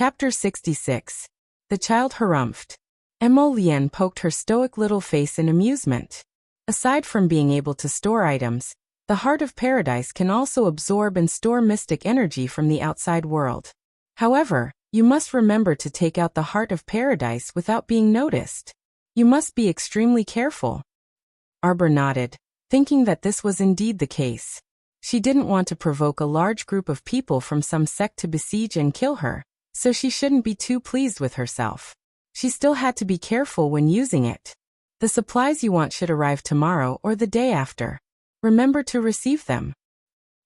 Chapter 66. The child harumphed. Emma poked her stoic little face in amusement. Aside from being able to store items, the Heart of Paradise can also absorb and store mystic energy from the outside world. However, you must remember to take out the Heart of Paradise without being noticed. You must be extremely careful. Arbor nodded, thinking that this was indeed the case. She didn't want to provoke a large group of people from some sect to besiege and kill her, so she shouldn't be too pleased with herself. She still had to be careful when using it. The supplies you want should arrive tomorrow or the day after. Remember to receive them.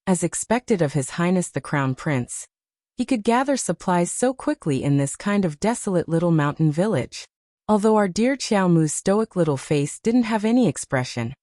As expected of His Highness the Crown Prince, he could gather supplies so quickly in this kind of desolate little mountain village. Although our dear Xiaomu's stoic little face didn't have any expression,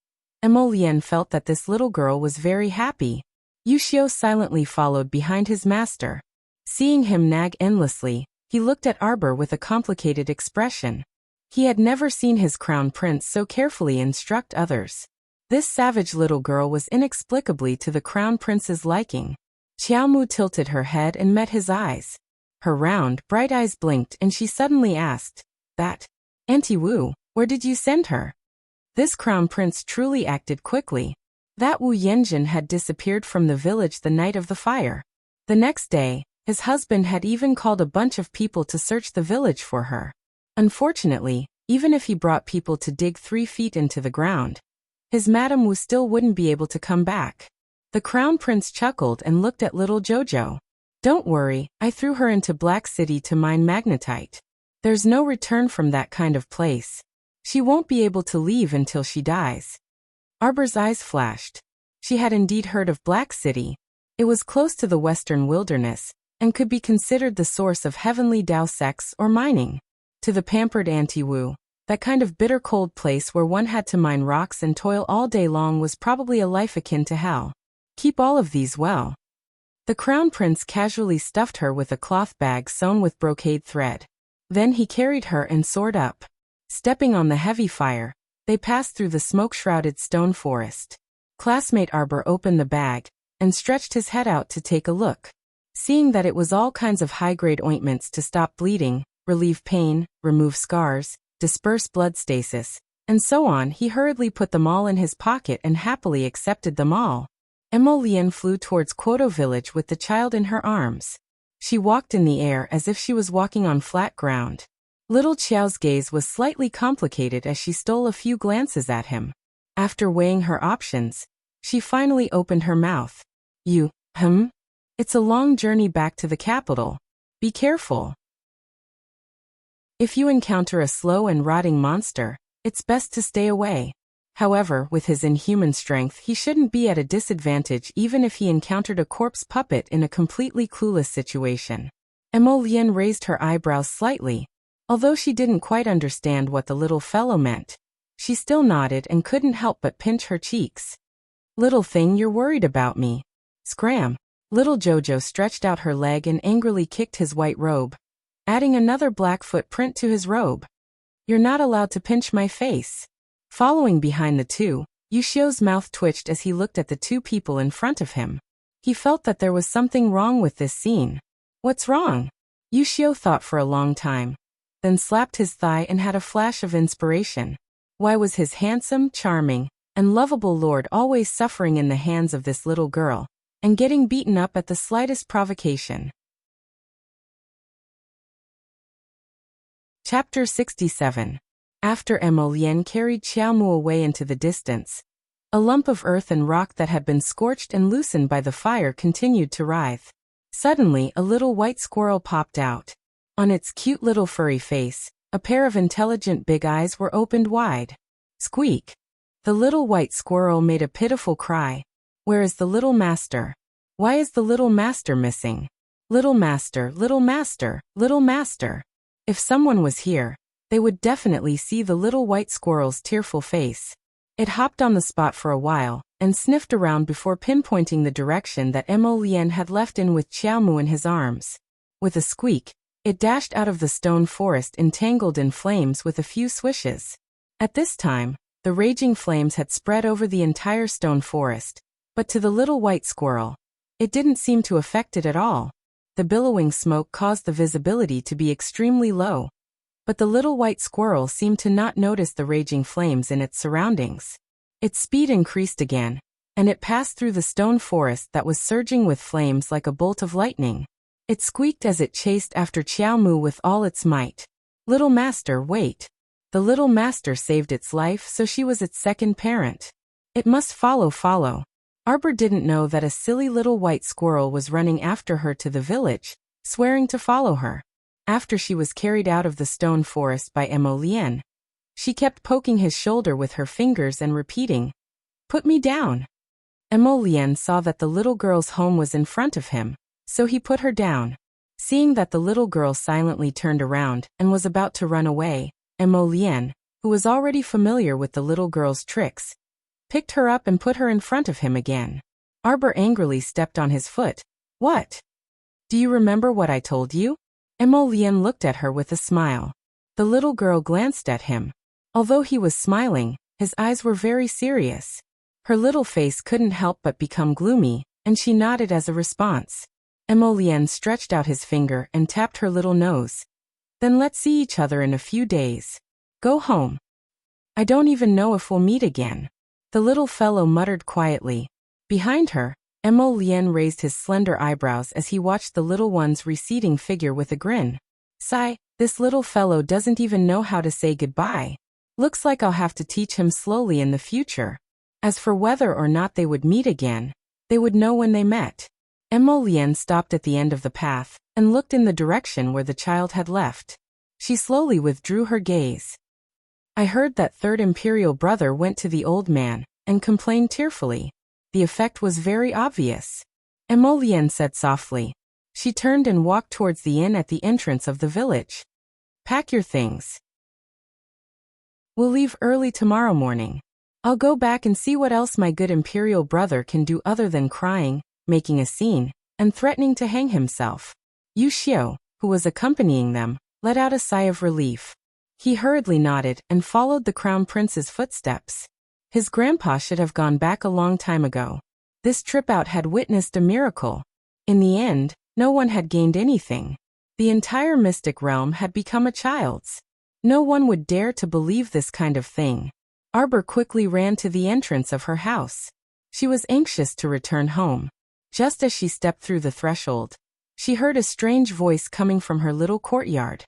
Emma felt that this little girl was very happy. Yu Xiu silently followed behind his master. Seeing him nag endlessly, he looked at Arbor with a complicated expression. He had never seen his crown prince so carefully instruct others. This savage little girl was inexplicably to the crown prince's liking. Xiaomu tilted her head and met his eyes. Her round, bright eyes blinked and she suddenly asked, "That Auntie Wu, where did you send her?" This crown prince truly acted quickly. That Wu Yanjin had disappeared from the village the night of the fire. The next day, his husband had even called a bunch of people to search the village for her. Unfortunately, even if he brought people to dig 3 feet into the ground, his Madame Wu still wouldn't be able to come back. The crown prince chuckled and looked at little Jojo. "Don't worry, I threw her into Black City to mine magnetite. There's no return from that kind of place. She won't be able to leave until she dies." Arbor's eyes flashed. She had indeed heard of Black City. It was close to the western wilderness, and could be considered the source of heavenly Dao sects or mining. To the pampered Auntie Wu, that kind of bitter cold place where one had to mine rocks and toil all day long was probably a life akin to hell. Keep all of these well. The crown prince casually stuffed her with a cloth bag sewn with brocade thread. Then he carried her and soared up. Stepping on the heavy fire, they passed through the smoke-shrouded stone forest. Classmate Arbor opened the bag and stretched his head out to take a look. Seeing that it was all kinds of high-grade ointments to stop bleeding, relieve pain, remove scars, disperse blood stasis, and so on, he hurriedly put them all in his pocket and happily accepted them all. Emma flew towards Quoto village with the child in her arms. She walked in the air as if she was walking on flat ground. Little Qiao's gaze was slightly complicated as she stole a few glances at him. After weighing her options, she finally opened her mouth. It's a long journey back to the capital. Be careful. If you encounter a slow and rotting monster, it's best to stay away. However, with his inhuman strength, he shouldn't be at a disadvantage even if he encountered a corpse puppet in a completely clueless situation. Emma raised her eyebrows slightly. Although she didn't quite understand what the little fellow meant, she still nodded and couldn't help but pinch her cheeks. "Little thing, you're worried about me." Scram! Little Jojo stretched out her leg and angrily kicked his white robe, adding another black footprint to his robe. "You're not allowed to pinch my face." Following behind the two, Yu Xiu's mouth twitched as he looked at the two people in front of him. He felt that there was something wrong with this scene. What's wrong? Yu Xiu thought for a long time, then slapped his thigh and had a flash of inspiration. Why was his handsome, charming, and lovable lord always suffering in the hands of this little girl, and getting beaten up at the slightest provocation? Chapter 67. After Emma carried Xiaomu away into the distance, a lump of earth and rock that had been scorched and loosened by the fire continued to writhe. Suddenly, a little white squirrel popped out. On its cute little furry face, a pair of intelligent big eyes were opened wide. Squeak! The little white squirrel made a pitiful cry. Where is the little master? Why is the little master missing? Little master, little master, little master. If someone was here, they would definitely see the little white squirrel's tearful face. It hopped on the spot for a while, and sniffed around before pinpointing the direction that Emma had left in with Xiaomu in his arms. With a squeak, it dashed out of the stone forest entangled in flames with a few swishes. At this time, the raging flames had spread over the entire stone forest, but to the little white squirrel, it didn't seem to affect it at all. The billowing smoke caused the visibility to be extremely low. But the little white squirrel seemed to not notice the raging flames in its surroundings. Its speed increased again, and it passed through the stone forest that was surging with flames like a bolt of lightning. It squeaked as it chased after Qiao Mu with all its might. "Little master, wait." The little master saved its life, so she was its second parent. It must follow. Arbor didn't know that a silly little white squirrel was running after her to the village, swearing to follow her. After she was carried out of the stone forest by Mo Lian, she kept poking his shoulder with her fingers and repeating, "Put me down." Mo Lian saw that the little girl's home was in front of him, so he put her down. Seeing that the little girl silently turned around and was about to run away, Mo Lian, who was already familiar with the little girl's tricks, picked her up and put her in front of him again. Arbor angrily stepped on his foot. "What? Do you remember what I told you?" Mo Lian looked at her with a smile. The little girl glanced at him. Although he was smiling, his eyes were very serious. Her little face couldn't help but become gloomy, and she nodded as a response. Mo Lian stretched out his finger and tapped her little nose. "Then let's see each other in a few days. Go home. I don't even know if we'll meet again." The little fellow muttered quietly. Behind her, Mo Lian raised his slender eyebrows as he watched the little one's receding figure with a grin. "Sigh, this little fellow doesn't even know how to say goodbye. Looks like I'll have to teach him slowly in the future." As for whether or not they would meet again, they would know when they met. Mo Lian stopped at the end of the path and looked in the direction where the child had left. She slowly withdrew her gaze. "I heard that third imperial brother went to the old man and complained tearfully. The effect was very obvious," Mo Lian said softly. She turned and walked towards the inn at the entrance of the village. "Pack your things. We'll leave early tomorrow morning. I'll go back and see what else my good imperial brother can do other than crying, making a scene, and threatening to hang himself." Yu Xiu, who was accompanying them, let out a sigh of relief. He hurriedly nodded and followed the crown prince's footsteps. His grandpa should have gone back a long time ago. This trip out had witnessed a miracle. In the end, no one had gained anything. The entire mystic realm had become a child's. No one would dare to believe this kind of thing. Arbor quickly ran to the entrance of her house. She was anxious to return home. Just as she stepped through the threshold, she heard a strange voice coming from her little courtyard.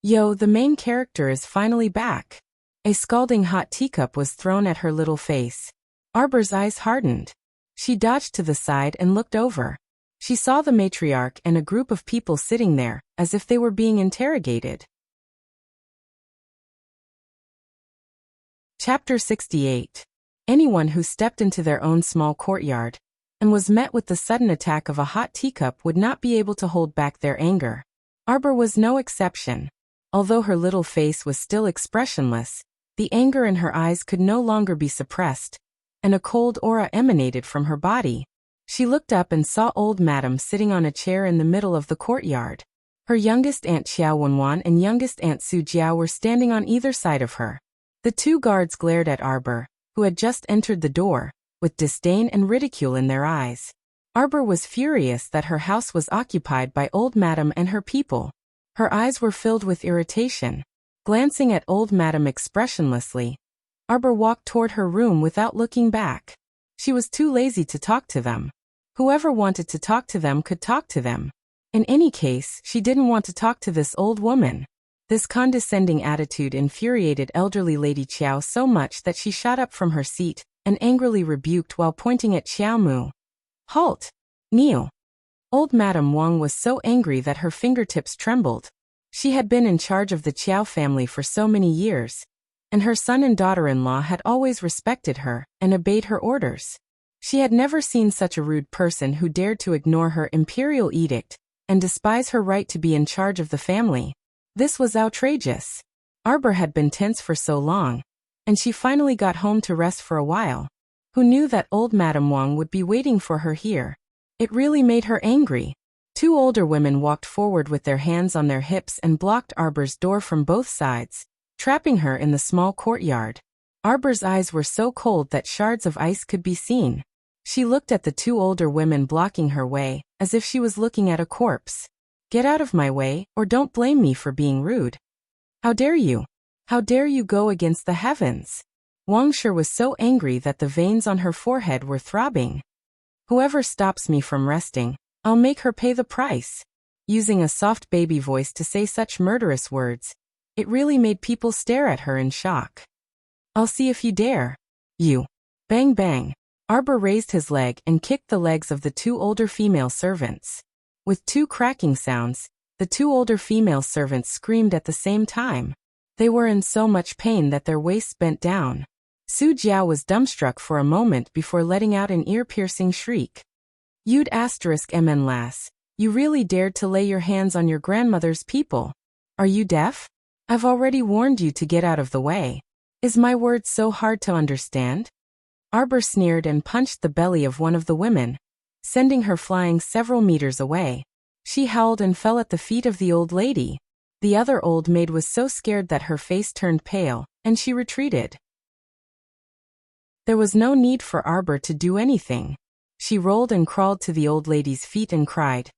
"Yo, the main character is finally back." A scalding hot teacup was thrown at her little face. Arbor's eyes hardened. She dodged to the side and looked over. She saw the matriarch and a group of people sitting there, as if they were being interrogated. Chapter 68. Anyone who stepped into their own small courtyard and was met with the sudden attack of a hot teacup would not be able to hold back their anger. Arbor was no exception. Although her little face was still expressionless, the anger in her eyes could no longer be suppressed, and a cold aura emanated from her body. She looked up and saw old Madam sitting on a chair in the middle of the courtyard. Her youngest aunt Xiao Wenwan and youngest aunt Su Jiao were standing on either side of her. The two guards glared at Arbor, who had just entered the door, with disdain and ridicule in their eyes. Arbor was furious that her house was occupied by old Madam and her people. Her eyes were filled with irritation. Glancing at old Madam expressionlessly, Arbor walked toward her room without looking back. She was too lazy to talk to them. Whoever wanted to talk to them could talk to them. In any case, she didn't want to talk to this old woman. This condescending attitude infuriated elderly Lady Qiao so much that she shot up from her seat and angrily rebuked while pointing at Xiao Mu. "Halt! Kneel!" Old Madam Wang was so angry that her fingertips trembled. She had been in charge of the Qiao family for so many years, and her son and daughter-in-law had always respected her and obeyed her orders. She had never seen such a rude person who dared to ignore her imperial edict and despise her right to be in charge of the family. This was outrageous. Arbor had been tense for so long, and she finally got home to rest for a while. Who knew that old Madam Wang would be waiting for her here? It really made her angry. Two older women walked forward with their hands on their hips and blocked Arbor's door from both sides, trapping her in the small courtyard. Arbor's eyes were so cold that shards of ice could be seen. She looked at the two older women blocking her way, as if she was looking at a corpse. Get out of my way, or don't blame me for being rude. How dare you? How dare you go against the heavens? Wang Shi was so angry that the veins on her forehead were throbbing. Whoever stops me from resting, I'll make her pay the price. Using a soft baby voice to say such murderous words, it really made people stare at her in shock. I'll see if you dare. You. Bang bang. Arbor raised his leg and kicked the legs of the two older female servants. With two cracking sounds, the two older female servants screamed at the same time. They were in so much pain that their waists bent down. Su Jiao was dumbstruck for a moment before letting out an ear-piercing shriek. You'd *mn lass, you really dared to lay your hands on your grandmother's people. Are you deaf? I've already warned you to get out of the way. Is my word so hard to understand? Arbor sneered and punched the belly of one of the women, sending her flying several meters away. She howled and fell at the feet of the old lady. The other old maid was so scared that her face turned pale, and she retreated. There was no need for Arbor to do anything. She rolled and crawled to the old lady's feet and cried,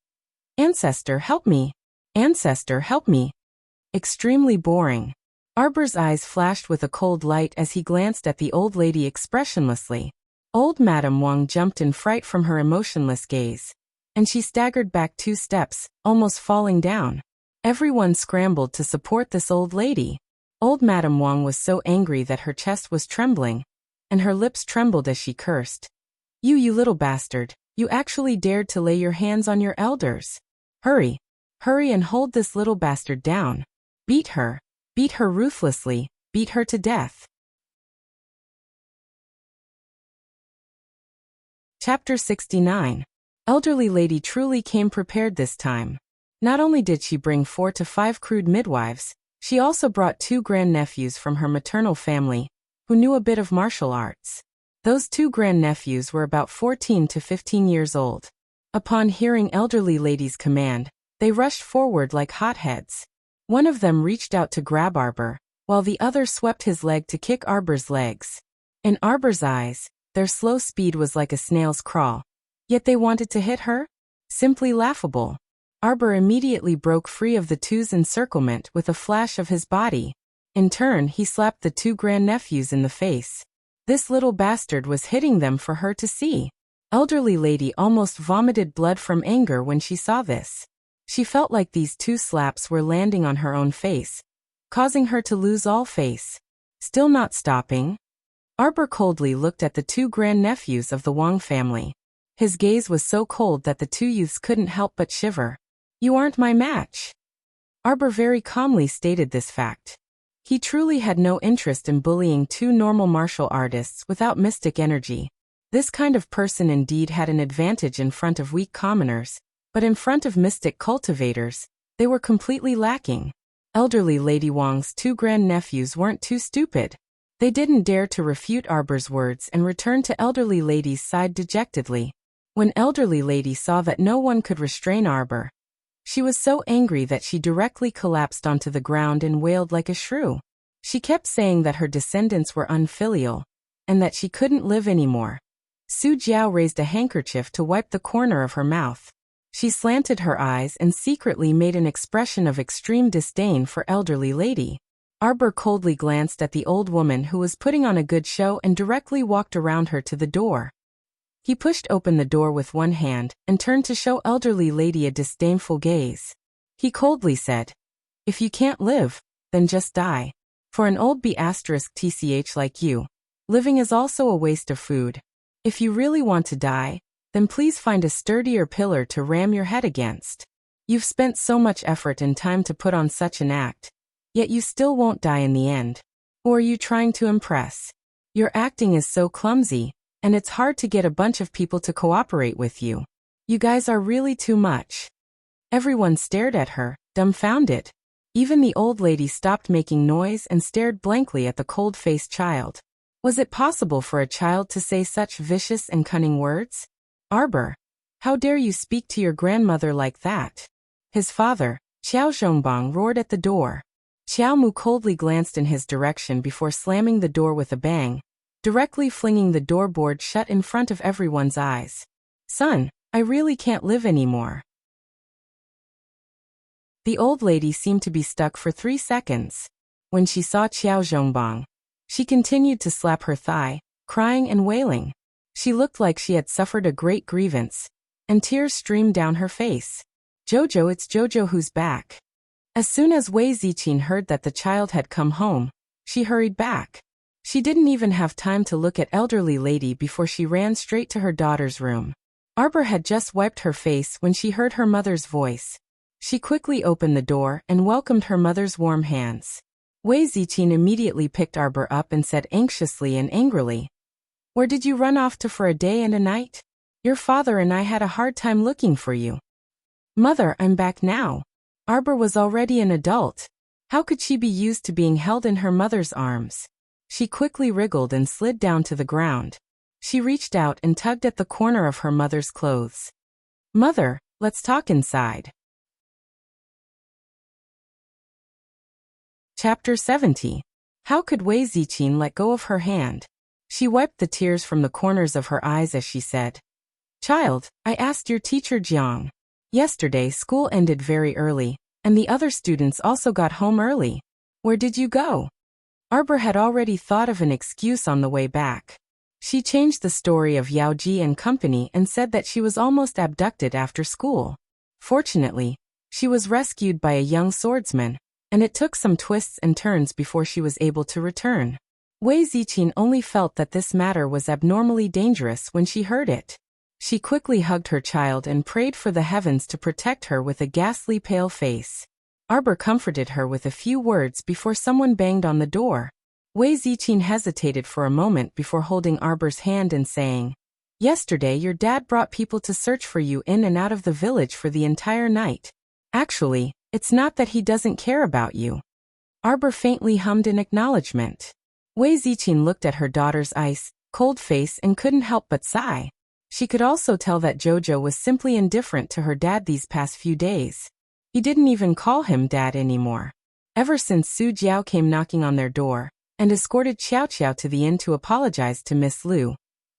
"Ancestor, help me! Ancestor, help me!" Extremely boring. Arbor's eyes flashed with a cold light as he glanced at the old lady expressionlessly. Old Madame Wang jumped in fright from her emotionless gaze, and she staggered back 2 steps, almost falling down. Everyone scrambled to support this old lady. Old Madame Wang was so angry that her chest was trembling, and her lips trembled as she cursed. You little bastard, you actually dared to lay your hands on your elders. Hurry, hurry and hold this little bastard down. Beat her ruthlessly, beat her to death. Chapter 69. Elderly lady truly came prepared this time. Not only did she bring 4 to 5 crude midwives, she also brought 2 grandnephews from her maternal family, who knew a bit of martial arts. Those 2 grandnephews were about 14 to 15 years old. Upon hearing elderly lady's command, they rushed forward like hotheads. One of them reached out to grab Arbor, while the other swept his leg to kick Arbor's legs. In Arbor's eyes, their slow speed was like a snail's crawl. Yet they wanted to hit her? Simply laughable. Arbor immediately broke free of the two's encirclement with a flash of his body. In turn, he slapped the 2 grandnephews in the face. This little bastard was hitting them for her to see. Elderly lady almost vomited blood from anger when she saw this. She felt like these 2 slaps were landing on her own face, causing her to lose all face. Still not stopping, Arbor coldly looked at the 2 grandnephews of the Wang family. His gaze was so cold that the 2 youths couldn't help but shiver. You aren't my match. Arbor very calmly stated this fact. He truly had no interest in bullying 2 normal martial artists without mystic energy. This kind of person indeed had an advantage in front of weak commoners, but in front of mystic cultivators, they were completely lacking. Elderly Lady Wang's 2 grandnephews weren't too stupid. They didn't dare to refute Arbor's words and returned to elderly lady's side dejectedly. When elderly lady saw that no one could restrain Arbor, she was so angry that she directly collapsed onto the ground and wailed like a shrew. She kept saying that her descendants were unfilial, and that she couldn't live anymore. Su Jiao raised a handkerchief to wipe the corner of her mouth. She slanted her eyes and secretly made an expression of extreme disdain for elderly lady. Arbor coldly glanced at the old woman who was putting on a good show and directly walked around her to the door. He pushed open the door with one hand and turned to show elderly lady a disdainful gaze. He coldly said, "If you can't live, then just die. For an old B***tch like you, living is also a waste of food. If you really want to die, then please find a sturdier pillar to ram your head against. You've spent so much effort and time to put on such an act, yet you still won't die in the end. Who are you trying to impress? Your acting is so clumsy, and it's hard to get a bunch of people to cooperate with you. You guys are really too much." Everyone stared at her, dumbfounded. Even the old lady stopped making noise and stared blankly at the cold-faced child. Was it possible for a child to say such vicious and cunning words? "Arbor, how dare you speak to your grandmother like that?" His father, Xiao Zhongbang, roared at the door. Xiao Mu coldly glanced in his direction before slamming the door with a bang, directly flinging the doorboard shut in front of everyone's eyes. "Son, I really can't live anymore." The old lady seemed to be stuck for 3 seconds. When she saw Qiao Zhongbang, she continued to slap her thigh, crying and wailing. She looked like she had suffered a great grievance, and tears streamed down her face. "Jojo, it's Jojo who's back." As soon as Wei Ziqin heard that the child had come home, she hurried back. She didn't even have time to look at elderly lady before she ran straight to her daughter's room. Arbor had just wiped her face when she heard her mother's voice. She quickly opened the door and welcomed her mother's warm hands. Wei Ziqin immediately picked Arbor up and said anxiously and angrily, "Where did you run off to for a day and a night? Your father and I had a hard time looking for you." "Mother, I'm back now." Arbor was already an adult. How could she be used to being held in her mother's arms? She quickly wriggled and slid down to the ground. She reached out and tugged at the corner of her mother's clothes. "Mother, let's talk inside." Chapter 70. How could Wei Ziqin let go of her hand? She wiped the tears from the corners of her eyes as she said, "Child, I asked your teacher Jiang. Yesterday school ended very early, and the other students also got home early. Where did you go?" Arbor had already thought of an excuse on the way back. She changed the story of Yao Ji and company and said that she was almost abducted after school. Fortunately, she was rescued by a young swordsman, and it took some twists and turns before she was able to return. Wei Ziqin only felt that this matter was abnormally dangerous when she heard it. She quickly hugged her child and prayed for the heavens to protect her with a ghastly pale face. Arbor comforted her with a few words before someone banged on the door. Wei Ziqin hesitated for a moment before holding Arbor's hand and saying, "Yesterday your dad brought people to search for you in and out of the village for the entire night. Actually, it's not that he doesn't care about you." Arbor faintly hummed in acknowledgement. Wei Ziqin looked at her daughter's ice-cold face and couldn't help but sigh. She could also tell that Jojo was simply indifferent to her dad these past few days. He didn't even call him dad anymore. Ever since Su Jiao came knocking on their door and escorted Qiao Qiao to the inn to apologize to Miss Liu,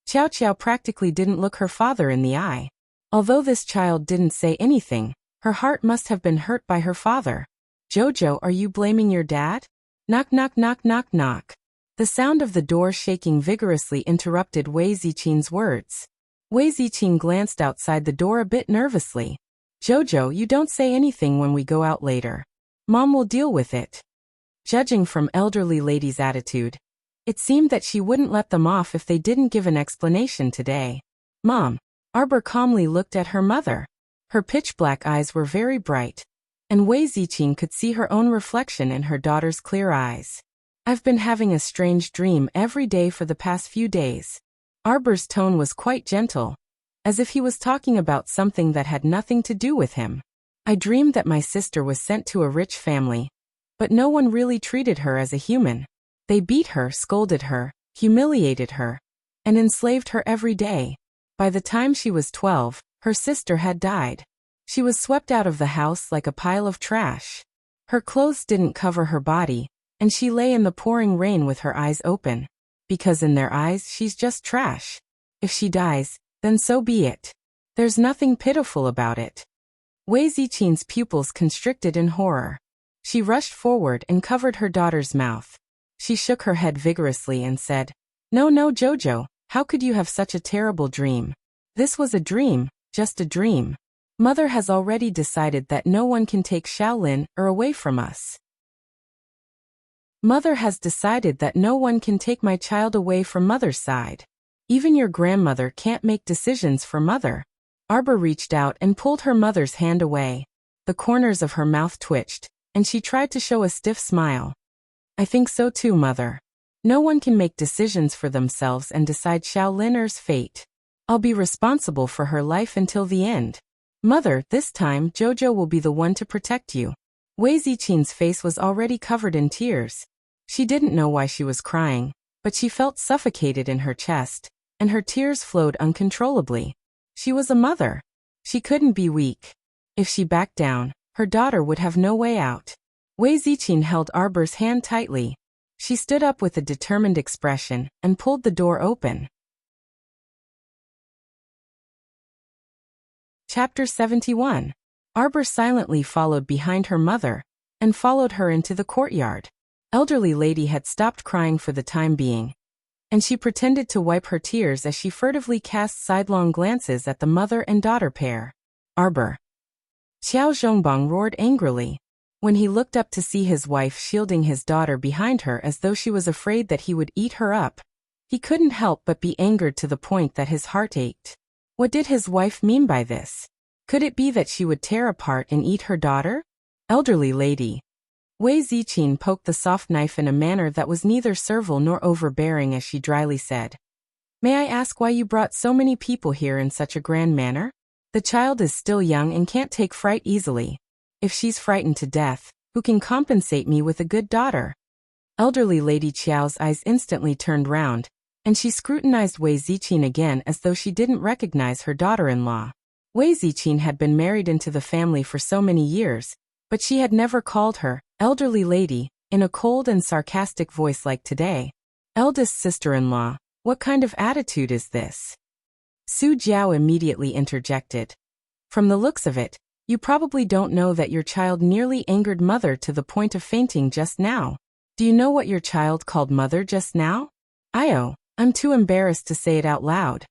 Qiao Qiao practically didn't look her father in the eye. Although this child didn't say anything, her heart must have been hurt by her father. "Jojo, are you blaming your dad?" Knock knock knock knock knock. The sound of the door shaking vigorously interrupted Wei Ziqin's words. Wei Ziqin glanced outside the door a bit nervously. "Jojo, you don't say anything when we go out later. Mom will deal with it." Judging from elderly lady's attitude, it seemed that she wouldn't let them off if they didn't give an explanation today. "Mom." Arbor calmly looked at her mother. Her pitch-black eyes were very bright, and Wei Ziqin could see her own reflection in her daughter's clear eyes. "I've been having a strange dream every day for the past few days." Arbor's tone was quite gentle, as if he was talking about something that had nothing to do with him. "I dreamed that my sister was sent to a rich family, but no one really treated her as a human. They beat her, scolded her, humiliated her, and enslaved her every day. By the time she was 12, her sister had died. She was swept out of the house like a pile of trash. Her clothes didn't cover her body, and she lay in the pouring rain with her eyes open. Because in their eyes she's just trash. If she dies, then so be it. There's nothing pitiful about it." Wei Ziqin's pupils constricted in horror. She rushed forward and covered her daughter's mouth. She shook her head vigorously and said, "No, no, Jojo, how could you have such a terrible dream? This was a dream, just a dream. Mother has already decided that no one can take Shaolin away from us. Mother has decided that no one can take my child away from Mother's side. Even your grandmother can't make decisions for Mother." Arbor reached out and pulled her mother's hand away. The corners of her mouth twitched, and she tried to show a stiff smile. "I think so too, Mother. No one can make decisions for themselves and decide Shaolin's fate. I'll be responsible for her life until the end. Mother, this time Jojo will be the one to protect you." Wei Ziqin's face was already covered in tears. She didn't know why she was crying, but she felt suffocated in her chest, and her tears flowed uncontrollably. She was a mother. She couldn't be weak. If she backed down, her daughter would have no way out. Wei Ziqin held Arbor's hand tightly. She stood up with a determined expression and pulled the door open. Chapter 71. Arbor silently followed behind her mother and followed her into the courtyard. Elderly lady had stopped crying for the time being, and she pretended to wipe her tears as she furtively cast sidelong glances at the mother and daughter pair. Arbor. Xiao Zhongbang roared angrily. When he looked up to see his wife shielding his daughter behind her as though she was afraid that he would eat her up, he couldn't help but be angered to the point that his heart ached. What did his wife mean by this? Could it be that she would tear apart and eat her daughter? Elderly lady. Wei Ziqin poked the soft knife in a manner that was neither servile nor overbearing as she dryly said, "May I ask why you brought so many people here in such a grand manner? The child is still young and can't take fright easily. If she's frightened to death, who can compensate me with a good daughter?" Elderly Lady Qiao's eyes instantly turned round, and she scrutinized Wei Ziqin again as though she didn't recognize her daughter-in-law. Wei Ziqin had been married into the family for so many years, but she had never called her elderly lady in a cold and sarcastic voice like today. Eldest sister-in-law, what kind of attitude is this? Su Jiao immediately interjected. From the looks of it, you probably don't know that your child nearly angered mother to the point of fainting just now. Do you know what your child called mother just now? I'm too embarrassed to say it out loud.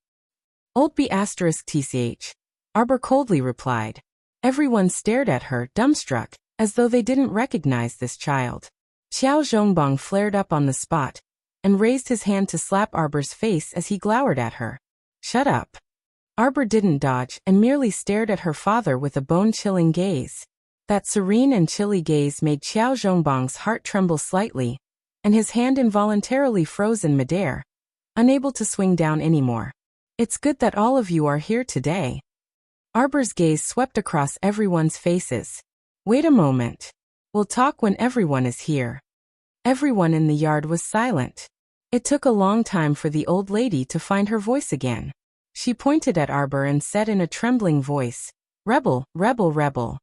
Old B***tch. Arbor coldly replied. Everyone stared at her, dumbstruck, as though they didn't recognize this child. Xiao Zhongbang flared up on the spot and raised his hand to slap Arbor's face as he glowered at her. Shut up. Arbor didn't dodge and merely stared at her father with a bone-chilling gaze. That serene and chilly gaze made Xiao Zhongbang's heart tremble slightly, and his hand involuntarily froze in midair, unable to swing down anymore. It's good that all of you are here today. Arbor's gaze swept across everyone's faces. Wait a moment. We'll talk when everyone is here. Everyone in the yard was silent. It took a long time for the old lady to find her voice again. She pointed at Arbor and said in a trembling voice, "Rebel, rebel, rebel."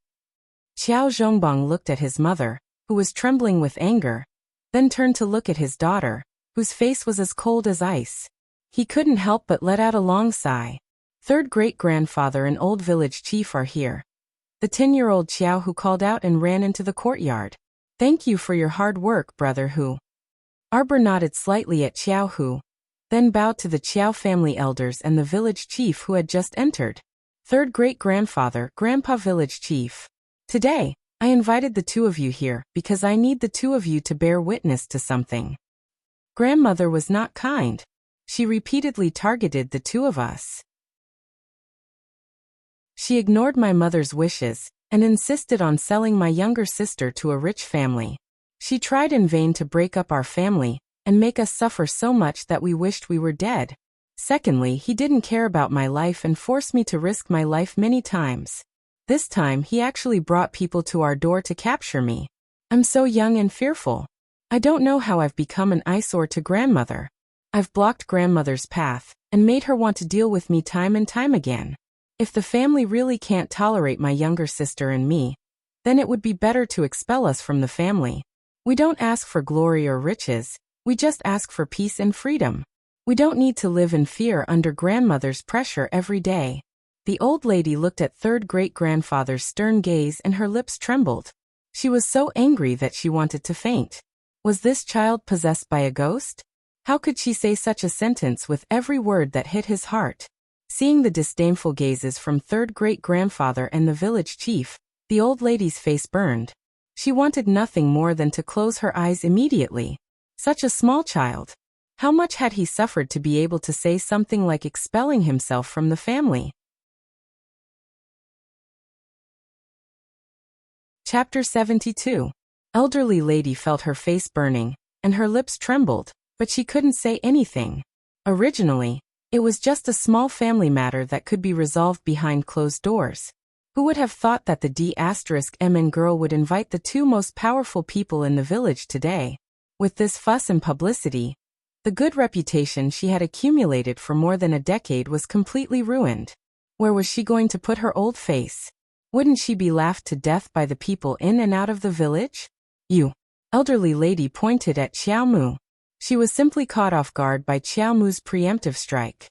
Xiao Zhongbang looked at his mother, who was trembling with anger, then turned to look at his daughter, whose face was as cold as ice. He couldn't help but let out a long sigh. Third great-grandfather and old village chief are here. The 10-year-old Xiao Hu called out and ran into the courtyard. Thank you for your hard work, brother Hu. Arbor nodded slightly at Xiao Hu, then bowed to the Qiao family elders and the village chief who had just entered. Third great-grandfather, grandpa village chief. Today, I invited the two of you here because I need the two of you to bear witness to something. Grandmother was not kind. She repeatedly targeted the two of us. She ignored my mother's wishes and insisted on selling my younger sister to a rich family. She tried in vain to break up our family and make us suffer so much that we wished we were dead. Secondly, he didn't care about my life and forced me to risk my life many times. This time, he actually brought people to our door to capture me. I'm so young and fearful. I don't know how I've become an eyesore to grandmother. I've blocked grandmother's path and made her want to deal with me time and time again. If the family really can't tolerate my younger sister and me, then it would be better to expel us from the family. We don't ask for glory or riches, we just ask for peace and freedom. We don't need to live in fear under grandmother's pressure every day. The old lady looked at third great-grandfather's stern gaze and her lips trembled. She was so angry that she wanted to faint. Was this child possessed by a ghost? How could she say such a sentence with every word that hit his heart? Seeing the disdainful gazes from third great-grandfather and the village chief, the old lady's face burned. She wanted nothing more than to close her eyes immediately. Such a small child. How much had he suffered to be able to say something like expelling himself from the family? Chapter 72. Elderly lady felt her face burning, and her lips trembled, but she couldn't say anything. Originally, it was just a small family matter that could be resolved behind closed doors. Who would have thought that the D***MN girl would invite the two most powerful people in the village today? With this fuss and publicity, the good reputation she had accumulated for more than a decade was completely ruined. Where was she going to put her old face? Wouldn't she be laughed to death by the people in and out of the village? You, elderly lady pointed at Xiao Mu. She was simply caught off guard by Xiao Mu's preemptive strike.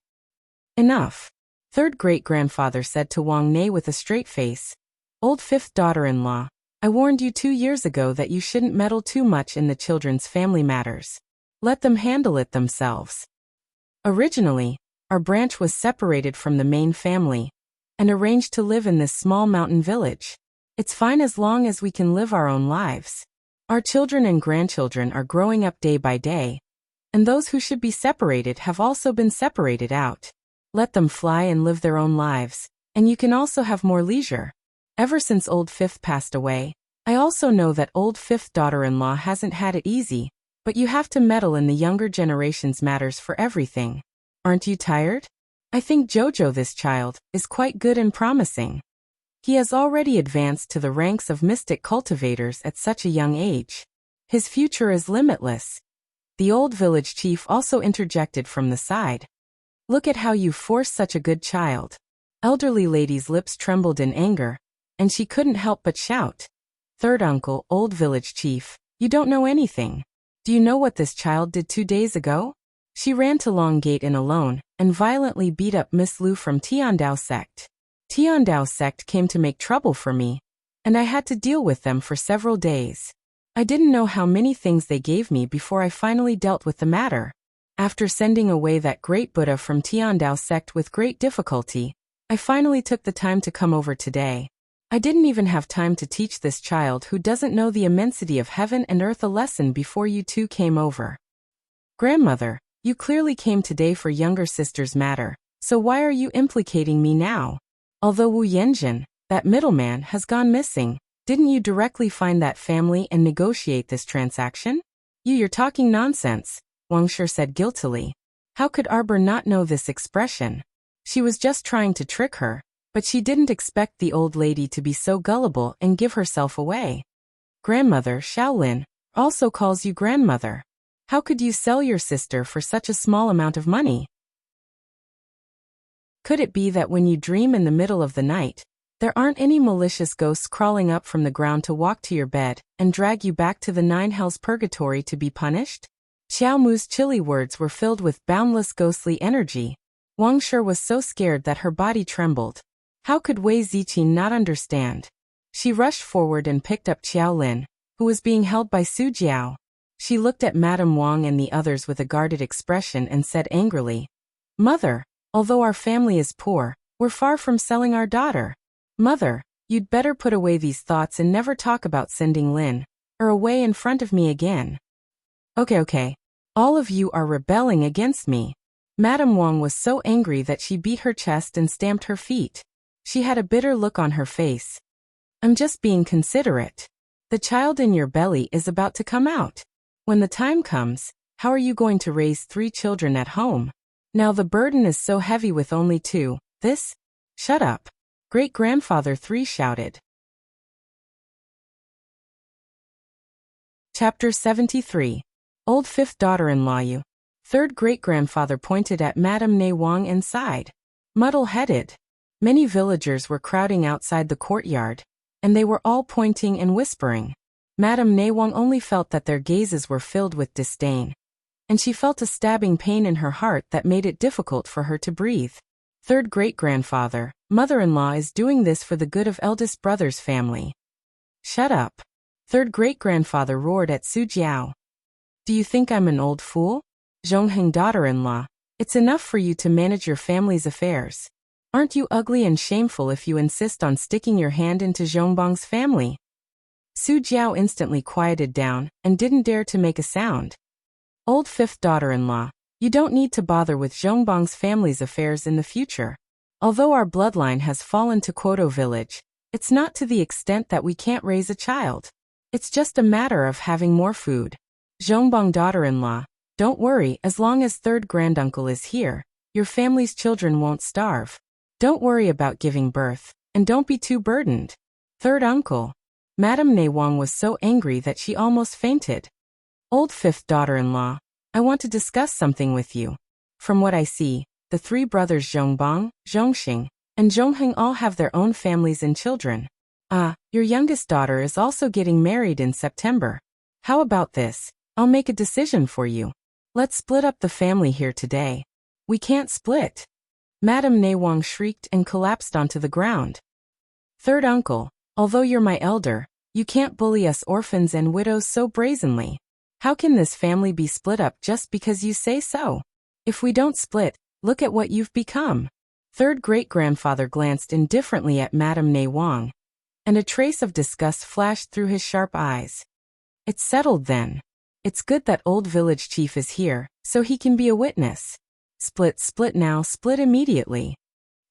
Enough. Third great-grandfather said to Wang Nei with a straight face. Old fifth daughter-in-law, I warned you 2 years ago that you shouldn't meddle too much in the children's family matters. Let them handle it themselves. Originally, our branch was separated from the main family and arranged to live in this small mountain village. It's fine as long as we can live our own lives. Our children and grandchildren are growing up day by day, and those who should be separated have also been separated out. Let them fly and live their own lives, and you can also have more leisure. Ever since old fifth passed away, I also know that old fifth daughter-in-law hasn't had it easy, but you have to meddle in the younger generation's matters for everything. Aren't you tired? I think Jojo, this child, is quite good and promising. He has already advanced to the ranks of mystic cultivators at such a young age. His future is limitless. The old village chief also interjected from the side. Look at how you force such a good child. Elderly lady's lips trembled in anger, and she couldn't help but shout. Third uncle, old village chief, you don't know anything. Do you know what this child did 2 days ago? She ran to Long Gate Inn alone, and violently beat up Miss Lu from Tiandao sect. Tiandao sect came to make trouble for me, and I had to deal with them for several days. I didn't know how many things they gave me before I finally dealt with the matter. After sending away that great Buddha from Tiandao sect with great difficulty, I finally took the time to come over today. I didn't even have time to teach this child who doesn't know the immensity of heaven and earth a lesson before you two came over. Grandmother, you clearly came today for younger sister's matter, so why are you implicating me now? Although Wu Yanjin, that middleman, has gone missing, didn't you directly find that family and negotiate this transaction? You're talking nonsense, Wang Shi said guiltily. How could Arbor not know this expression? She was just trying to trick her, but she didn't expect the old lady to be so gullible and give herself away. Grandmother, Shaolin, also calls you grandmother. How could you sell your sister for such a small amount of money? Could it be that when you dream in the middle of the night, there aren't any malicious ghosts crawling up from the ground to walk to your bed and drag you back to the 9 hells purgatory to be punished? Xiao Mu's chilly words were filled with boundless ghostly energy. Wang Shi was so scared that her body trembled. How could Wei Ziqin not understand? She rushed forward and picked up Qiao Lin, who was being held by Su Jiao. She looked at Madame Wang and the others with a guarded expression and said angrily, Mother, although our family is poor, we're far from selling our daughter. Mother, you'd better put away these thoughts and never talk about sending Lin away in front of me again. Okay. All of you are rebelling against me. Madame Wang was so angry that she beat her chest and stamped her feet. She had a bitter look on her face. I'm just being considerate. The child in your belly is about to come out. When the time comes, how are you going to raise 3 children at home? Now the burden is so heavy with only 2. Shut up. Great-grandfather 3 shouted. Chapter 73. Old fifth daughter-in-law you. Third great-grandfather pointed at Madame Ne Wang and sighed. Muddle-headed. Many villagers were crowding outside the courtyard, and they were all pointing and whispering. Madame Ne Wang only felt that their gazes were filled with disdain, and she felt a stabbing pain in her heart that made it difficult for her to breathe. Third great-grandfather, mother-in-law is doing this for the good of eldest brother's family. Shut up. Third great-grandfather roared at Su Jiao. Do you think I'm an old fool? Zhongheng daughter-in-law, it's enough for you to manage your family's affairs. Aren't you ugly and shameful if you insist on sticking your hand into Zhongbang's family? Su Jiao instantly quieted down and didn't dare to make a sound. Old fifth daughter-in-law, you don't need to bother with Zhongbang's family's affairs in the future. Although our bloodline has fallen to Quoto village, it's not to the extent that we can't raise a child. It's just a matter of having more food. Zhongbang daughter-in-law, don't worry, as long as third granduncle is here, your family's children won't starve. Don't worry about giving birth, and don't be too burdened. Third uncle. Madame Ne Wang was so angry that she almost fainted. Old fifth daughter-in-law, I want to discuss something with you. From what I see, the 3 brothers Zhongbang, Zhongxing, and Zhongheng all have their own families and children. Your youngest daughter is also getting married in September. How about this? I'll make a decision for you. Let's split up the family here today. We can't split. Madame Newang shrieked and collapsed onto the ground. Third uncle, although you're my elder, you can't bully us orphans and widows so brazenly. How can this family be split up just because you say so? If we don't split, look at what you've become. Third great-grandfather glanced indifferently at Madame Newang, and a trace of disgust flashed through his sharp eyes. It's settled then. It's good that old village chief is here, so he can be a witness. Split, split now, split immediately.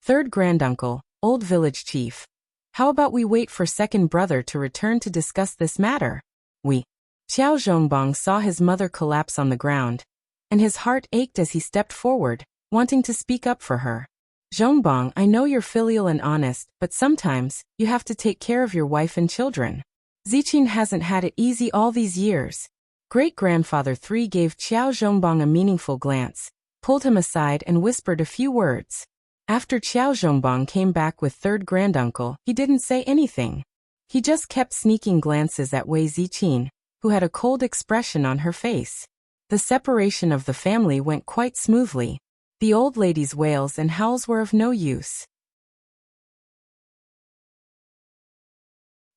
Third granduncle, old village chief. How about we wait for second brother to return to discuss this matter? We. Xiao Zhongbang saw his mother collapse on the ground, and his heart ached as he stepped forward, wanting to speak up for her. Zhongbang, I know you're filial and honest, but sometimes, you have to take care of your wife and children. Ziqin hasn't had it easy all these years. Great-grandfather 3 gave Xiao Zhongbang a meaningful glance, pulled him aside and whispered a few words. After Xiao Zhongbang came back with third granduncle, he didn't say anything. He just kept sneaking glances at Wei Ziqin, who had a cold expression on her face. The separation of the family went quite smoothly. The old lady's wails and howls were of no use.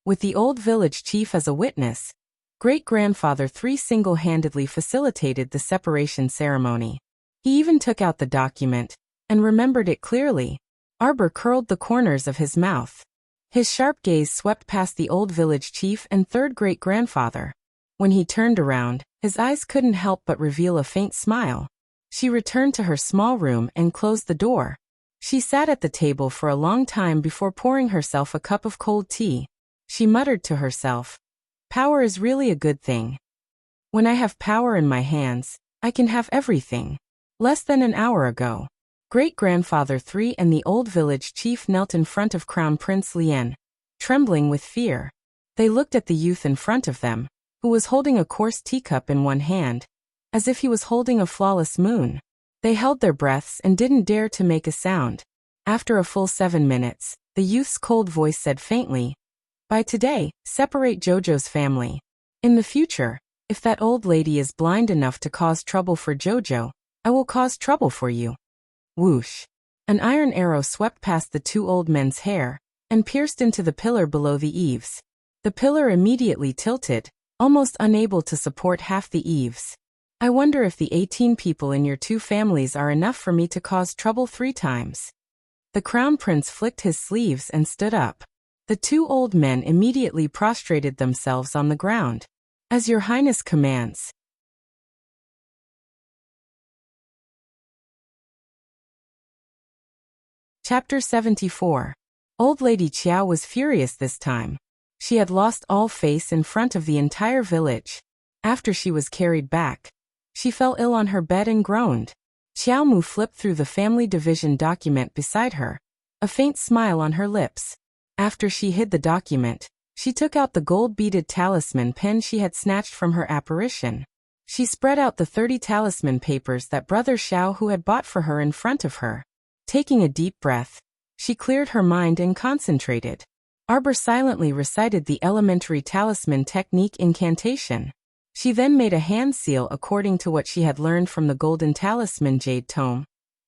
With the old village chief as a witness, great-grandfather 3 single-handedly facilitated the separation ceremony. He even took out the document, and remembered it clearly. Arbor curled the corners of his mouth. His sharp gaze swept past the old village chief and third great-grandfather. When he turned around, his eyes couldn't help but reveal a faint smile. She returned to her small room and closed the door. She sat at the table for a long time before pouring herself a cup of cold tea. She muttered to herself, "Power is really a good thing. When I have power in my hands, I can have everything." Less than an hour ago, great-grandfather 3 and the old village chief knelt in front of Crown Prince Lian, trembling with fear. They looked at the youth in front of them, who was holding a coarse teacup in one hand, as if he was holding a flawless moon. They held their breaths and didn't dare to make a sound. After a full 7 minutes, the youth's cold voice said faintly, "By today, separate Jojo's family. In the future, if that old lady is blind enough to cause trouble for Jojo, I will cause trouble for you." Whoosh! An iron arrow swept past the 2 old men's hair, and pierced into the pillar below the eaves. The pillar immediately tilted, almost unable to support half the eaves. "I wonder if the 18 people in your 2 families are enough for me to cause trouble 3 times. The crown prince flicked his sleeves and stood up. The 2 old men immediately prostrated themselves on the ground. "As your highness commands." Chapter 74. Old Lady Qiao was furious this time. She had lost all face in front of the entire village. After she was carried back, she fell ill on her bed and groaned. Xiao Mu flipped through the family division document beside her, a faint smile on her lips. After she hid the document, she took out the gold-beaded talisman pen she had snatched from her apparition. She spread out the 30 talisman papers that Brother Xiao Hu had bought for her in front of her. Taking a deep breath, she cleared her mind and concentrated. Arbor silently recited the elementary talisman technique incantation. She then made a hand seal according to what she had learned from the golden talisman jade tome,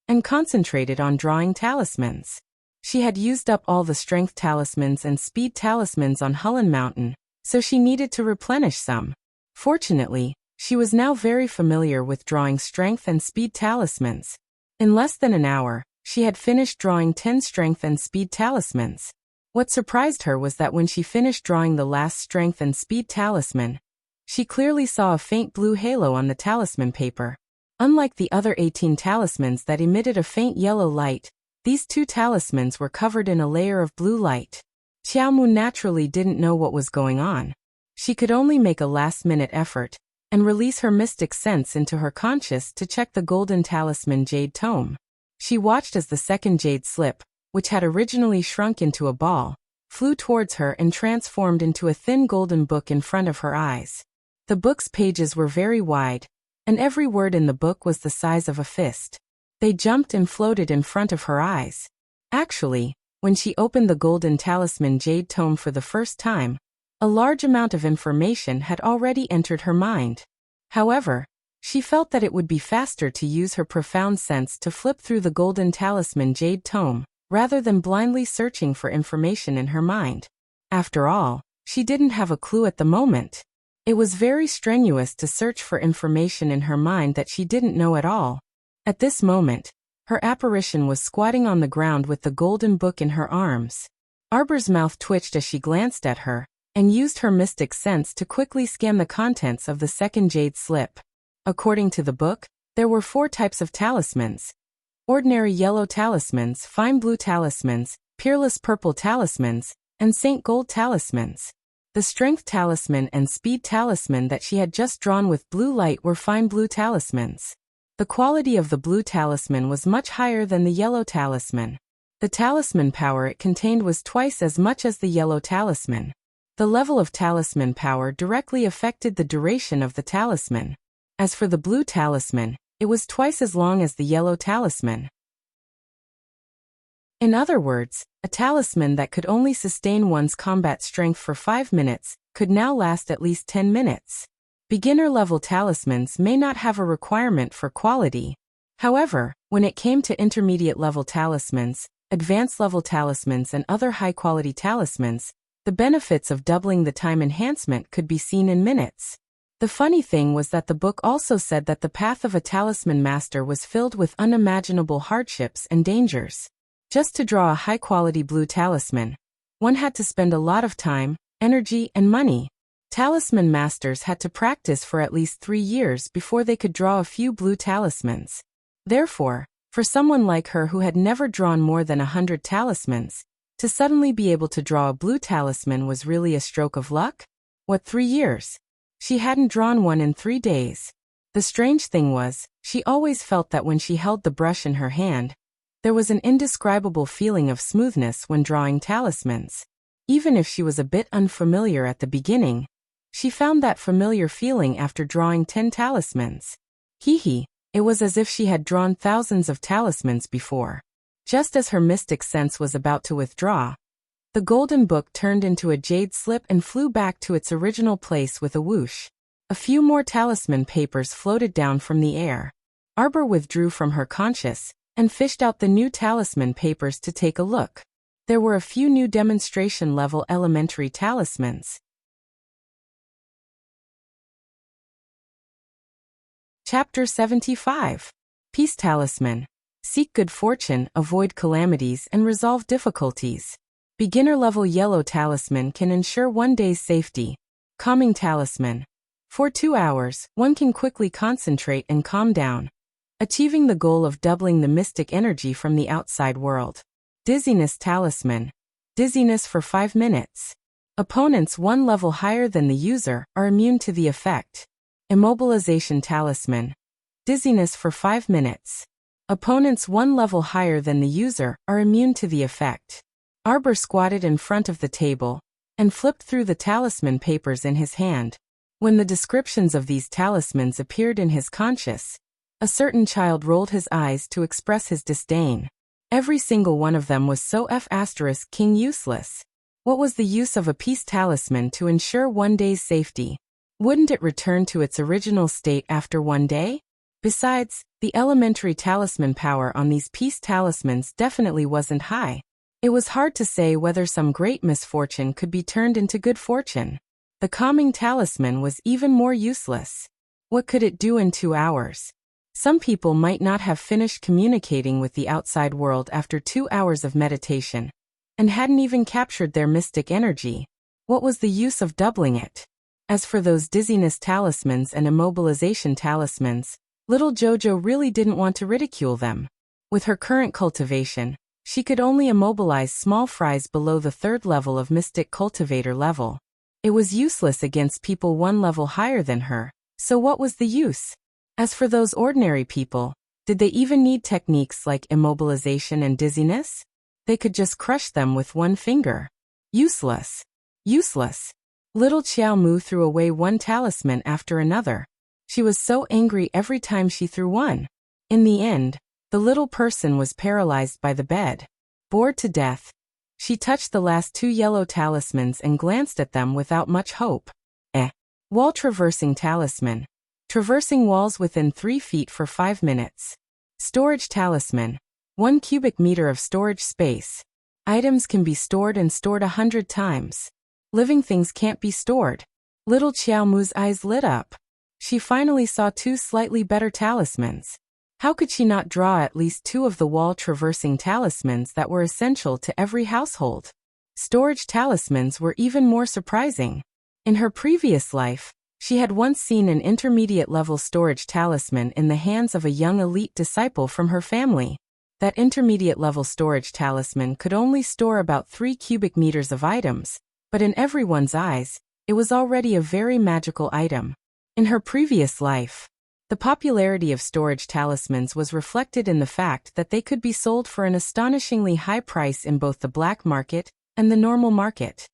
and concentrated on drawing talismans. She had used up all the strength talismans and speed talismans on Hulun Mountain, so she needed to replenish some. Fortunately, she was now very familiar with drawing strength and speed talismans. In less than an hour, she had finished drawing 10 strength and speed talismans. What surprised her was that when she finished drawing the last strength and speed talisman, she clearly saw a faint blue halo on the talisman paper. Unlike the other 18 talismans that emitted a faint yellow light, these 2 talismans were covered in a layer of blue light. Xiaomu naturally didn't know what was going on. She could only make a last-minute effort, and release her mystic sense into her conscious to check the golden talisman jade tome. She watched as the second jade slip, which had originally shrunk into a ball, flew towards her and transformed into a thin golden book in front of her eyes. The book's pages were very wide, and every word in the book was the size of a fist. They jumped and floated in front of her eyes. Actually, when she opened the golden talisman jade tome for the first time, A large amount of information had already entered her mind. However, she felt that it would be faster to use her profound sense to flip through the golden talisman jade tome, rather than blindly searching for information in her mind. After all, she didn't have a clue at the moment. It was very strenuous to search for information in her mind that she didn't know at all. At this moment, her apparition was squatting on the ground with the golden book in her arms. Arbor's mouth twitched as she glanced at her, and used her mystic sense to quickly scan the contents of the second jade slip. According to the book, there were 4 types of talismans. Ordinary yellow talismans, fine blue talismans, peerless purple talismans, and Saint Gold talismans. The strength talisman and speed talisman that she had just drawn with blue light were fine blue talismans. The quality of the blue talisman was much higher than the yellow talisman. The talisman power it contained was twice as much as the yellow talisman. The level of talisman power directly affected the duration of the talisman. As for the blue talisman, it was twice as long as the yellow talisman. In other words, a talisman that could only sustain one's combat strength for 5 minutes could now last at least 10 minutes. Beginner-level talismans may not have a requirement for quality. However, when it came to intermediate-level talismans, advanced-level talismans and other high-quality talismans, the benefits of doubling the time enhancement could be seen in minutes. The funny thing was that the book also said that the path of a talisman master was filled with unimaginable hardships and dangers. Just to draw a high-quality blue talisman, one had to spend a lot of time, energy, and money. Talisman masters had to practice for at least 3 years before they could draw a few blue talismans. Therefore, for someone like her who had never drawn more than 100 talismans, to suddenly be able to draw a blue talisman was really a stroke of luck? What, 3 years? She hadn't drawn one in 3 days. The strange thing was, she always felt that when she held the brush in her hand, there was an indescribable feeling of smoothness when drawing talismans. Even if she was a bit unfamiliar at the beginning, she found that familiar feeling after drawing 10 talismans. It was as if she had drawn thousands of talismans before. Just as her mystic sense was about to withdraw, the golden book turned into a jade slip and flew back to its original place with a whoosh. A few more talisman papers floated down from the air. Arbor withdrew from her conscious and fished out the new talisman papers to take a look. There were a few new demonstration-level elementary talismans. Chapter 75. Peace Talisman. Seek good fortune, avoid calamities, and resolve difficulties. Beginner-level yellow talisman can ensure one day's safety. Calming talisman. For 2 hours, one can quickly concentrate and calm down, achieving the goal of doubling the mystic energy from the outside world. Dizziness talisman. Dizziness for 5 minutes. Opponents 1 level higher than the user are immune to the effect. Immobilization talisman. Dizziness for 5 minutes. Opponents 1 level higher than the user are immune to the effect. Arbor squatted in front of the table and flipped through the talisman papers in his hand. When the descriptions of these talismans appeared in his conscious, a certain child rolled his eyes to express his disdain. Every single one of them was so F***king useless. What was the use of a peace talisman to ensure one day's safety? Wouldn't it return to its original state after 1 day? Besides, the elementary talisman power on these peace talismans definitely wasn't high. It was hard to say whether some great misfortune could be turned into good fortune. The calming talisman was even more useless. What could it do in 2 hours? Some people might not have finished communicating with the outside world after 2 hours of meditation, and hadn't even captured their mystic energy. What was the use of doubling it? As for those dizziness talismans and immobilization talismans, little Jojo really didn't want to ridicule them. With her current cultivation, she could only immobilize small fries below the 3rd level of Mystic Cultivator level. It was useless against people 1 level higher than her, so what was the use? As for those ordinary people, did they even need techniques like immobilization and dizziness? They could just crush them with 1 finger. Useless. Useless. Little Xiao Mu threw away 1 talisman after another. She was so angry every time she threw one. In the end, the little person was paralyzed by the bed. Bored to death, She touched the last 2 yellow talismans and glanced at them without much hope. Wall traversing talisman. Traversing walls within 3 feet for 5 minutes. Storage talisman. 1 cubic meter of storage space. Items can be stored and stored 100 times. Living things can't be stored. Little Xiao Mu's eyes lit up. She finally saw 2 slightly better talismans. How could she not draw at least 2 of the wall-traversing talismans that were essential to every household? Storage talismans were even more surprising. In her previous life, she had once seen an intermediate-level storage talisman in the hands of a young elite disciple from her family. That intermediate-level storage talisman could only store about 3 cubic meters of items, but in everyone's eyes, it was already a very magical item. In her previous life, the popularity of storage talismans was reflected in the fact that they could be sold for an astonishingly high price in both the black market and the normal market.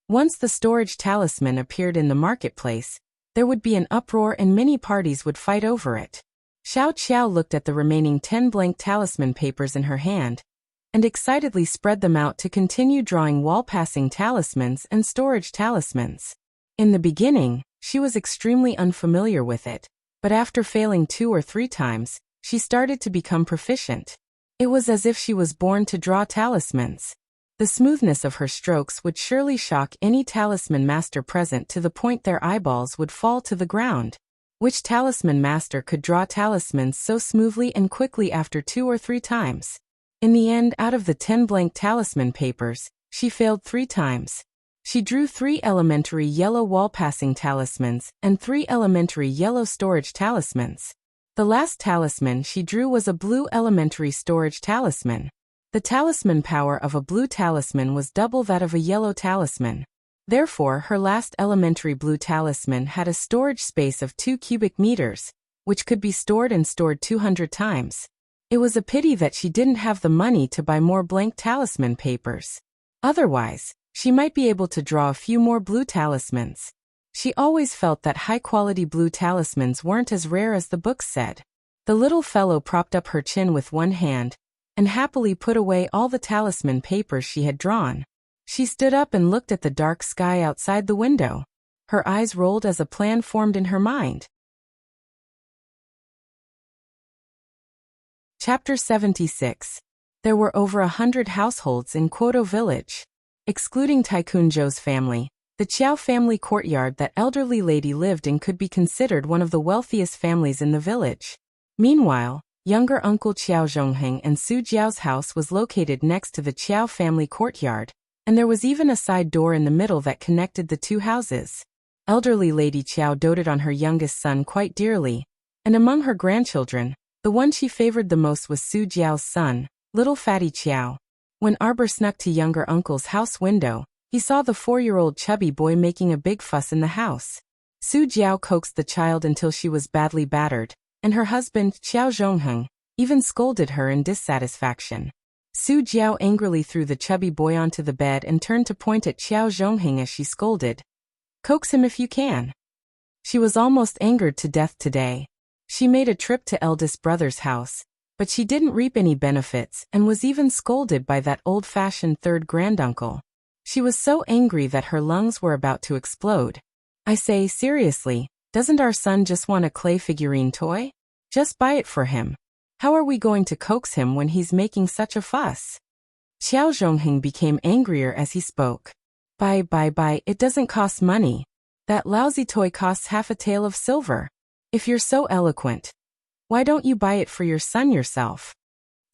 Once the storage talisman appeared in the marketplace, there would be an uproar and many parties would fight over it. Xiao Qiao looked at the remaining 10 blank talisman papers in her hand, and excitedly spread them out to continue drawing wall-passing talismans and storage talismans. In the beginning, she was extremely unfamiliar with it, but after failing 2 or 3 times, she started to become proficient. It was as if she was born to draw talismans. The smoothness of her strokes would surely shock any talisman master present to the point their eyeballs would fall to the ground. Which talisman master could draw talismans so smoothly and quickly after 2 or 3 times? In the end, out of the 10 blank talisman papers, she failed 3 times. She drew 3 elementary yellow wall-passing talismans and 3 elementary yellow storage talismans. The last talisman she drew was a blue elementary storage talisman. The talisman power of a blue talisman was double that of a yellow talisman. Therefore, her last elementary blue talisman had a storage space of 2 cubic meters, which could be stored and stored 200 times. It was a pity that she didn't have the money to buy more blank talisman papers. Otherwise, she might be able to draw a few more blue talismans. She always felt that high-quality blue talismans weren't as rare as the books said. The little fellow propped up her chin with one hand, and happily put away all the talisman papers she had drawn. She stood up and looked at the dark sky outside the window. Her eyes rolled as a plan formed in her mind. Chapter 76. There were over 100 households in Quoto village. Excluding Tycoon Zhou's family, the Qiao family courtyard that elderly lady lived in could be considered one of the wealthiest families in the village. Meanwhile, younger uncle Qiao Zhongheng and Su Jiao's house was located next to the Qiao family courtyard, and there was even a side door in the middle that connected the 2 houses. Elderly lady Qiao doted on her youngest son quite dearly, and among her grandchildren, the one she favored the most was Su Jiao's son, little fatty Qiao. When Arbor snuck to younger uncle's house window, he saw the 4-year-old chubby boy making a big fuss in the house. Su Jiao coaxed the child until she was badly battered, and her husband, Qiao Zhongheng, even scolded her in dissatisfaction. Su Jiao angrily threw the chubby boy onto the bed and turned to point at Qiao Zhongheng as she scolded. "Coax him if you can." She was almost angered to death today. She made a trip to eldest brother's house, but she didn't reap any benefits and was even scolded by that old-fashioned third granduncle. She was so angry that her lungs were about to explode. "I say, seriously, doesn't our son just want a clay figurine toy? Just buy it for him. How are we going to coax him when he's making such a fuss?" Qiao Zhongheng became angrier as he spoke. Buy, it doesn't cost money. That lousy toy costs half a tael of silver. If you're so eloquent, why don't you buy it for your son yourself?"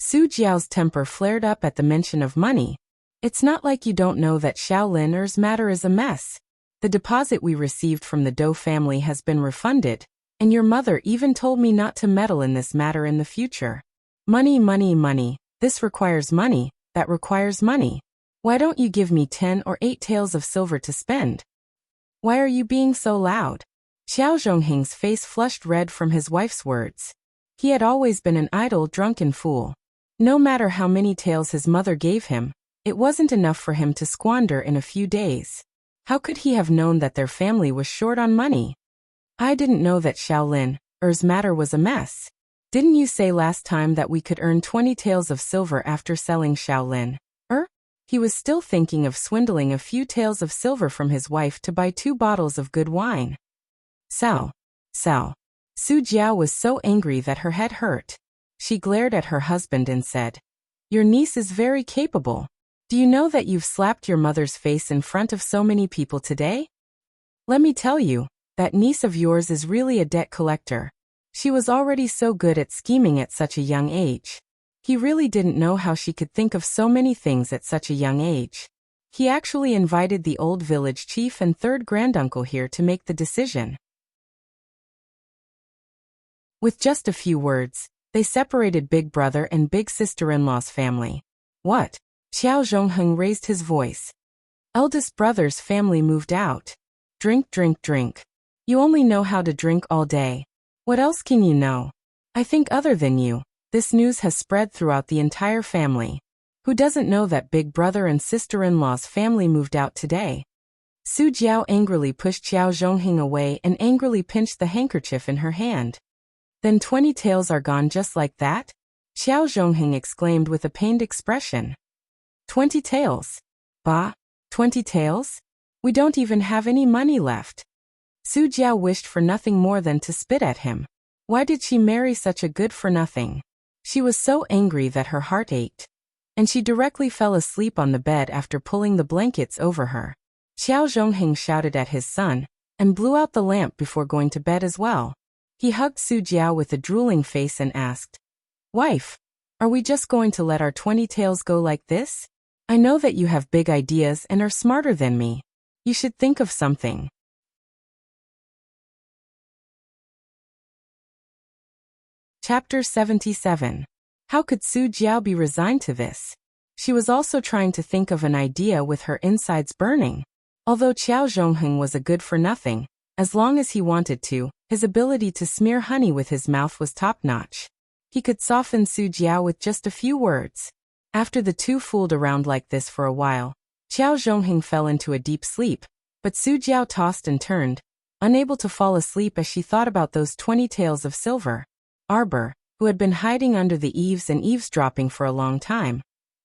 Su Jiao's temper flared up at the mention of money. "It's not like you don't know that Shaolin's matter is a mess. The deposit we received from the Dou family has been refunded, and your mother even told me not to meddle in this matter in the future. Money. This requires money, that requires money. Why don't you give me 10 or 8 taels of silver to spend? Why are you being so loud?" Qiao Zhongheng's face flushed red from his wife's words. He had always been an idle, drunken fool. No matter how many taels his mother gave him, it wasn't enough for him to squander in a few days. How could he have known that their family was short on money? "I didn't know that Shaolin's matter was a mess. Didn't you say last time that we could earn 20 taels of silver after selling Shaolin? He was still thinking of swindling a few taels of silver from his wife to buy 2 bottles of good wine. Sao. Su Jiao was so angry that her head hurt. She glared at her husband and said, "Your niece is very capable. Do you know that you've slapped your mother's face in front of so many people today? Let me tell you, that niece of yours is really a debt collector. She was already so good at scheming at such a young age." He really didn't know how she could think of so many things at such a young age. He actually invited the old village chief and third granduncle here to make the decision. With just a few words, they separated Big Brother and Big Sister-in-law's family. What? Xiao Zhongheng raised his voice. Eldest brother's family moved out. Drink, drink, drink. You only know how to drink all day. What else can you know? I think other than you, this news has spread throughout the entire family. Who doesn't know that Big Brother and Sister-in-law's family moved out today? Su Jiao angrily pushed Xiao Zhongheng away and angrily pinched the handkerchief in her hand. Then 20 taels are gone just like that? Xiao Zhongheng exclaimed with a pained expression. 20 taels? Bah, 20 taels? We don't even have any money left. Su Jiao wished for nothing more than to spit at him. Why did she marry such a good-for-nothing? She was so angry that her heart ached. And she directly fell asleep on the bed after pulling the blankets over her. Xiao Zhongheng shouted at his son, and blew out the lamp before going to bed as well. He hugged Su Jiao with a drooling face and asked, "Wife, are we just going to let our 20 taels go like this? I know that you have big ideas and are smarter than me. You should think of something." Chapter 77. How could Su Jiao be resigned to this? She was also trying to think of an idea with her insides burning. Although Xiao Zhongheng was a good-for-nothing, as long as he wanted to, his ability to smear honey with his mouth was top-notch. He could soften Su Jiao with just a few words. After the two fooled around like this for a while, Xiao Zhongheng fell into a deep sleep, but Su Jiao tossed and turned, unable to fall asleep as she thought about those 20 taels of silver. Arbor, who had been hiding under the eaves and eavesdropping for a long time,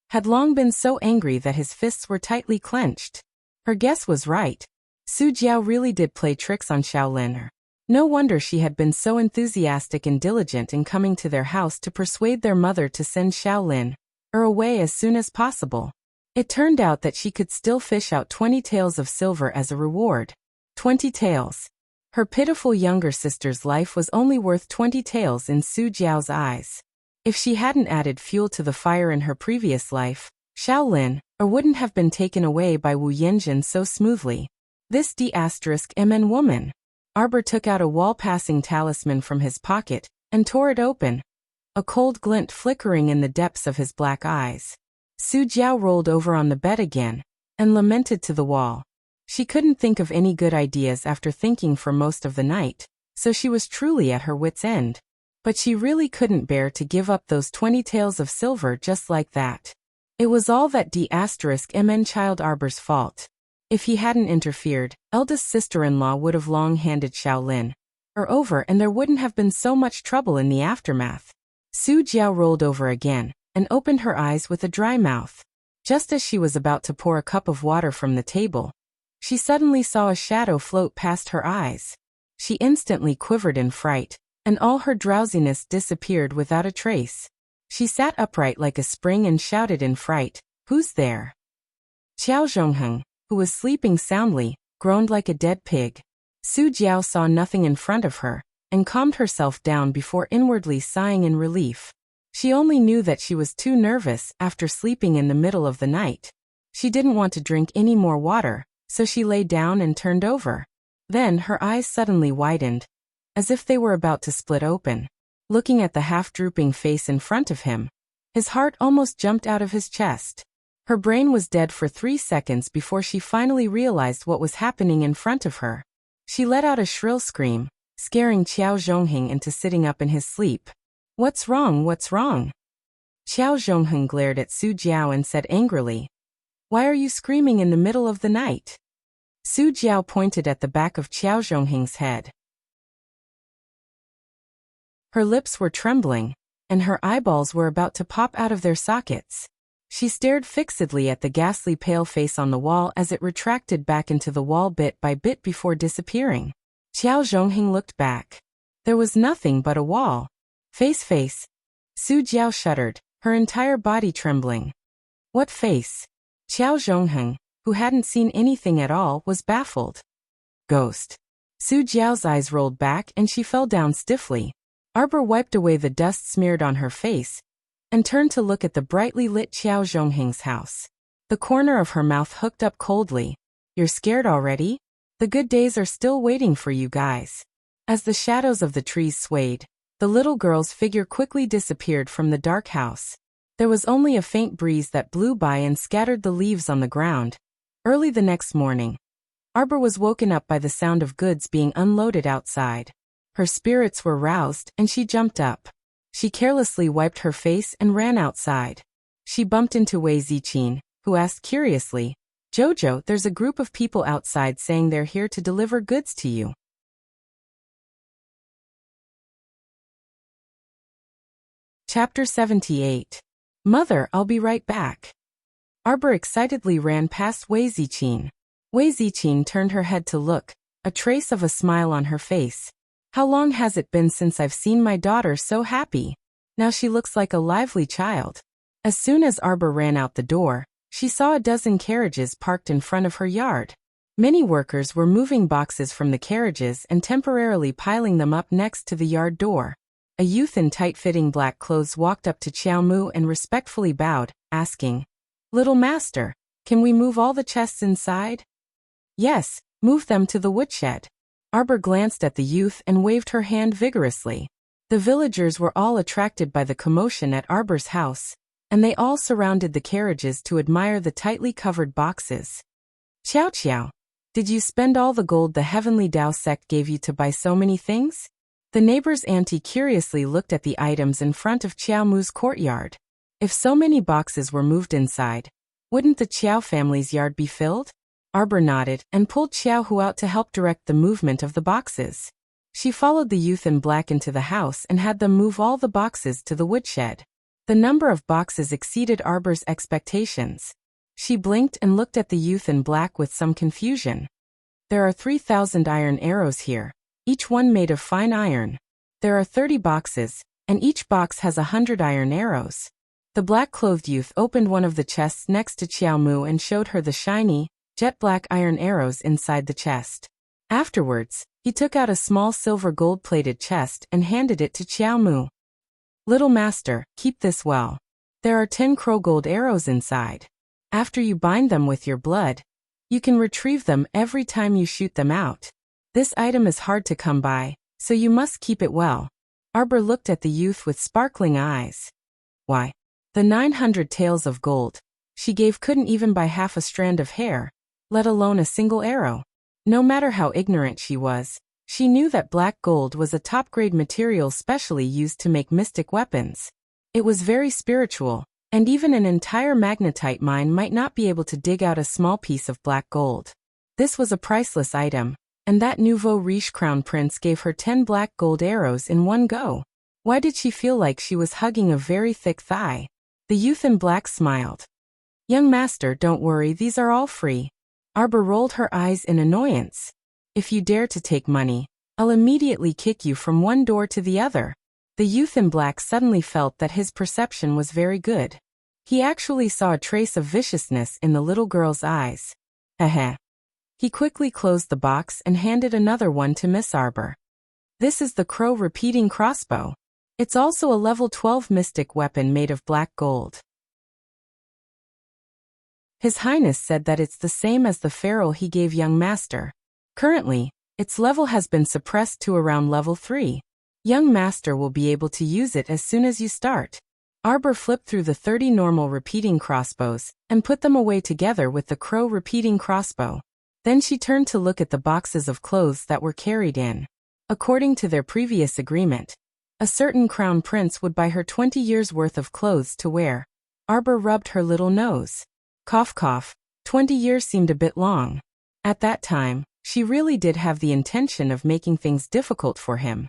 had long been so angry that his fists were tightly clenched. Her guess was right. Su Jiao really did play tricks on Shaolin. No wonder she had been so enthusiastic and diligent in coming to their house to persuade their mother to send Shaolin away as soon as possible. It turned out that she could still fish out 20 taels of silver as a reward. 20 taels. Her pitiful younger sister's life was only worth 20 taels in Su Jiao's eyes. If she hadn't added fuel to the fire in her previous life, Shaolin wouldn't have been taken away by Wu Yinjin so smoothly. This D*MN woman. Arbor took out a wall-passing talisman from his pocket and tore it open, a cold glint flickering in the depths of his black eyes. Su Jiao rolled over on the bed again and lamented to the wall. She couldn't think of any good ideas after thinking for most of the night, so she was truly at her wit's end. But she really couldn't bear to give up those 20 taels of silver just like that. It was all that D*MN child Arbor's fault. If he hadn't interfered, eldest sister-in-law would have long handed Shaolin over and there wouldn't have been so much trouble in the aftermath. Su Jiao rolled over again and opened her eyes with a dry mouth. Just as she was about to pour a cup of water from the table, she suddenly saw a shadow float past her eyes. She instantly quivered in fright, and all her drowsiness disappeared without a trace. She sat upright like a spring and shouted in fright, "Who's there?" Xiao Zhongheng, who was sleeping soundly, groaned like a dead pig. Su Jiao saw nothing in front of her, and calmed herself down before inwardly sighing in relief. She only knew that she was too nervous after sleeping in the middle of the night. She didn't want to drink any more water, so she lay down and turned over. Then her eyes suddenly widened, as if they were about to split open. Looking at the half-drooping face in front of him, his heart almost jumped out of his chest. Her brain was dead for 3 seconds before she finally realized what was happening in front of her. She let out a shrill scream, scaring Xiao Zhongheng into sitting up in his sleep. "What's wrong? What's wrong?" Xiao Zhongheng glared at Su Jiao and said angrily, "Why are you screaming in the middle of the night?" Su Jiao pointed at the back of Xiao Zhongheng's head. Her lips were trembling, and her eyeballs were about to pop out of their sockets. She stared fixedly at the ghastly pale face on the wall as it retracted back into the wall bit by bit before disappearing. Qiao Zhongheng looked back. There was nothing but a wall. Face. Su Jiao shuddered, her entire body trembling. What face? Qiao Zhongheng, who hadn't seen anything at all, was baffled. Ghost. Su Jiao's eyes rolled back and she fell down stiffly. Arbor wiped away the dust smeared on her face and turned to look at the brightly lit Qiao Zhongheng's house. The corner of her mouth hooked up coldly. You're scared already? The good days are still waiting for you guys. As the shadows of the trees swayed, the little girl's figure quickly disappeared from the dark house. There was only a faint breeze that blew by and scattered the leaves on the ground. Early the next morning, Arbor was woken up by the sound of goods being unloaded outside. Her spirits were roused and she jumped up. She carelessly wiped her face and ran outside. She bumped into Wei Ziqin, who asked curiously, Jojo, there's a group of people outside saying they're here to deliver goods to you. Chapter 78. Mother, I'll be right back. Arbor excitedly ran past Wei Ziqin. Wei Ziqin turned her head to look, a trace of a smile on her face. How long has it been since I've seen my daughter so happy? Now she looks like a lively child. As soon as Arbor ran out the door, she saw a dozen carriages parked in front of her yard. Many workers were moving boxes from the carriages and temporarily piling them up next to the yard door. A youth in tight-fitting black clothes walked up to Qiao Mu and respectfully bowed, asking, Little master, can we move all the chests inside? Yes, move them to the woodshed. Arbor glanced at the youth and waved her hand vigorously. The villagers were all attracted by the commotion at Arbor's house, and they all surrounded the carriages to admire the tightly covered boxes. Qiao, did you spend all the gold the Heavenly Tao sect gave you to buy so many things? The neighbor's auntie curiously looked at the items in front of Qiao Mu's courtyard. If so many boxes were moved inside, wouldn't the Qiao family's yard be filled? Arbor nodded and pulled Qiao Hu out to help direct the movement of the boxes. She followed the youth in black into the house and had them move all the boxes to the woodshed. The number of boxes exceeded Arbor's expectations. She blinked and looked at the youth in black with some confusion. There are 3,000 iron arrows here, each one made of fine iron. There are 30 boxes, and each box has 100 iron arrows. The black-clothed youth opened one of the chests next to Qiao Mu and showed her the shiny, jet-black iron arrows inside the chest. Afterwards, he took out a small silver gold-plated chest and handed it to Qiao Mu. Little master, keep this well. There are 10 crow gold arrows inside. After you bind them with your blood, you can retrieve them every time you shoot them out. This item is hard to come by, so you must keep it well. Arbor looked at the youth with sparkling eyes. Why? The 900 taels of gold she gave couldn't even buy half a strand of hair, let alone a single arrow. No matter how ignorant she was, she knew that black gold was a top-grade material specially used to make mystic weapons. It was very spiritual, and even an entire magnetite mine might not be able to dig out a small piece of black gold. This was a priceless item, and that nouveau riche crown prince gave her 10 black gold arrows in one go. Why did she feel like she was hugging a very thick thigh? The youth in black smiled. Young master, don't worry, these are all free. Arbor rolled her eyes in annoyance. If you dare to take money, I'll immediately kick you from one door to the other. The youth in black suddenly felt that his perception was very good. He actually saw a trace of viciousness in the little girl's eyes. Heh. He quickly closed the box and handed another one to Miss Arbor. This is the crow repeating crossbow. It's also a level 12 mystic weapon made of black gold. His Highness said that it's the same as the ferrule he gave young master. Currently, its level has been suppressed to around level 3. Young master will be able to use it as soon as you start. Arbor flipped through the 30 normal repeating crossbows and put them away together with the crow repeating crossbow. Then she turned to look at the boxes of clothes that were carried in. According to their previous agreement, a certain crown prince would buy her 20 years' worth of clothes to wear. Arbor rubbed her little nose. Cough cough, 20 years seemed a bit long. At that time, she really did have the intention of making things difficult for him.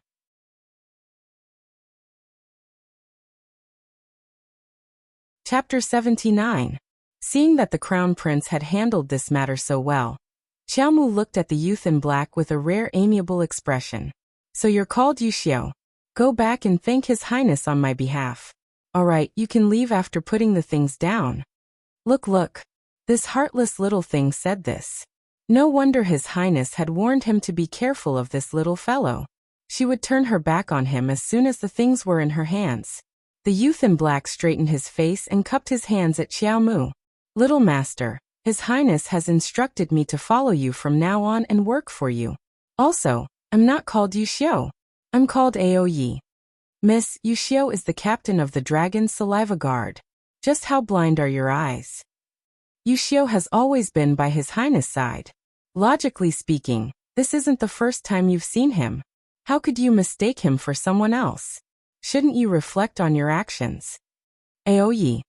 Chapter 79. Seeing that the crown prince had handled this matter so well, Xiaomu looked at the youth in black with a rare amiable expression. So you're called Yuxiao. Go back and thank His Highness on my behalf. Alright, you can leave after putting the things down. Look. This heartless little thing said this. No wonder His Highness had warned him to be careful of this little fellow. She would turn her back on him as soon as the things were in her hands. The youth in black straightened his face and cupped his hands at Xiaomu. Little master, His Highness has instructed me to follow you from now on and work for you. Also, I'm not called Yuxiao. I'm called Aoyi. Miss, Yuxiao is the captain of the Dragon's Saliva Guard. Just how blind are your eyes? Yuxiao has always been by His Highness' side. Logically speaking, this isn't the first time you've seen him. How could you mistake him for someone else? Shouldn't you reflect on your actions? Aoyi.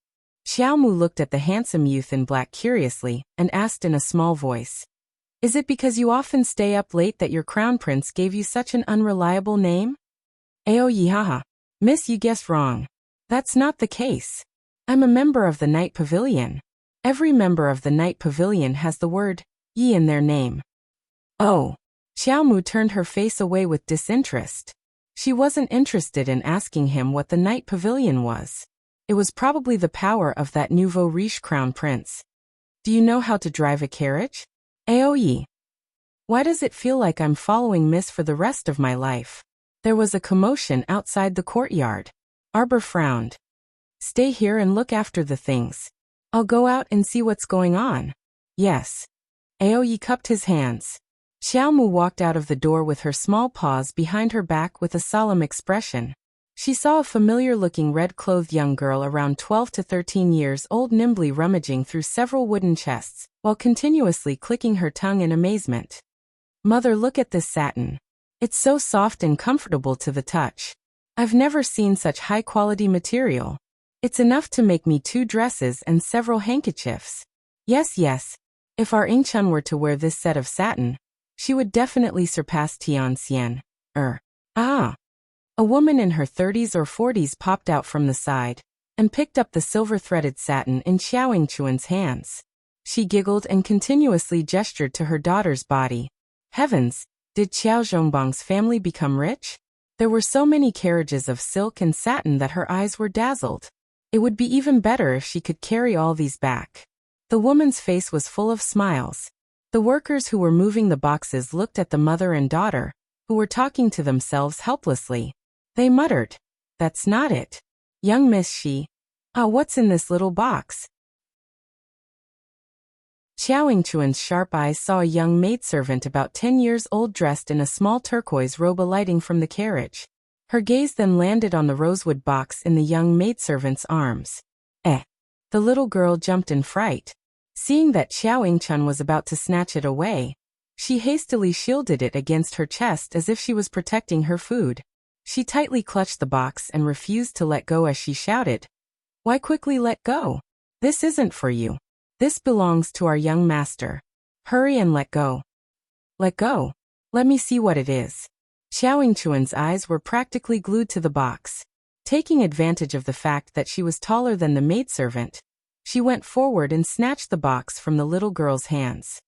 Xiaomu looked at the handsome youth in black curiously and asked in a small voice. Is it because you often stay up late that your crown prince gave you such an unreliable name? Aoyi, haha. Miss, you guessed wrong. That's not the case. I'm a member of the Night Pavilion. Every member of the Night Pavilion has the word Yi in their name. Oh. Xiaomu turned her face away with disinterest. She wasn't interested in asking him what the Night Pavilion was. It was probably the power of that nouveau riche crown prince. Do you know how to drive a carriage? Aoyi. Why does it feel like I'm following Miss for the rest of my life? There was a commotion outside the courtyard. Arbor frowned. Stay here and look after the things. I'll go out and see what's going on. Yes. Aoyi cupped his hands. Xiaomu walked out of the door with her small paws behind her back with a solemn expression. She saw a familiar-looking red-clothed young girl around 12 to 13 years old nimbly rummaging through several wooden chests, while continuously clicking her tongue in amazement. Mother, look at this satin. It's so soft and comfortable to the touch. I've never seen such high-quality material. It's enough to make me 2 dresses and several handkerchiefs. Yes. If our Ingchun were to wear this set of satin, she would definitely surpass Tian Xian. A woman in her 30s or 40s popped out from the side and picked up the silver-threaded satin in Xiao Yingchuan's hands. She giggled and continuously gestured to her daughter's body. Heavens, did Xiao Zhongbang's family become rich? There were so many carriages of silk and satin that her eyes were dazzled. It would be even better if she could carry all these back. The woman's face was full of smiles. The workers who were moving the boxes looked at the mother and daughter, who were talking to themselves helplessly. They muttered, "That's not it. Young Miss Shi. What's in this little box?" Xiao Yingchuan's sharp eyes saw a young maidservant about 10 years old dressed in a small turquoise robe alighting from the carriage. Her gaze then landed on the rosewood box in the young maidservant's arms. The little girl jumped in fright. Seeing that Xiao Yingchun was about to snatch it away, she hastily shielded it against her chest as if she was protecting her food. She tightly clutched the box and refused to let go as she shouted, "Why quickly let go? This isn't for you. This belongs to our young master. Hurry and let go." Let go? Let me see what it is. Xiao Yingchuan's eyes were practically glued to the box. Taking advantage of the fact that she was taller than the maidservant, she went forward and snatched the box from the little girl's hands.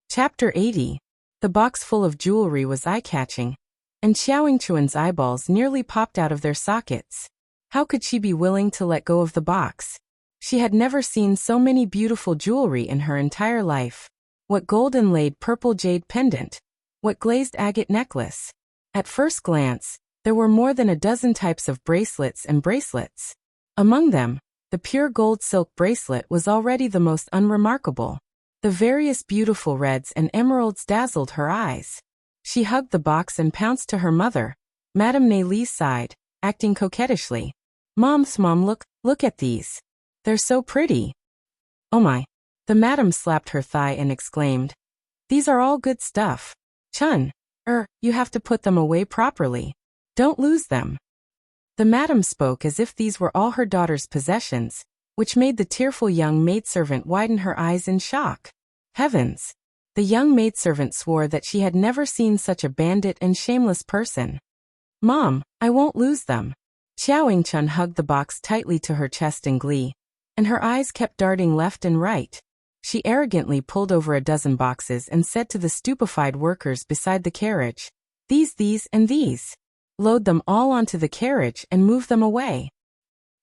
Chapter 80. The box full of jewelry was eye-catching, and Xiao Yingchuan's eyeballs nearly popped out of their sockets. How could she be willing to let go of the box? She had never seen so many beautiful jewelry in her entire life. What gold-inlaid purple jade pendant? What glazed agate necklace? At first glance, there were more than a dozen types of bracelets and bracelets. Among them, the pure gold silk bracelet was already the most unremarkable. The various beautiful reds and emeralds dazzled her eyes. She hugged the box and pounced to her mother, Madame Nélie's side, acting coquettishly. Mom, look at these. They're so pretty." "Oh my." The madam slapped her thigh and exclaimed, "These are all good stuff. Chun, you have to put them away properly. Don't lose them." The madam spoke as if these were all her daughter's possessions, which made the tearful young maidservant widen her eyes in shock. Heavens! The young maidservant swore that she had never seen such a bandit and shameless person. Mom, I won't lose them. Xiao Yingchun hugged the box tightly to her chest in glee, and her eyes kept darting left and right. She arrogantly pulled over a dozen boxes and said to the stupefied workers beside the carriage, these, and these. Load them all onto the carriage and move them away.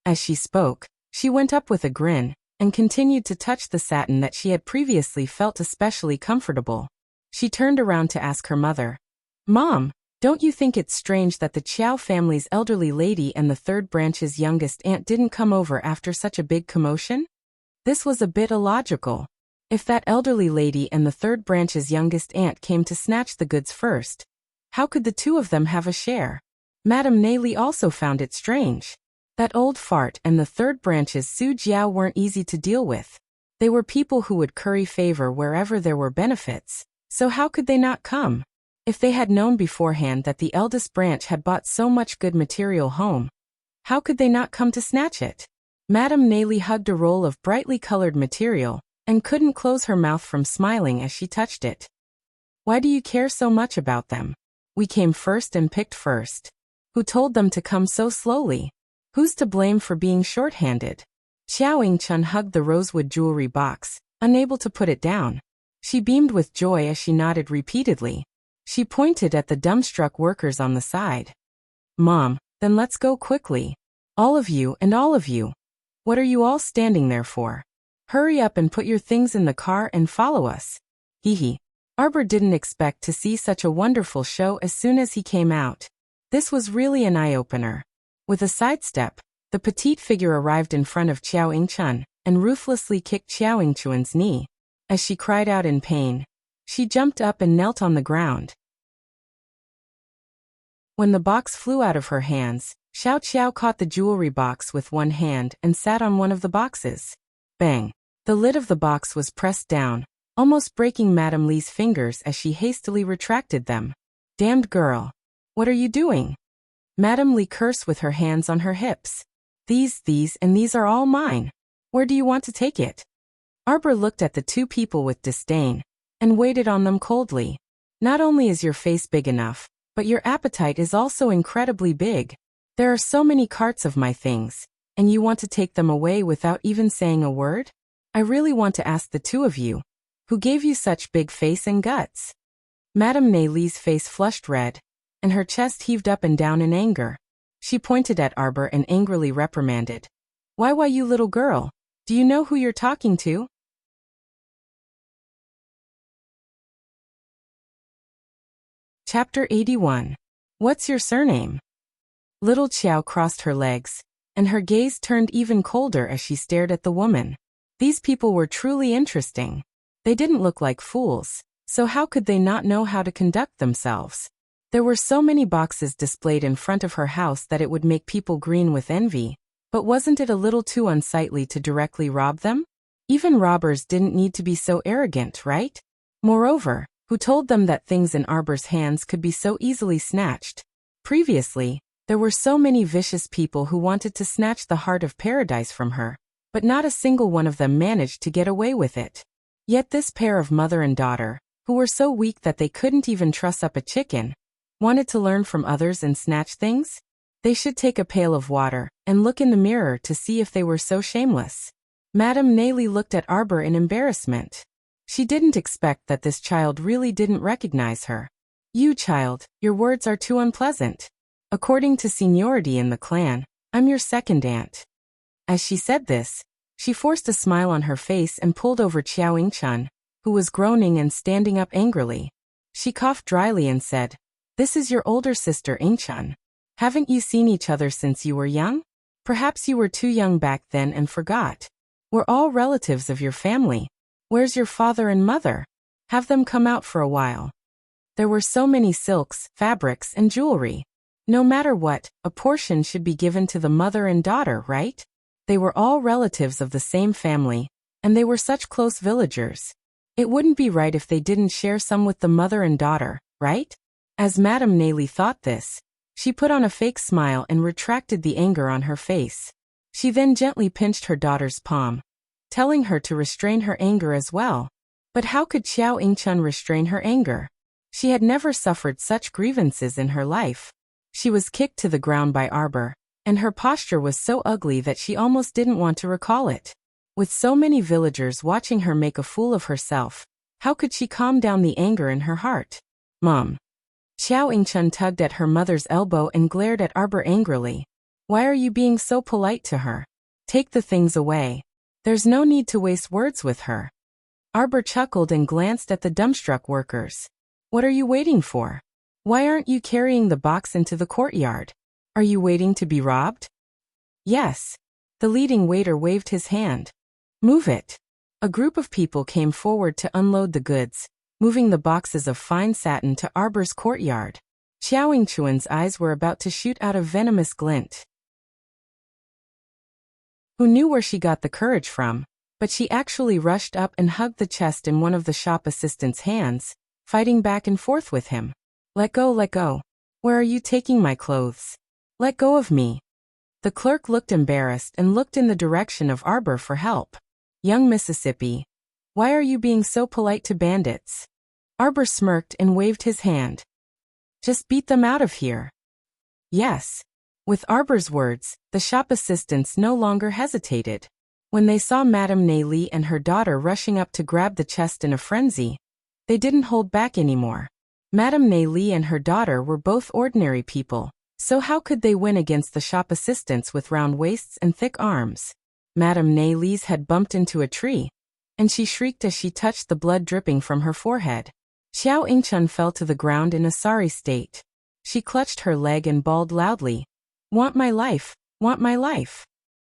As she spoke, she went up with a grin, and continued to touch the satin that she had previously felt especially comfortable. She turned around to ask her mother, Mom, don't you think it's strange that the Qiao family's elderly lady and the third branch's youngest aunt didn't come over after such a big commotion? This was a bit illogical. If that elderly lady and the third branch's youngest aunt came to snatch the goods first, how could the two of them have a share? Madame Neili also found it strange. That old fart and the third branch's Su Jiao weren't easy to deal with. They were people who would curry favor wherever there were benefits, so how could they not come? If they had known beforehand that the eldest branch had bought so much good material home, how could they not come to snatch it? Madame Neili hugged a roll of brightly colored material, and couldn't close her mouth from smiling as she touched it. Why do you care so much about them? We came first and picked first. Who told them to come so slowly? Who's to blame for being short-handed? Xiao Yingchun hugged the rosewood jewelry box, unable to put it down. She beamed with joy as she nodded repeatedly. She pointed at the dumbstruck workers on the side. Mom, then let's go quickly. All of you and all of you. What are you all standing there for? Hurry up and put your things in the car and follow us. Hee. Arbor didn't expect to see such a wonderful show as soon as he came out. This was really an eye-opener. With a sidestep, the petite figure arrived in front of Xiao Yingchun and ruthlessly kicked Xiao Yingchun's knee. As she cried out in pain, she jumped up and knelt on the ground. When the box flew out of her hands, Xiao Qiao caught the jewelry box with one hand and sat on one of the boxes. Bang! The lid of the box was pressed down, almost breaking Madame Li's fingers as she hastily retracted them. Damned girl! What are you doing? Madame Li cursed with her hands on her hips. These and these are all mine. Where do you want to take it? Arbor looked at the two people with disdain, and waited on them coldly. Not only is your face big enough, but your appetite is also incredibly big. There are so many carts of my things, and you want to take them away without even saying a word? I really want to ask the two of you, who gave you such big face and guts? Madame Neili's face flushed red, and her chest heaved up and down in anger. She pointed at Arbor and angrily reprimanded. Why, you little girl, do you know who you're talking to? Chapter 81. What's your surname? Little Qiao crossed her legs, and her gaze turned even colder as she stared at the woman. These people were truly interesting. They didn't look like fools, so how could they not know how to conduct themselves? There were so many boxes displayed in front of her house that it would make people green with envy, but wasn't it a little too unsightly to directly rob them? Even robbers didn't need to be so arrogant, right? Moreover, who told them that things in Arbor's hands could be so easily snatched? Previously, there were so many vicious people who wanted to snatch the heart of paradise from her, but not a single one of them managed to get away with it. Yet this pair of mother and daughter, who were so weak that they couldn't even truss up a chicken, wanted to learn from others and snatch things? They should take a pail of water and look in the mirror to see if they were so shameless. Madame Neili looked at Arbor in embarrassment. She didn't expect that this child really didn't recognize her. You child, your words are too unpleasant. According to seniority in the clan, I'm your second aunt. As she said this, she forced a smile on her face and pulled over Xiao Yingchun, who was groaning and standing up angrily. She coughed dryly and said, This is your older sister Yingchun. Haven't you seen each other since you were young? Perhaps you were too young back then and forgot. We're all relatives of your family. Where's your father and mother? Have them come out for a while. There were so many silks, fabrics, and jewelry. No matter what, a portion should be given to the mother and daughter, right? They were all relatives of the same family, and they were such close villagers. It wouldn't be right if they didn't share some with the mother and daughter, right? As Madame Neili thought this, she put on a fake smile and retracted the anger on her face. She then gently pinched her daughter's palm, telling her to restrain her anger as well. But how could Xiao Yingchun restrain her anger? She had never suffered such grievances in her life. She was kicked to the ground by Arbor, and her posture was so ugly that she almost didn't want to recall it. With so many villagers watching her make a fool of herself, how could she calm down the anger in her heart? Mom. Xiao Yingchun tugged at her mother's elbow and glared at Arbor angrily. Why are you being so polite to her? Take the things away. There's no need to waste words with her. Arbor chuckled and glanced at the dumbstruck workers. What are you waiting for? Why aren't you carrying the box into the courtyard? Are you waiting to be robbed? Yes. The leading waiter waved his hand. Move it. A group of people came forward to unload the goods, moving the boxes of fine satin to Arbor's courtyard. Xiao Yingchuan's eyes were about to shoot out a venomous glint. Who knew where she got the courage from? But she actually rushed up and hugged the chest in one of the shop assistant's hands, fighting back and forth with him. Let go, let go. Where are you taking my clothes? Let go of me. The clerk looked embarrassed and looked in the direction of Arbor for help. Young Mississippi, why are you being so polite to bandits? Arbor smirked and waved his hand. Just beat them out of here. Yes. With Arbor's words, the shop assistants no longer hesitated. When they saw Madame Nei Li and her daughter rushing up to grab the chest in a frenzy, they didn't hold back anymore. Madame Nei Li and her daughter were both ordinary people, so how could they win against the shop assistants with round waists and thick arms? Madame Nei Li's head bumped into a tree, and she shrieked as she touched the blood dripping from her forehead. Xiao Yingchun fell to the ground in a sorry state. She clutched her leg and bawled loudly. Want my life, want my life.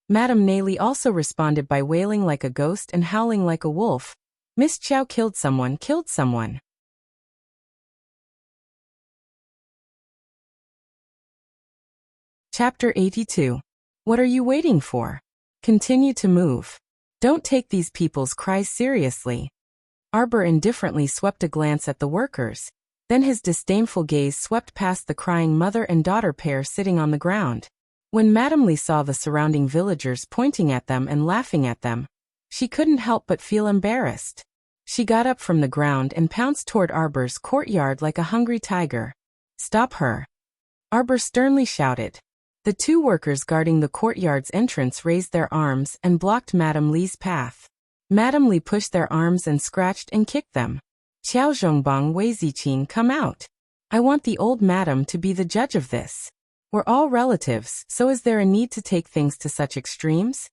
Madame Nei Li also responded by wailing like a ghost and howling like a wolf. Miss Qiao killed someone, killed someone. Chapter 82. What are you waiting for? Continue to move. Don't take these people's cries seriously. Arbor indifferently swept a glance at the workers, then his disdainful gaze swept past the crying mother and daughter pair sitting on the ground. When Madame Li saw the surrounding villagers pointing at them and laughing at them, she couldn't help but feel embarrassed. She got up from the ground and pounced toward Arbor's courtyard like a hungry tiger. Stop her. Arbor sternly shouted. The two workers guarding the courtyard's entrance raised their arms and blocked Madame Li's path. Madame Li pushed their arms and scratched and kicked them. Qiao Zhongbang Wei Ziqin, come out. I want the old madam to be the judge of this. We're all relatives, so is there a need to take things to such extremes?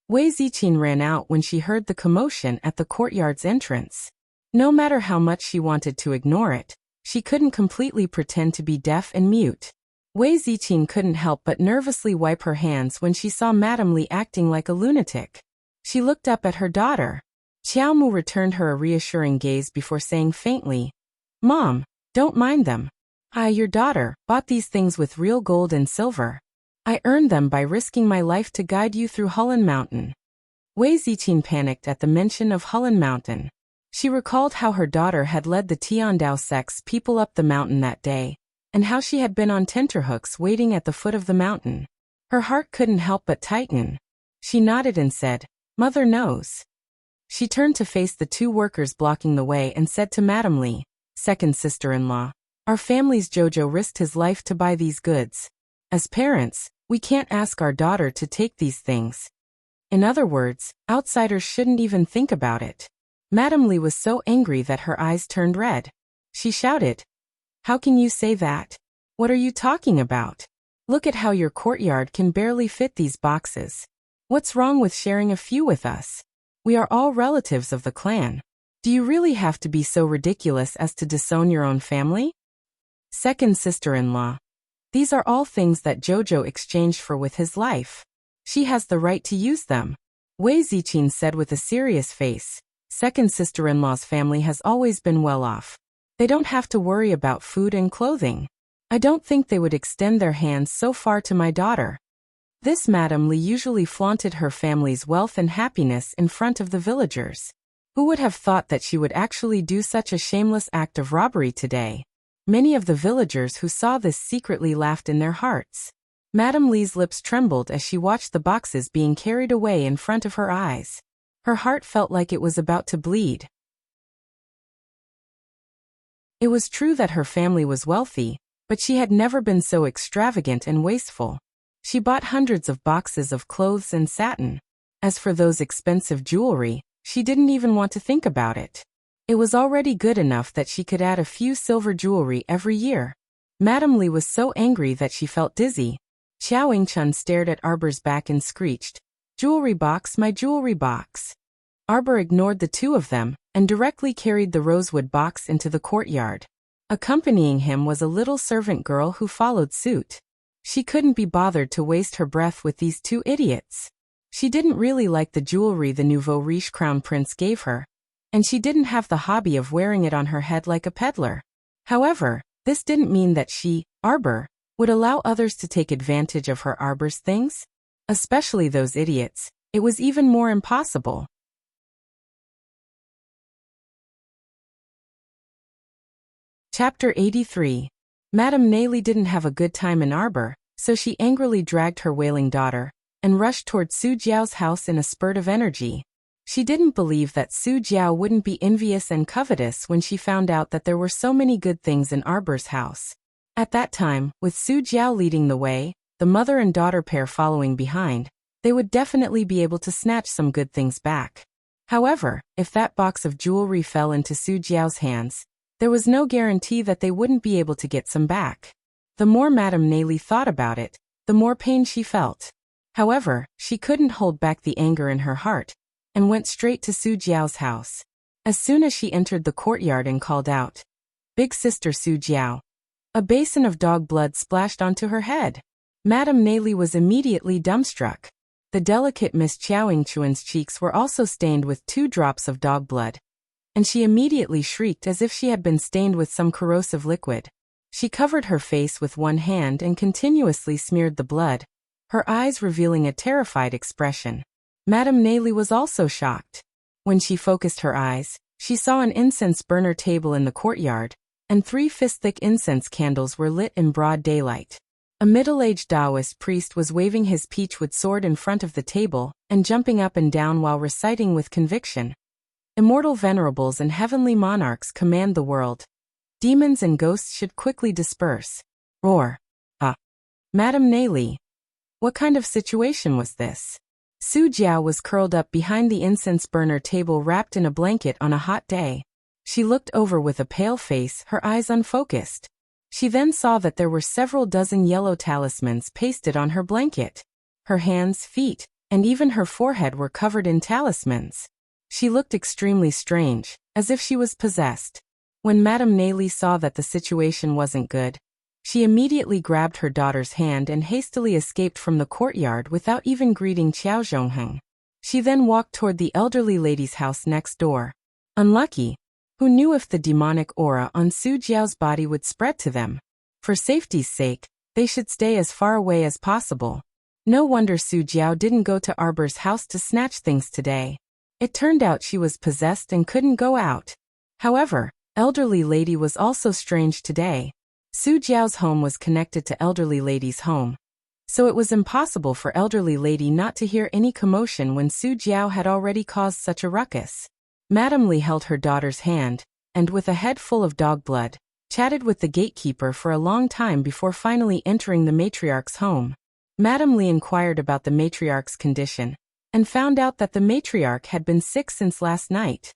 Wei Ziqin ran out when she heard the commotion at the courtyard's entrance. No matter how much she wanted to ignore it, she couldn't completely pretend to be deaf and mute. Wei Ziqin couldn't help but nervously wipe her hands when she saw Madame Li acting like a lunatic. She looked up at her daughter. Qiao Mu returned her a reassuring gaze before saying faintly, Mom, don't mind them. Your daughter, bought these things with real gold and silver. I earned them by risking my life to guide you through Hulun Mountain. Wei Ziqin panicked at the mention of Hulun Mountain. She recalled how her daughter had led the Tiandao sect's people up the mountain that day, and how she had been on tenterhooks waiting at the foot of the mountain. Her heart couldn't help but tighten. She nodded and said, Mother knows. She turned to face the two workers blocking the way and said to Madame Li, second sister-in-law, our family's Jojo risked his life to buy these goods. As parents, we can't ask our daughter to take these things. In other words, outsiders shouldn't even think about it. Madame Li was so angry that her eyes turned red. She shouted, How can you say that? What are you talking about? Look at how your courtyard can barely fit these boxes. What's wrong with sharing a few with us? We are all relatives of the clan. Do you really have to be so ridiculous as to disown your own family? Second sister-in-law. These are all things that Jojo exchanged for with his life. She has the right to use them. Wei Ziqin said with a serious face. Second sister-in-law's family has always been well off. They don't have to worry about food and clothing. I don't think they would extend their hands so far to my daughter. This Madame Li usually flaunted her family's wealth and happiness in front of the villagers. Who would have thought that she would actually do such a shameless act of robbery today? Many of the villagers who saw this secretly laughed in their hearts. Madame Li's lips trembled as she watched the boxes being carried away in front of her eyes. Her heart felt like it was about to bleed. It was true that her family was wealthy, But she had never been so extravagant and wasteful. She bought hundreds of boxes of clothes and satin. As for those expensive jewelry, she didn't even want to think about it. It was already good enough that she could add a few silver jewelry every year. Madame Li was so angry that she felt dizzy. Xiao Yingchun stared at Arbor's back and screeched, "Jewelry box, my jewelry box." Arbor ignored the two of them and directly carried the rosewood box into the courtyard. Accompanying him was a little servant girl who followed suit. She couldn't be bothered to waste her breath with these two idiots. She didn't really like the jewelry the nouveau riche crown prince gave her, and she didn't have the hobby of wearing it on her head like a peddler. However, this didn't mean that she, Arbor, would allow others to take advantage of her Arbor's things. Especially those idiots. It was even more impossible. Chapter 83. Madame Nayli didn't have a good time in Arbor, so she angrily dragged her wailing daughter and rushed toward Su Jiao's house in a spurt of energy. She didn't believe that Su Jiao wouldn't be envious and covetous when she found out that there were so many good things in Arbor's house. At that time, with Su Jiao leading the way, the mother and daughter pair following behind, they would definitely be able to snatch some good things back. However, if that box of jewelry fell into Su Jiao's hands, there was no guarantee that they wouldn't be able to get some back. The more Madame Nayli thought about it, the more pain she felt. However, she couldn't hold back the anger in her heart, and went straight to Su Jiao's house. As soon as she entered the courtyard and called out, "Big sister Su Jiao." A basin of dog blood splashed onto her head. Madame Nayli was immediately dumbstruck. The delicate Miss Qiao Yingchuan's cheeks were also stained with 2 drops of dog blood, and she immediately shrieked as if she had been stained with some corrosive liquid. She covered her face with one hand and continuously smeared the blood, her eyes revealing a terrified expression. Madame Nayli was also shocked. When she focused her eyes, she saw an incense burner table in the courtyard, and 3 fist-thick incense candles were lit in broad daylight. A middle-aged Taoist priest was waving his peachwood sword in front of the table and jumping up and down while reciting with conviction, "Immortal venerables and heavenly monarchs command the world. Demons and ghosts should quickly disperse." Roar. Madame Nayli. What kind of situation was this? Su Jiao was curled up behind the incense burner table wrapped in a blanket on a hot day. She looked over with a pale face, her eyes unfocused. She then saw that there were several dozen yellow talismans pasted on her blanket. Her hands, feet, and even her forehead were covered in talismans. She looked extremely strange, as if she was possessed. When Madame Nayli saw that the situation wasn't good, she immediately grabbed her daughter's hand and hastily escaped from the courtyard without even greeting Qiao Zhongheng. She then walked toward the elderly lady's house next door. Unlucky. Who knew if the demonic aura on Su Jiao's body would spread to them? For safety's sake, they should stay as far away as possible. No wonder Su Jiao didn't go to Arbor's house to snatch things today. It turned out she was possessed and couldn't go out. However, elderly lady was also strange today. Su Jiao's home was connected to elderly lady's home, so it was impossible for elderly lady not to hear any commotion when Su Jiao had already caused such a ruckus. Madame Li held her daughter's hand, and with a head full of dog blood, chatted with the gatekeeper for a long time before finally entering the matriarch's home. Madame Li inquired about the matriarch's condition, and found out that the matriarch had been sick since last night.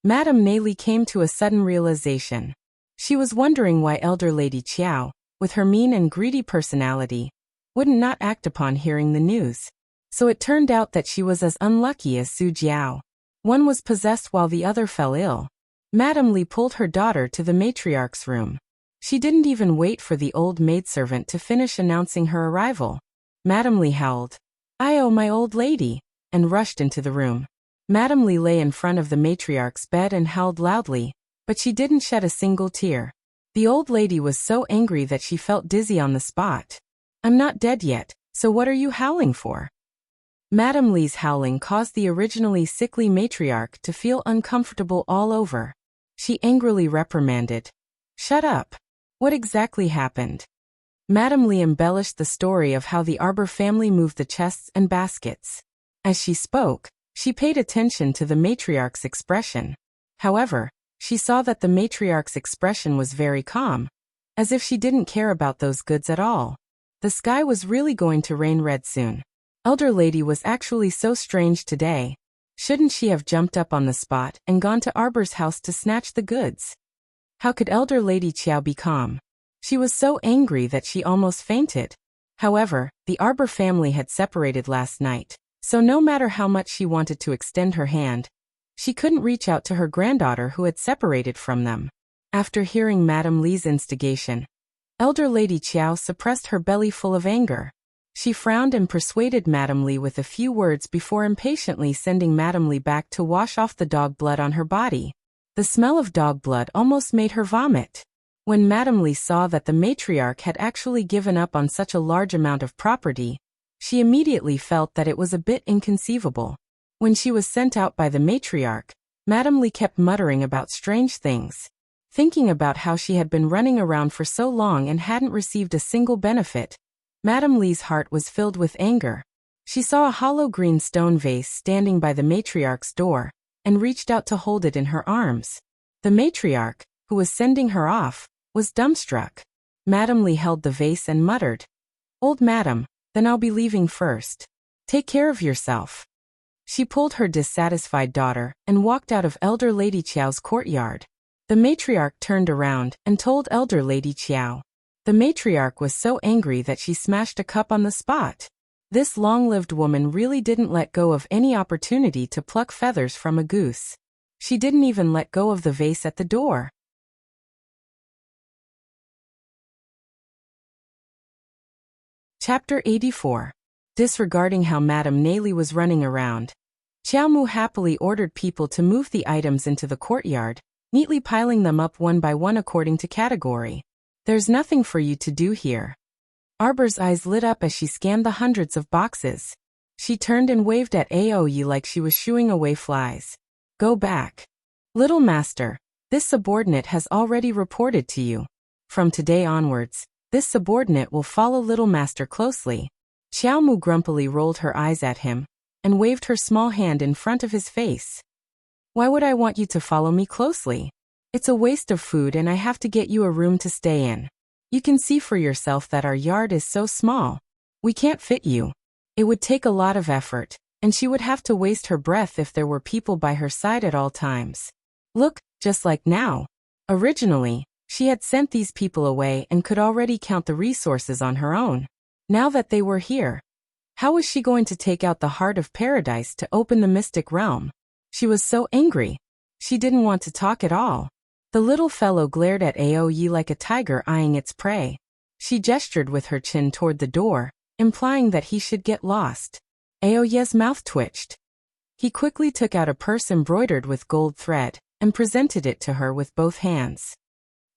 Madame Nayli came to a sudden realization. She was wondering why elder Lady Qiao, with her mean and greedy personality, wouldn't not act upon hearing the news. So it turned out that she was as unlucky as Su Jiao. One was possessed while the other fell ill. Madame Li pulled her daughter to the matriarch's room. She didn't even wait for the old maidservant to finish announcing her arrival. Madame Li howled, "Ayo, my old lady," and rushed into the room. Madame Li lay in front of the matriarch's bed and howled loudly, but she didn't shed a single tear. The old lady was so angry that she felt dizzy on the spot. "I'm not dead yet, so what are you howling for?" Madame Li's howling caused the originally sickly matriarch to feel uncomfortable all over. She angrily reprimanded, "Shut up. What exactly happened?" Madame Li embellished the story of how the Arbor family moved the chests and baskets. As she spoke, she paid attention to the matriarch's expression. However, she saw that the matriarch's expression was very calm, as if she didn't care about those goods at all. The sky was really going to rain red soon. Elder lady was actually so strange today. Shouldn't she have jumped up on the spot and gone to Arbor's house to snatch the goods? How could Elder Lady Qiao be calm? She was so angry that she almost fainted. However, the Arbor family had separated last night, so no matter how much she wanted to extend her hand, she couldn't reach out to her granddaughter who had separated from them. After hearing Madame Li's instigation, Elder Lady Qiao suppressed her belly full of anger. She frowned and persuaded Madame Li with a few words before impatiently sending Madame Li back to wash off the dog blood on her body. The smell of dog blood almost made her vomit. When Madame Li saw that the matriarch had actually given up on such a large amount of property, she immediately felt that it was a bit inconceivable. When she was sent out by the matriarch, Madame Li kept muttering about strange things, thinking about how she had been running around for so long and hadn't received a single benefit. Madame Li's heart was filled with anger. She saw a hollow green stone vase standing by the matriarch's door, and reached out to hold it in her arms. The matriarch, who was sending her off, was dumbstruck. Madame Li held the vase and muttered, "Old madam, then I'll be leaving first. Take care of yourself." She pulled her dissatisfied daughter and walked out of Elder Lady Qiao's courtyard. The matriarch turned around and told Elder Lady Qiao. The matriarch was so angry that she smashed a cup on the spot. This long-lived woman really didn't let go of any opportunity to pluck feathers from a goose. She didn't even let go of the vase at the door. Chapter 84. Disregarding how Madame Neli was running around, Qiao Mu happily ordered people to move the items into the courtyard, neatly piling them up one by one according to category. "There's nothing for you to do here." Arbor's eyes lit up as she scanned the hundreds of boxes. She turned and waved at Aoyi like she was shooing away flies. "Go back. Little master, this subordinate has already reported to you. From today onwards, this subordinate will follow little master closely." Qiao Mu grumpily rolled her eyes at him and waved her small hand in front of his face. "Why would I want you to follow me closely? It's a waste of food and I have to get you a room to stay in. You can see for yourself that our yard is so small. We can't fit you. It would take a lot of effort, and she would have to waste her breath if there were people by her side at all times. Look, just like now. Originally, she had sent these people away and could already count the resources on her own. Now that they were here, how was she going to take out the heart of paradise to open the mystic realm? She was so angry. She didn't want to talk at all. The little fellow glared at Aoyi like a tiger eyeing its prey. She gestured with her chin toward the door, implying that he should get lost. Aoyi's mouth twitched. He quickly took out a purse embroidered with gold thread and presented it to her with both hands.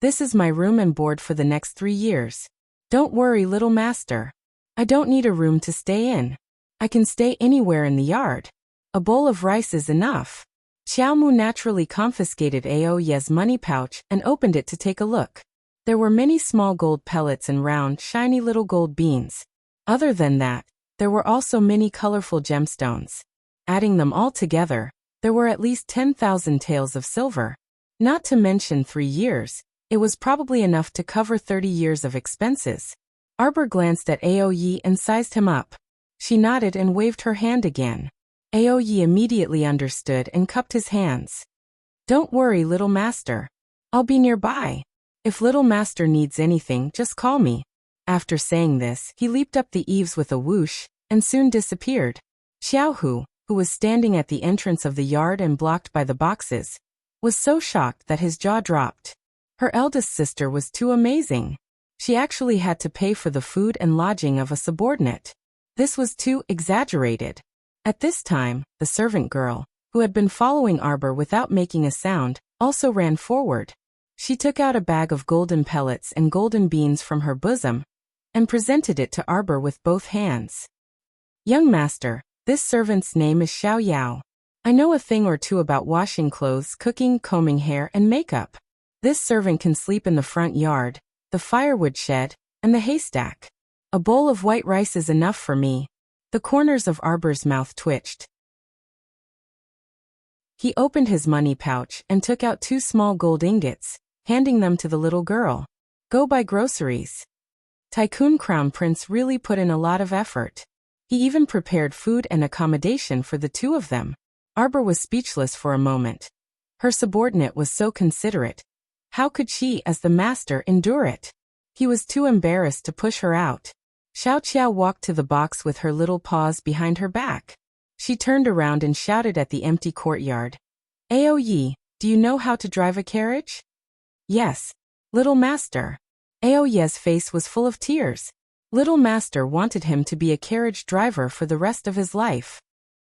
"This is my room and board for the next 3 years. Don't worry, little master. I don't need a room to stay in. I can stay anywhere in the yard. A bowl of rice is enough." Qiao Mu naturally confiscated Aoyi's money pouch and opened it to take a look. There were many small gold pellets and round, shiny little gold beans. Other than that, there were also many colorful gemstones. Adding them all together, there were at least 10,000 taels of silver. Not to mention 3 years, it was probably enough to cover 30 years of expenses. Arbor glanced at Aoyi and sized him up. She nodded and waved her hand again. Aoyi immediately understood and cupped his hands. "Don't worry, little master. I'll be nearby. If little master needs anything, just call me." After saying this, he leaped up the eaves with a whoosh, and soon disappeared. Xiaohu, who was standing at the entrance of the yard and blocked by the boxes, was so shocked that his jaw dropped. Her eldest sister was too amazing. She actually had to pay for the food and lodging of a subordinate. This was too exaggerated. At this time, the servant girl, who had been following Arbor without making a sound, also ran forward. She took out a bag of golden pellets and golden beans from her bosom, and presented it to Arbor with both hands. "Young master, this servant's name is Xiao Yao. I know a thing or two about washing clothes, cooking, combing hair, and makeup. This servant can sleep in the front yard, the firewood shed, and the haystack. A bowl of white rice is enough for me." The corners of Arbor's mouth twitched. He opened his money pouch and took out 2 small gold ingots, handing them to the little girl. Go buy groceries. Tycoon Crown Prince really put in a lot of effort. He even prepared food and accommodation for the 2 of them. Arbor was speechless for a moment. Her subordinate was so considerate. How could she, as the master, endure it? He was too embarrassed to push her out. Xiao Qiao walked to the box with her little paws behind her back. She turned around and shouted at the empty courtyard. Ao Yi, do you know how to drive a carriage? Yes, little master. Ao Ye's face was full of tears. Little master wanted him to be a carriage driver for the rest of his life.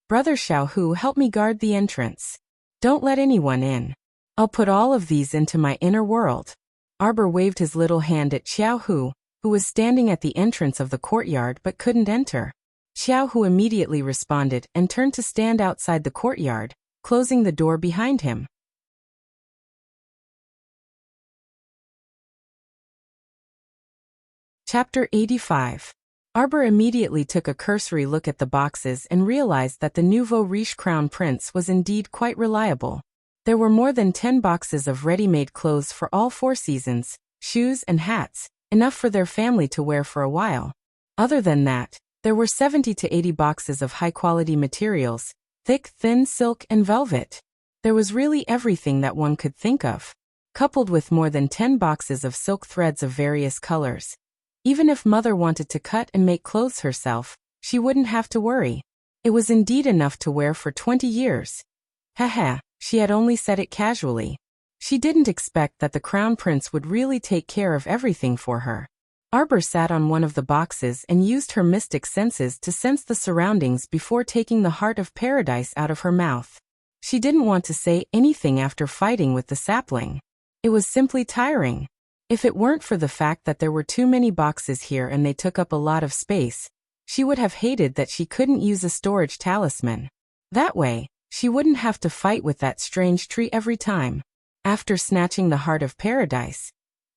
Brother Xiaohu, help me guard the entrance. Don't let anyone in. I'll put all of these into my inner world. Arbor waved his little hand at Xiaohu, who was standing at the entrance of the courtyard but couldn't enter. Xiaohu immediately responded and turned to stand outside the courtyard, closing the door behind him. Chapter 85. Arbor immediately took a cursory look at the boxes and realized that the nouveau riche crown prince was indeed quite reliable. There were more than 10 boxes of ready-made clothes for all 4 seasons, shoes and hats, enough for their family to wear for a while. Other than that, there were 70 to 80 boxes of high-quality materials, thick, thin silk and velvet. There was really everything that one could think of, coupled with more than 10 boxes of silk threads of various colors. Even if mother wanted to cut and make clothes herself, she wouldn't have to worry. It was indeed enough to wear for 20 years. Haha, she had only said it casually. She didn't expect that the crown prince would really take care of everything for her. Arbor sat on one of the boxes and used her mystic senses to sense the surroundings before taking the heart of paradise out of her mouth. She didn't want to say anything after fighting with the sapling. It was simply tiring. If it weren't for the fact that there were too many boxes here and they took up a lot of space, she would have hated that she couldn't use a storage talisman. That way, she wouldn't have to fight with that strange tree every time. After snatching the heart of paradise,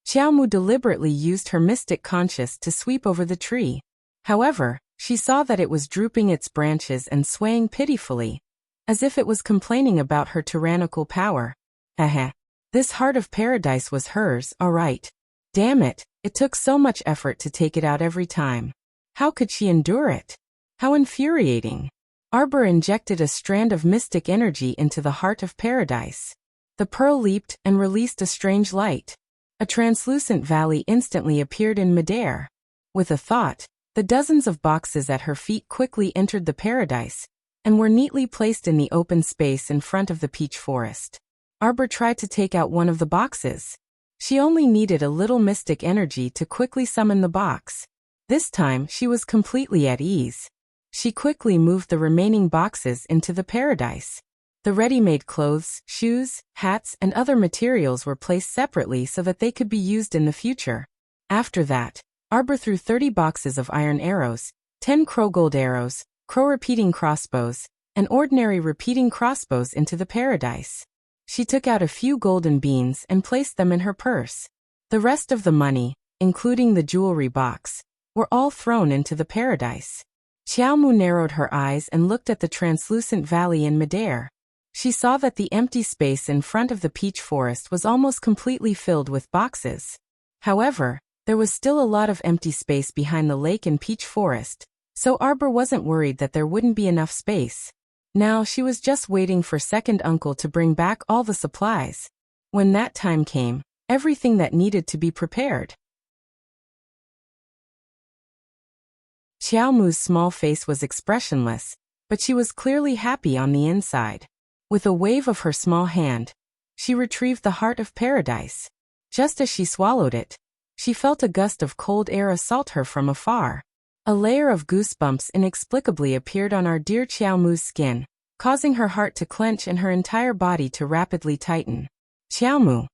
Xiaomu deliberately used her mystic conscience to sweep over the tree. However, she saw that it was drooping its branches and swaying pitifully, as if it was complaining about her tyrannical power. Haha. This heart of paradise was hers, all right. Damn it, it took so much effort to take it out every time. How could she endure it? How infuriating. Arbor injected a strand of mystic energy into the heart of paradise. The pearl leaped and released a strange light. A translucent valley instantly appeared in midair. With a thought, the dozens of boxes at her feet quickly entered the paradise, and were neatly placed in the open space in front of the peach forest. Arbor tried to take out one of the boxes. She only needed a little mystic energy to quickly summon the box. This time, she was completely at ease. She quickly moved the remaining boxes into the paradise. The ready-made clothes, shoes, hats, and other materials were placed separately so that they could be used in the future. After that, Arbor threw 30 boxes of iron arrows, 10 crow gold arrows, crow repeating crossbows, and ordinary repeating crossbows into the paradise. She took out a few golden beans and placed them in her purse. The rest of the money, including the jewelry box, were all thrown into the paradise. Xiaomu narrowed her eyes and looked at the translucent valley in midair. She saw that the empty space in front of the peach forest was almost completely filled with boxes. However, there was still a lot of empty space behind the lake and peach forest, so Arbor wasn't worried that there wouldn't be enough space. Now she was just waiting for second uncle to bring back all the supplies. When that time came, everything that needed to be prepared. Xiaomu's small face was expressionless, but she was clearly happy on the inside. With a wave of her small hand, she retrieved the heart of paradise. Just as she swallowed it, she felt a gust of cold air assault her from afar. A layer of goosebumps inexplicably appeared on our dear Xiaomu's skin, causing her heart to clench and her entire body to rapidly tighten. Xiaomu.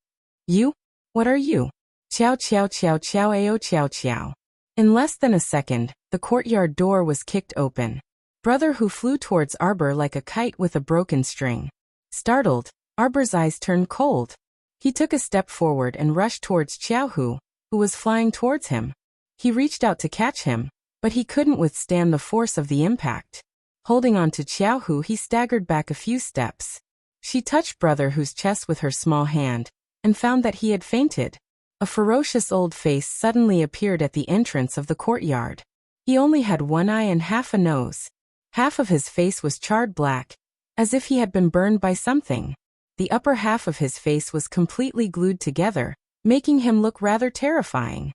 You? What are you? Xiao qiao qiao qiao ao qiao qiao. In less than a second, the courtyard door was kicked open. Brother Hu flew towards Arbor like a kite with a broken string. Startled, Arbor's eyes turned cold. He took a step forward and rushed towards Xiaohu, who was flying towards him. He reached out to catch him, but he couldn't withstand the force of the impact. Holding on to Xiaohu, he staggered back a few steps. She touched Brother Hu's chest with her small hand, and found that he had fainted. A ferocious old face suddenly appeared at the entrance of the courtyard. He only had one eye and half a nose. Half of his face was charred black, as if he had been burned by something. The upper half of his face was completely glued together, making him look rather terrifying.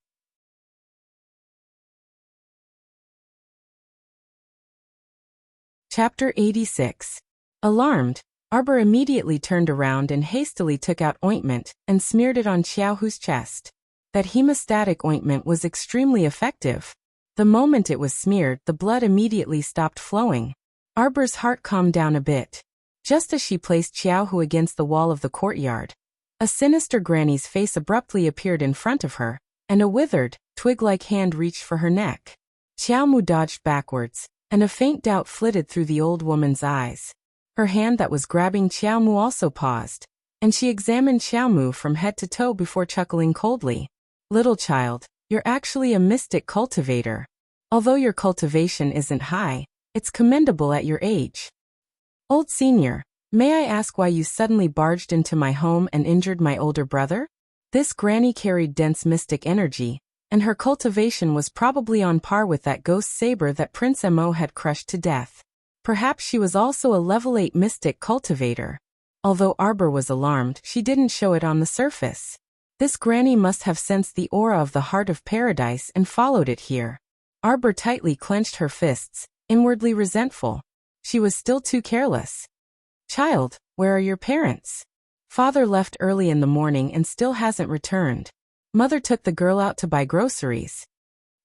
Chapter 86. Alarmed, Arbor immediately turned around and hastily took out ointment and smeared it on Xiao Hu's chest. That hemostatic ointment was extremely effective. The moment it was smeared, the blood immediately stopped flowing. Arbor's heart calmed down a bit. Just as she placed Xiao Hu against the wall of the courtyard, a sinister granny's face abruptly appeared in front of her, and a withered, twig-like hand reached for her neck. Xiao Mu dodged backwards, and a faint doubt flitted through the old woman's eyes. Her hand that was grabbing Xiao Mu also paused, and she examined Xiao Mu from head to toe before chuckling coldly. "Little child, you're actually a mystic cultivator. Although your cultivation isn't high, it's commendable at your age. Old senior, may I ask why you suddenly barged into my home and injured my older brother?" This granny carried dense mystic energy, and her cultivation was probably on par with that ghost saber that Prince Mo had crushed to death. Perhaps she was also a level 8 mystic cultivator. Although Arbor was alarmed, she didn't show it on the surface. This granny must have sensed the aura of the heart of paradise and followed it here. Arbor tightly clenched her fists, inwardly resentful. She was still too careless. "Child, where are your parents?" "Father left early in the morning and still hasn't returned. Mother took the girl out to buy groceries."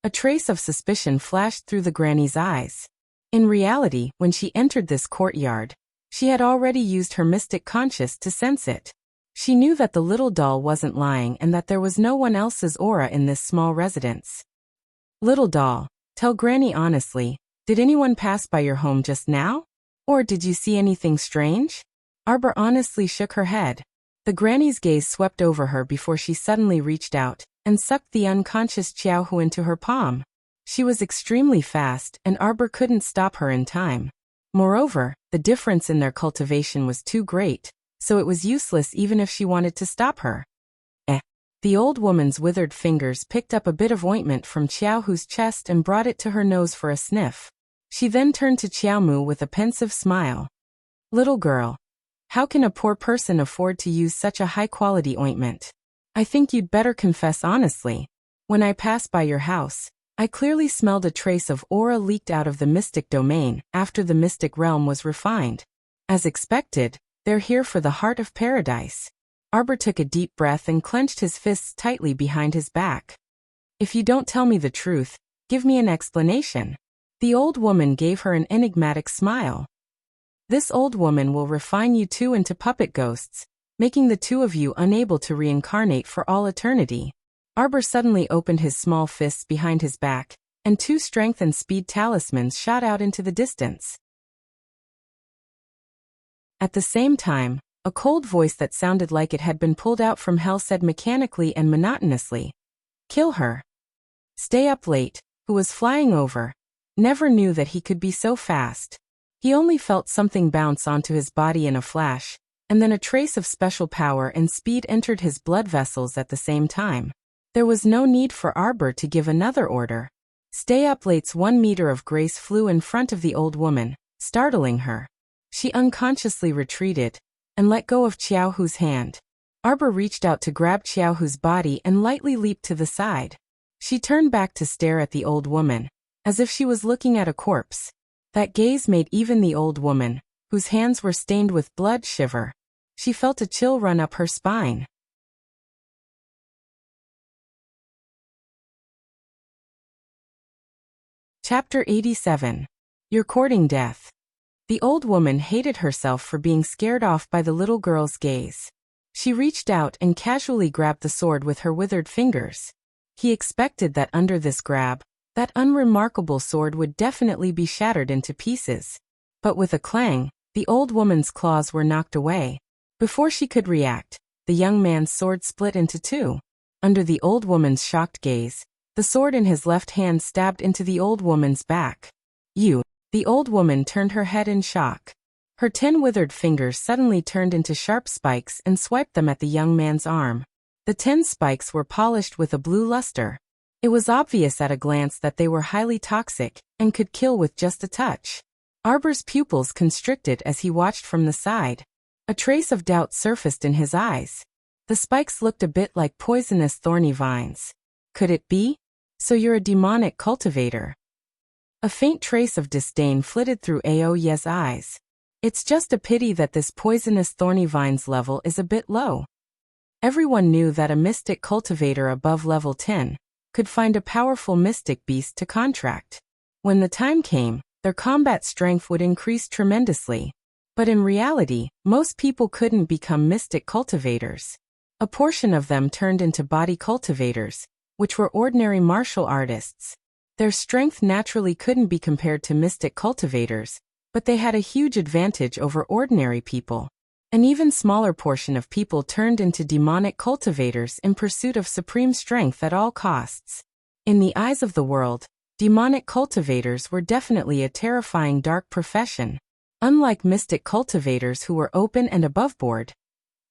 A trace of suspicion flashed through the granny's eyes. In reality, when she entered this courtyard, she had already used her mystic conscience to sense it. She knew that the little doll wasn't lying and that there was no one else's aura in this small residence. "Little doll, tell Granny honestly, did anyone pass by your home just now? Or did you see anything strange?" Arbor honestly shook her head. The granny's gaze swept over her before she suddenly reached out and sucked the unconscious Xiao Hu into her palm. She was extremely fast, and Arbor couldn't stop her in time. Moreover, the difference in their cultivation was too great, so it was useless even if she wanted to stop her. The old woman's withered fingers picked up a bit of ointment from Xiao Hu's chest and brought it to her nose for a sniff. She then turned to Xiao Mu with a pensive smile. "Little girl, how can a poor person afford to use such a high-quality ointment? I think you'd better confess honestly. When I passed by your house, I clearly smelled a trace of aura leaked out of the mystic domain after the mystic realm was refined. As expected, they're here for the heart of paradise." Arbor took a deep breath and clenched his fists tightly behind his back. "If you don't tell me the truth, give me an explanation." The old woman gave her an enigmatic smile. "This old woman will refine you two into puppet ghosts, making the two of you unable to reincarnate for all eternity." Arbor suddenly opened his small fists behind his back, and 2 strength and speed talismans shot out into the distance. At the same time, a cold voice that sounded like it had been pulled out from hell said mechanically and monotonously, "Kill her." Stay Up Late, who was flying over, never knew that he could be so fast. He only felt something bounce onto his body in a flash, and then a trace of special power and speed entered his blood vessels at the same time. There was no need for Arbor to give another order. Stay Up Late's 1 meter of grace flew in front of the old woman, startling her. She unconsciously retreated and let go of Xiao Hu's hand. Arbor reached out to grab Xiao Hu's body and lightly leaped to the side. She turned back to stare at the old woman, as if she was looking at a corpse. That gaze made even the old woman, whose hands were stained with blood, shiver. She felt a chill run up her spine. Chapter 87. You're courting death. The old woman hated herself for being scared off by the little girl's gaze. She reached out and casually grabbed the sword with her withered fingers. He expected that under this grab, that unremarkable sword would definitely be shattered into pieces. But with a clang, the old woman's claws were knocked away. Before she could react, the young man's sword split into 2. Under the old woman's shocked gaze, the sword in his left hand stabbed into the old woman's back. "You." The old woman turned her head in shock. Her 10 withered fingers suddenly turned into sharp spikes and swiped them at the young man's arm. The 10 spikes were polished with a blue luster. It was obvious at a glance that they were highly toxic and could kill with just a touch. Arbor's pupils constricted as he watched from the side. A trace of doubt surfaced in his eyes. The spikes looked a bit like poisonous thorny vines. Could it be? So you're a demonic cultivator. A faint trace of disdain flitted through Aoye's eyes. It's just a pity that this poisonous thorny vines level is a bit low. Everyone knew that a mystic cultivator above level 10 could find a powerful mystic beast to contract. When the time came, their combat strength would increase tremendously. But in reality, most people couldn't become mystic cultivators. A portion of them turned into body cultivators, which were ordinary martial artists. Their strength naturally couldn't be compared to mystic cultivators, but they had a huge advantage over ordinary people. An even smaller portion of people turned into demonic cultivators in pursuit of supreme strength at all costs. In the eyes of the world, demonic cultivators were definitely a terrifying dark profession. Unlike mystic cultivators who were open and aboveboard,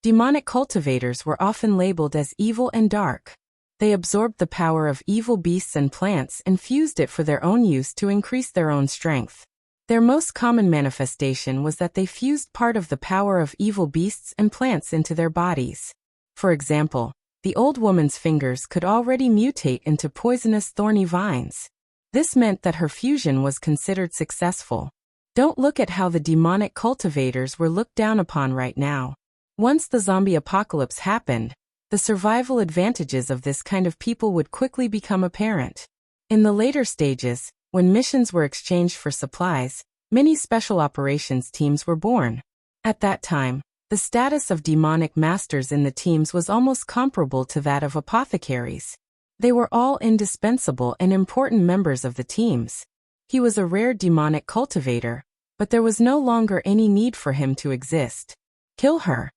demonic cultivators were often labeled as evil and dark. They absorbed the power of evil beasts and plants and fused it for their own use to increase their own strength. Their most common manifestation was that they fused part of the power of evil beasts and plants into their bodies. For example, the old woman's fingers could already mutate into poisonous thorny vines. This meant that her fusion was considered successful. Don't look at how the demonic cultivators were looked down upon right now. Once the zombie apocalypse happened, the survival advantages of this kind of people would quickly become apparent. In the later stages, when missions were exchanged for supplies, many special operations teams were born. At that time, the status of demonic masters in the teams was almost comparable to that of apothecaries. They were all indispensable and important members of the teams. He was a rare demonic cultivator, but there was no longer any need for him to exist. Kill her.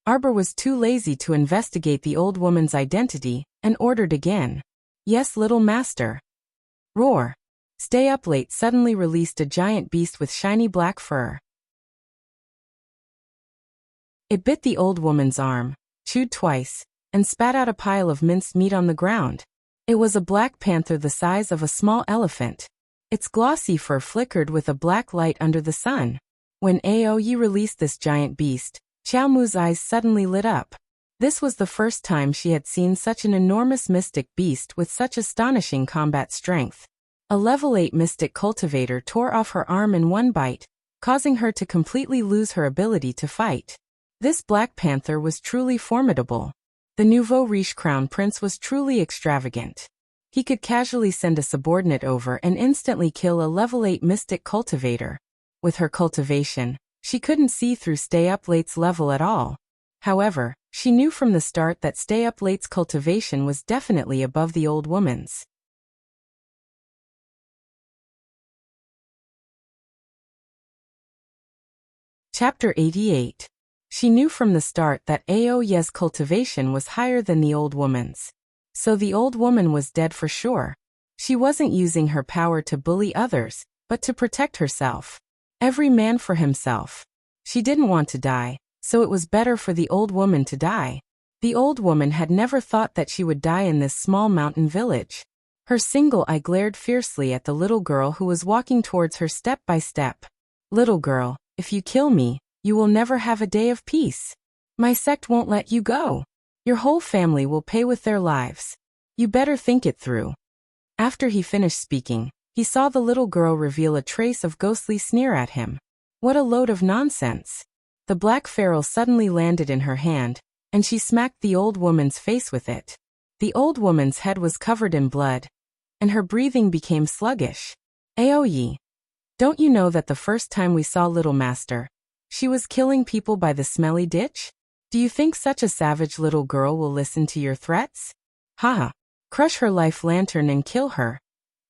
Arbor was too lazy to investigate the old woman's identity and ordered again. Yes, little master. Roar. Stay Up Late suddenly released a giant beast with shiny black fur. It bit the old woman's arm, chewed twice, and spat out a pile of minced meat on the ground. It was a black panther the size of a small elephant. Its glossy fur flickered with a black light under the sun. When Aoye released this giant beast, Xiaomu's eyes suddenly lit up. This was the first time she had seen such an enormous mystic beast with such astonishing combat strength. A level 8 mystic cultivator tore off her arm in one bite, causing her to completely lose her ability to fight. This Black Panther was truly formidable. The nouveau riche crown prince was truly extravagant. He could casually send a subordinate over and instantly kill a level 8 mystic cultivator. With her cultivation, she couldn't see through Stay Up Late's level at all. However, she knew from the start that Stay Up Late's cultivation was definitely above the old woman's. Chapter 88. She knew from the start that Aoye's cultivation was higher than the old woman's. So the old woman was dead for sure. She wasn't using her power to bully others, but to protect herself. Every man for himself. She didn't want to die, so it was better for the old woman to die. The old woman had never thought that she would die in this small mountain village. Her single eye glared fiercely at the little girl who was walking towards her step by step. Little girl, if you kill me, you will never have a day of peace. My sect won't let you go. Your whole family will pay with their lives. You better think it through. After he finished speaking, he saw the little girl reveal a trace of ghostly sneer at him. What a load of nonsense. The black ferrule suddenly landed in her hand, and she smacked the old woman's face with it. The old woman's head was covered in blood, and her breathing became sluggish. Aoye, don't you know that the first time we saw Little Master, she was killing people by the smelly ditch? Do you think such a savage little girl will listen to your threats? Haha. Crush her life lantern and kill her,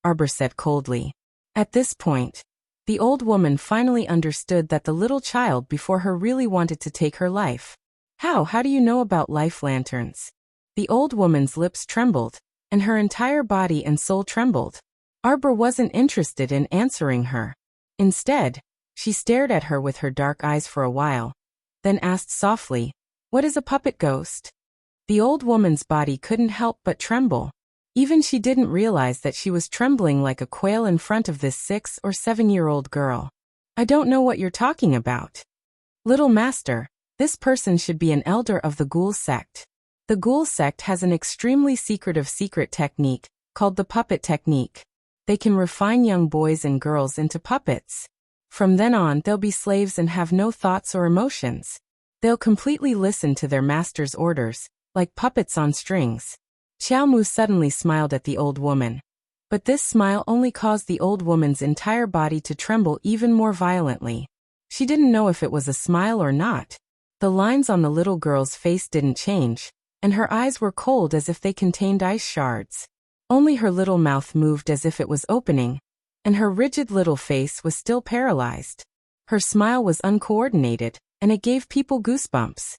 Arbor said coldly. At this point, the old woman finally understood that the little child before her really wanted to take her life. How do you know about life lanterns? The old woman's lips trembled, and her entire body and soul trembled. Arbor wasn't interested in answering her. Instead, She stared at her with her dark eyes for a while, then asked softly, "What is a puppet ghost?" The old woman's body couldn't help but tremble. Even she didn't realize that she was trembling like a quail in front of this 6 or 7-year-old girl. "I don't know what you're talking about. Little master, this person should be an elder of the Ghoul sect. The Ghoul sect has an extremely secretive secret technique, called the puppet technique. They can refine young boys and girls into puppets. From then on, they'll be slaves and have no thoughts or emotions. They'll completely listen to their master's orders, like puppets on strings." Xiao Mu suddenly smiled at the old woman. But this smile only caused the old woman's entire body to tremble even more violently. She didn't know if it was a smile or not. The lines on the little girl's face didn't change, and her eyes were cold as if they contained ice shards. Only her little mouth moved as if it was opening, and her rigid little face was still paralyzed. Her smile was uncoordinated, and it gave people goosebumps.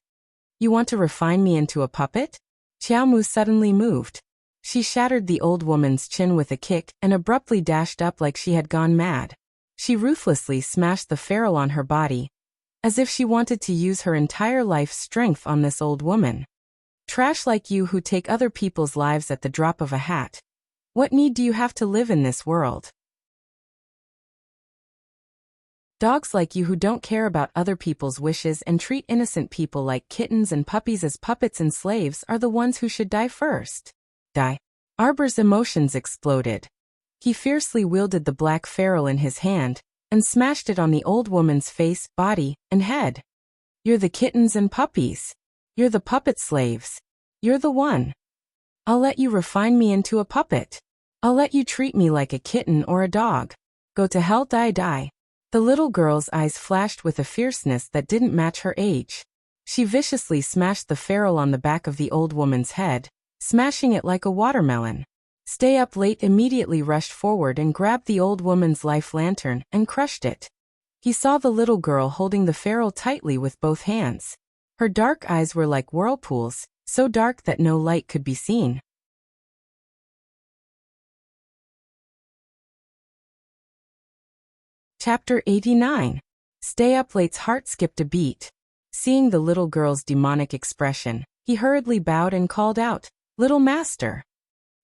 "You want to refine me into a puppet?" Xiao Mu suddenly moved. She shattered the old woman's chin with a kick and abruptly dashed up like she had gone mad. She ruthlessly smashed the ferrule on her body, as if she wanted to use her entire life's strength on this old woman. "Trash like you who take other people's lives at the drop of a hat. What need do you have to live in this world? Dogs like you who don't care about other people's wishes and treat innocent people like kittens and puppies as puppets and slaves are the ones who should die first. Die." Arbor's emotions exploded. He fiercely wielded the black ferrule in his hand and smashed it on the old woman's face, body, and head. "You're the kittens and puppies. You're the puppet slaves. You're the one. I'll let you refine me into a puppet. I'll let you treat me like a kitten or a dog. Go to hell, die." The little girl's eyes flashed with a fierceness that didn't match her age. She viciously smashed the ferrule on the back of the old woman's head, smashing it like a watermelon. Stay Up Late immediately rushed forward and grabbed the old woman's life lantern and crushed it. He saw the little girl holding the ferrule tightly with both hands. Her dark eyes were like whirlpools, so dark that no light could be seen. Chapter 89. Stay Up Late's heart skipped a beat. Seeing the little girl's demonic expression, he hurriedly bowed and called out, "Little master."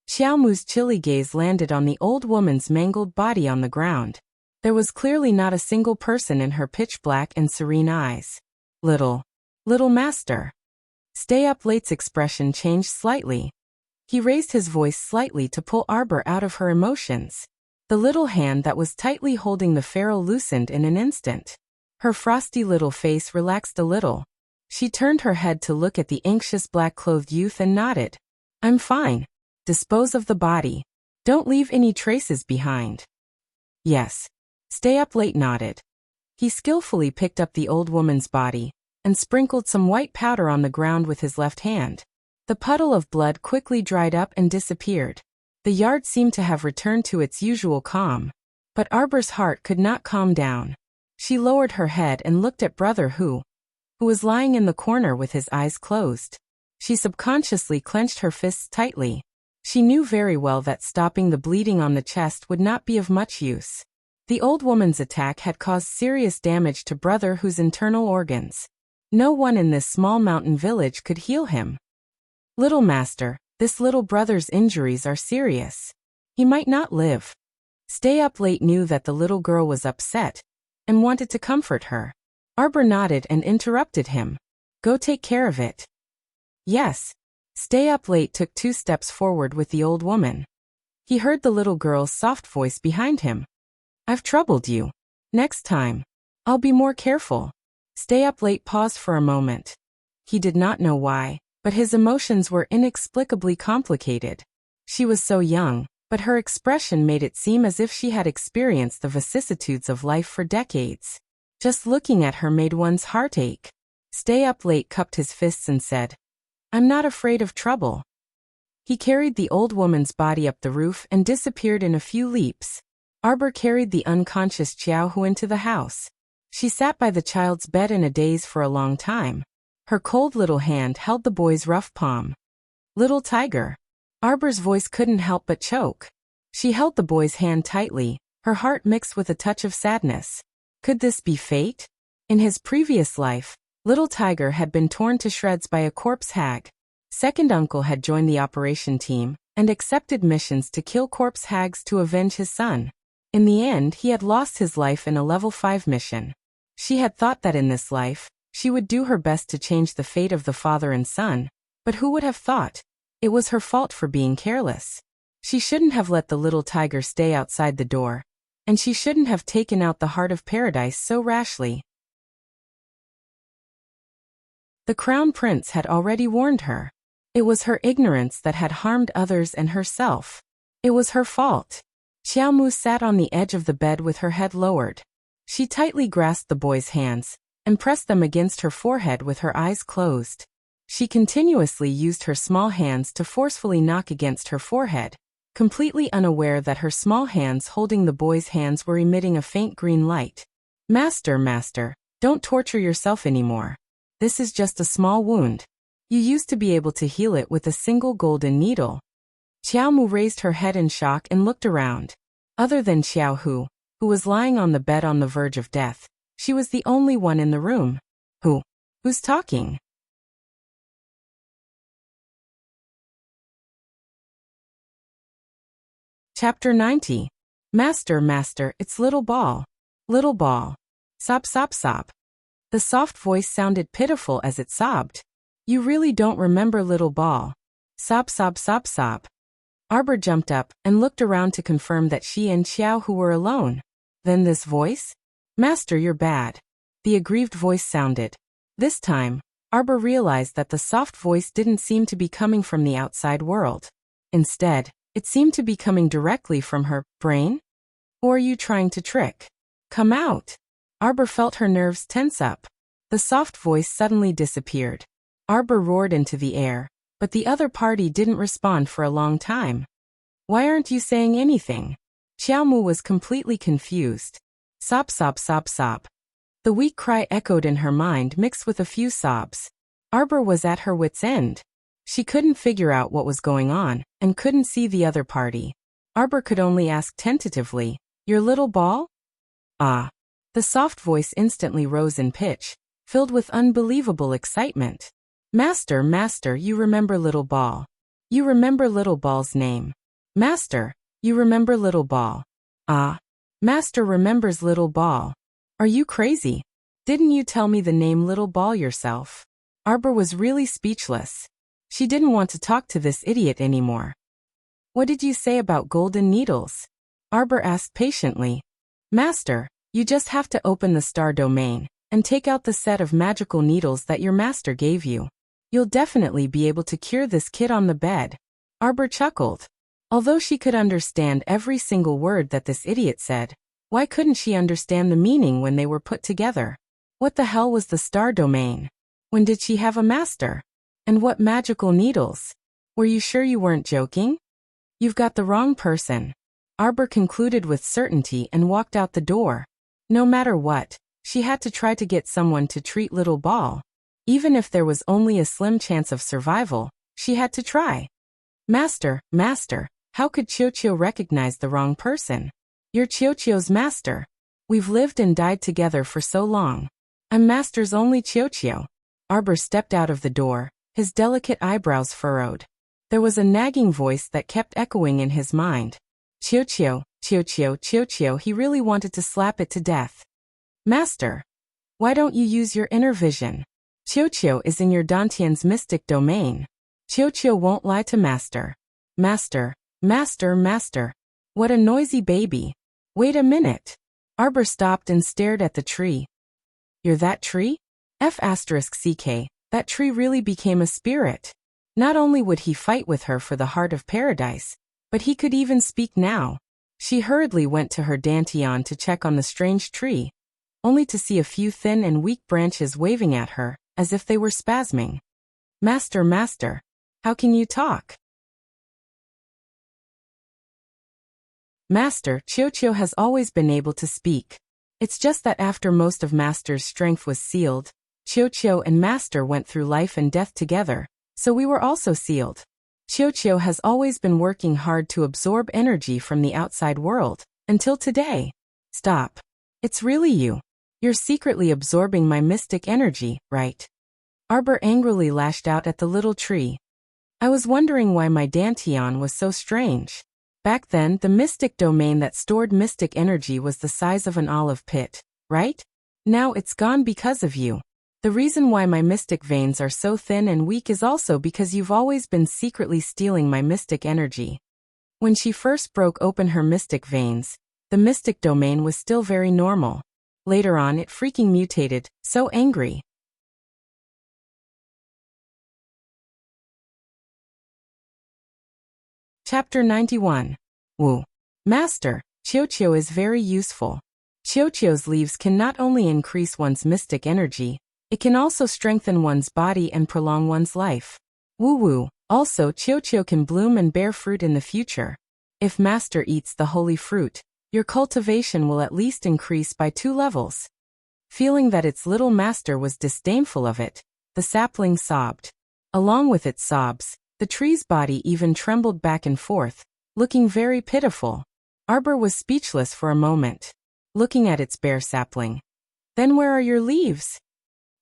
Xiao Mu's chilly gaze landed on the old woman's mangled body on the ground. There was clearly not a single person in her pitch-black and serene eyes. Little master." Stay Up Late's expression changed slightly. He raised his voice slightly to pull Arbor out of her emotions. The little hand that was tightly holding the ferrule loosened in an instant. Her frosty little face relaxed a little. She turned her head to look at the anxious black-clothed youth and nodded. "I'm fine. Dispose of the body. Don't leave any traces behind." "Yes." Stay Up Late nodded. He skillfully picked up the old woman's body and sprinkled some white powder on the ground with his left hand. The puddle of blood quickly dried up and disappeared. The yard seemed to have returned to its usual calm. But Arbor's heart could not calm down. She lowered her head and looked at Brother who was lying in the corner with his eyes closed. She subconsciously clenched her fists tightly. She knew very well that stopping the bleeding on the chest would not be of much use. The old woman's attack had caused serious damage to Brother who's internal organs. No one in this small mountain village could heal him. "Little master, this little brother's injuries are serious. He might not live." Stay Up Late knew that the little girl was upset and wanted to comfort her. Arbor nodded and interrupted him. "Go take care of it." "Yes." Stay Up Late took 2 steps forward with the old woman. He heard the little girl's soft voice behind him. "I've troubled you. Next time, I'll be more careful." Stay Up Late paused for a moment. He did not know why, but his emotions were inexplicably complicated. She was so young, but her expression made it seem as if she had experienced the vicissitudes of life for decades. Just looking at her made one's heart ache. Stay Up Late cupped his fists and said, "I'm not afraid of trouble." He carried the old woman's body up the roof and disappeared in a few leaps. Arbor carried the unconscious Xiaohu into the house. She sat by the child's bed in a daze for a long time. Her cold little hand held the boy's rough palm. "Little tiger." Arbor's voice couldn't help but choke. She held the boy's hand tightly, her heart mixed with a touch of sadness. Could this be fate? In his previous life, little Tiger had been torn to shreds by a corpse hag. Second uncle had joined the operation team and accepted missions to kill corpse hags to avenge his son. In the end, he had lost his life in a level 5 mission. She had thought that in this life, she would do her best to change the fate of the father and son, but who would have thought? It was her fault for being careless. She shouldn't have let the little tiger stay outside the door, and she shouldn't have taken out the heart of paradise so rashly. The crown prince had already warned her. It was her ignorance that had harmed others and herself. It was her fault. Xiaomu sat on the edge of the bed with her head lowered. She tightly grasped the boy's hands and pressed them against her forehead with her eyes closed. She continuously used her small hands to forcefully knock against her forehead, completely unaware that her small hands holding the boy's hands were emitting a faint green light. Master, don't torture yourself anymore. This is just a small wound. You used to be able to heal it with a single golden needle. Xiaomu raised her head in shock and looked around. Other than Xiaohu, who was lying on the bed on the verge of death, she was the only one in the room. Who's talking? Chapter 90. Master, it's little ball. Little ball. Sob. The soft voice sounded pitiful as it sobbed. You really don't remember little ball. Sob. Arbor jumped up and looked around to confirm that she and Xiaohu were alone. Then this voice? Master, you're bad. The aggrieved voice sounded. This time, Arbor realized that the soft voice didn't seem to be coming from the outside world. Instead, it seemed to be coming directly from her brain. Or are you trying to trick? Come out. Arbor felt her nerves tense up. The soft voice suddenly disappeared. Arbor roared into the air, but the other party didn't respond for a long time. Why aren't you saying anything? Xiaomu was completely confused. Sob. The weak cry echoed in her mind mixed with a few sobs. Arbor was at her wit's end. She couldn't figure out what was going on, and couldn't see the other party. Arbor could only ask tentatively, Your little ball? Ah. The soft voice instantly rose in pitch, filled with unbelievable excitement. Master, you remember little ball. You remember little ball's name. Master, you remember little ball. Ah. Master remembers little ball. Are you crazy? Didn't you tell me the name little ball yourself? Arbor was really speechless. She didn't want to talk to this idiot anymore. What did you say about golden needles? Arbor asked patiently. Master, you just have to open the star domain and take out the set of magical needles that your master gave you. You'll definitely be able to cure this kid on the bed. Arbor chuckled. Although she could understand every single word that this idiot said, why couldn't she understand the meaning when they were put together? What the hell was the star domain? When did she have a master? And what magical needles? Were you sure you weren't joking? You've got the wrong person. Arbor concluded with certainty and walked out the door. No matter what, she had to try to get someone to treat little ball. Even if there was only a slim chance of survival, she had to try. Master, how could Qiuqiu recognize the wrong person? You're Qiuqiu's master. We've lived and died together for so long. I'm master's only Qiuqiu. Arbor stepped out of the door, his delicate eyebrows furrowed. There was a nagging voice that kept echoing in his mind. Qiuqiu, he really wanted to slap it to death. Master, why don't you use your inner vision? Qiuqiu is in your Dantian's mystic domain. Qiuqiu won't lie to master. Master. What a noisy baby. Wait a minute. Arbor stopped and stared at the tree. You're that tree? F*ck, that tree really became a spirit. Not only would he fight with her for the heart of paradise, but he could even speak now. She hurriedly went to her Dantian to check on the strange tree, only to see a few thin and weak branches waving at her, as if they were spasming. Master, how can you talk? Master, Qiuqiu has always been able to speak. It's just that after most of Master's strength was sealed, Qiuqiu and Master went through life and death together, so we were also sealed. Qiuqiu has always been working hard to absorb energy from the outside world, until today. Stop. It's really you. You're secretly absorbing my mystic energy, right? Arbor angrily lashed out at the little tree. I was wondering why my dantian was so strange. Back then, the mystic domain that stored mystic energy was the size of an olive pit, right? Now it's gone because of you. The reason why my mystic veins are so thin and weak is also because you've always been secretly stealing my mystic energy. When she first broke open her mystic veins, the mystic domain was still very normal. Later on, it freaking mutated, so angry. Chapter 91. Woo. Master, Qiuqiu is very useful. Qiuqiu's leaves can not only increase one's mystic energy, it can also strengthen one's body and prolong one's life. Woo-woo. Also, Qiuqiu can bloom and bear fruit in the future. If Master eats the holy fruit, your cultivation will at least increase by 2 levels. Feeling that its little master was disdainful of it, the sapling sobbed. Along with its sobs, the tree's body even trembled back and forth, looking very pitiful. Arbor was speechless for a moment, looking at its bare sapling. Then where are your leaves?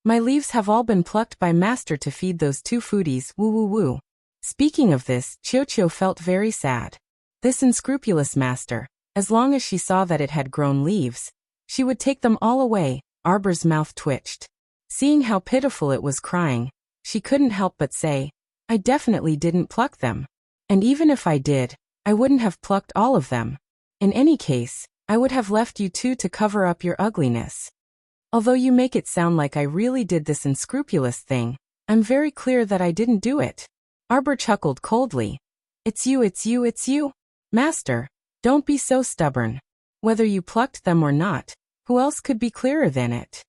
My leaves have all been plucked by Master to feed those 2 foodies, woo-woo-woo. Speaking of this, Qiuqiu felt very sad. This unscrupulous master, as long as she saw that it had grown leaves, she would take them all away. Arbor's mouth twitched. Seeing how pitiful it was crying, she couldn't help but say, I definitely didn't pluck them. And even if I did, I wouldn't have plucked all of them. In any case, I would have left you 2 to cover up your ugliness. Although you make it sound like I really did this unscrupulous thing, I'm very clear that I didn't do it. Arbor chuckled coldly. It's you, it's you, it's you. Master, don't be so stubborn. Whether you plucked them or not, who else could be clearer than it?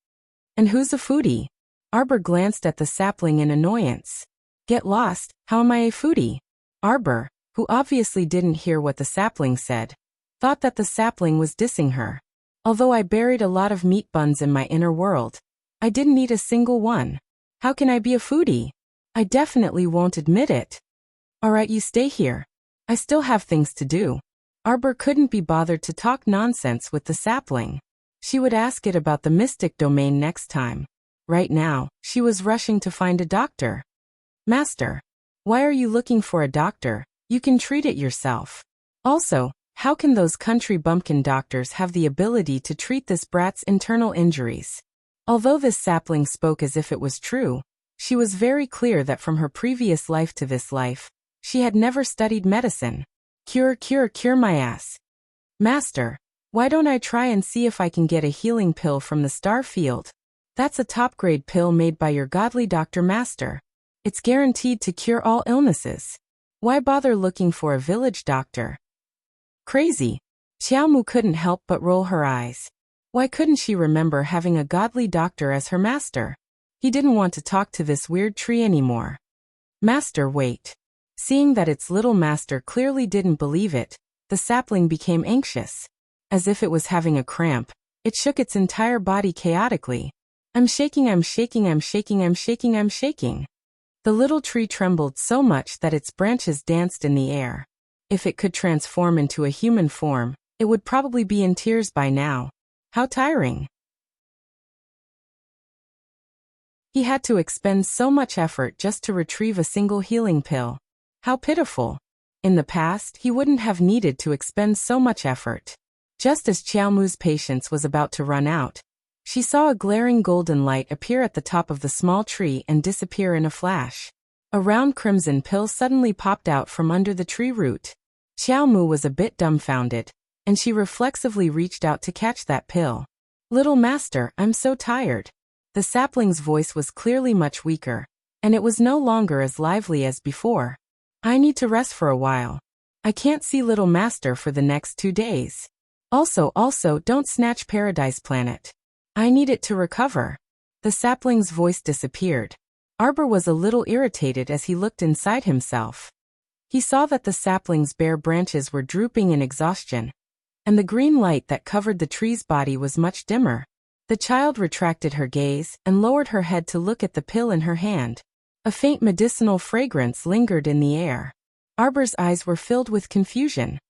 And who's a foodie? Arbor glanced at the sapling in annoyance. Get lost, how am I a foodie? Arbor, who obviously didn't hear what the sapling said, thought that the sapling was dissing her. Although I buried a lot of meat buns in my inner world, I didn't eat a single one. How can I be a foodie? I definitely won't admit it. Alright, you stay here. I still have things to do. Arbor couldn't be bothered to talk nonsense with the sapling. She would ask it about the mystic domain next time. Right now, she was rushing to find a doctor. Master, why are you looking for a doctor? You can treat it yourself. Also, how can those country bumpkin doctors have the ability to treat this brat's internal injuries? Although this sapling spoke as if it was true, she was very clear that from her previous life to this life, she had never studied medicine. Cure my ass. Master, why don't I try and see if I can get a healing pill from the star field? That's a top-grade pill made by your godly Dr. Master. It's guaranteed to cure all illnesses. Why bother looking for a village doctor? Crazy. Xiaomu couldn't help but roll her eyes. Why couldn't she remember having a godly doctor as her master? He didn't want to talk to this weird tree anymore. Master, wait. Seeing that its little master clearly didn't believe it, the sapling became anxious. As if it was having a cramp, it shook its entire body chaotically. I'm shaking, I'm shaking, I'm shaking, I'm shaking, I'm shaking. The little tree trembled so much that its branches danced in the air. If it could transform into a human form, it would probably be in tears by now. How tiring. He had to expend so much effort just to retrieve a single healing pill. How pitiful. In the past, he wouldn't have needed to expend so much effort. Just as Qiaomu's patience was about to run out, she saw a glaring golden light appear at the top of the small tree and disappear in a flash. A round crimson pill suddenly popped out from under the tree root. Qiaomu was a bit dumbfounded, and she reflexively reached out to catch that pill. Little master, I'm so tired. The sapling's voice was clearly much weaker, and it was no longer as lively as before. I need to rest for a while. I can't see little master for the next 2 days. Also, don't snatch Paradise Planet. I need it to recover. The sapling's voice disappeared. Arbor was a little irritated as he looked inside himself. He saw that the sapling's bare branches were drooping in exhaustion, and the green light that covered the tree's body was much dimmer. The child retracted her gaze and lowered her head to look at the pill in her hand. A faint medicinal fragrance lingered in the air. Arbor's eyes were filled with confusion.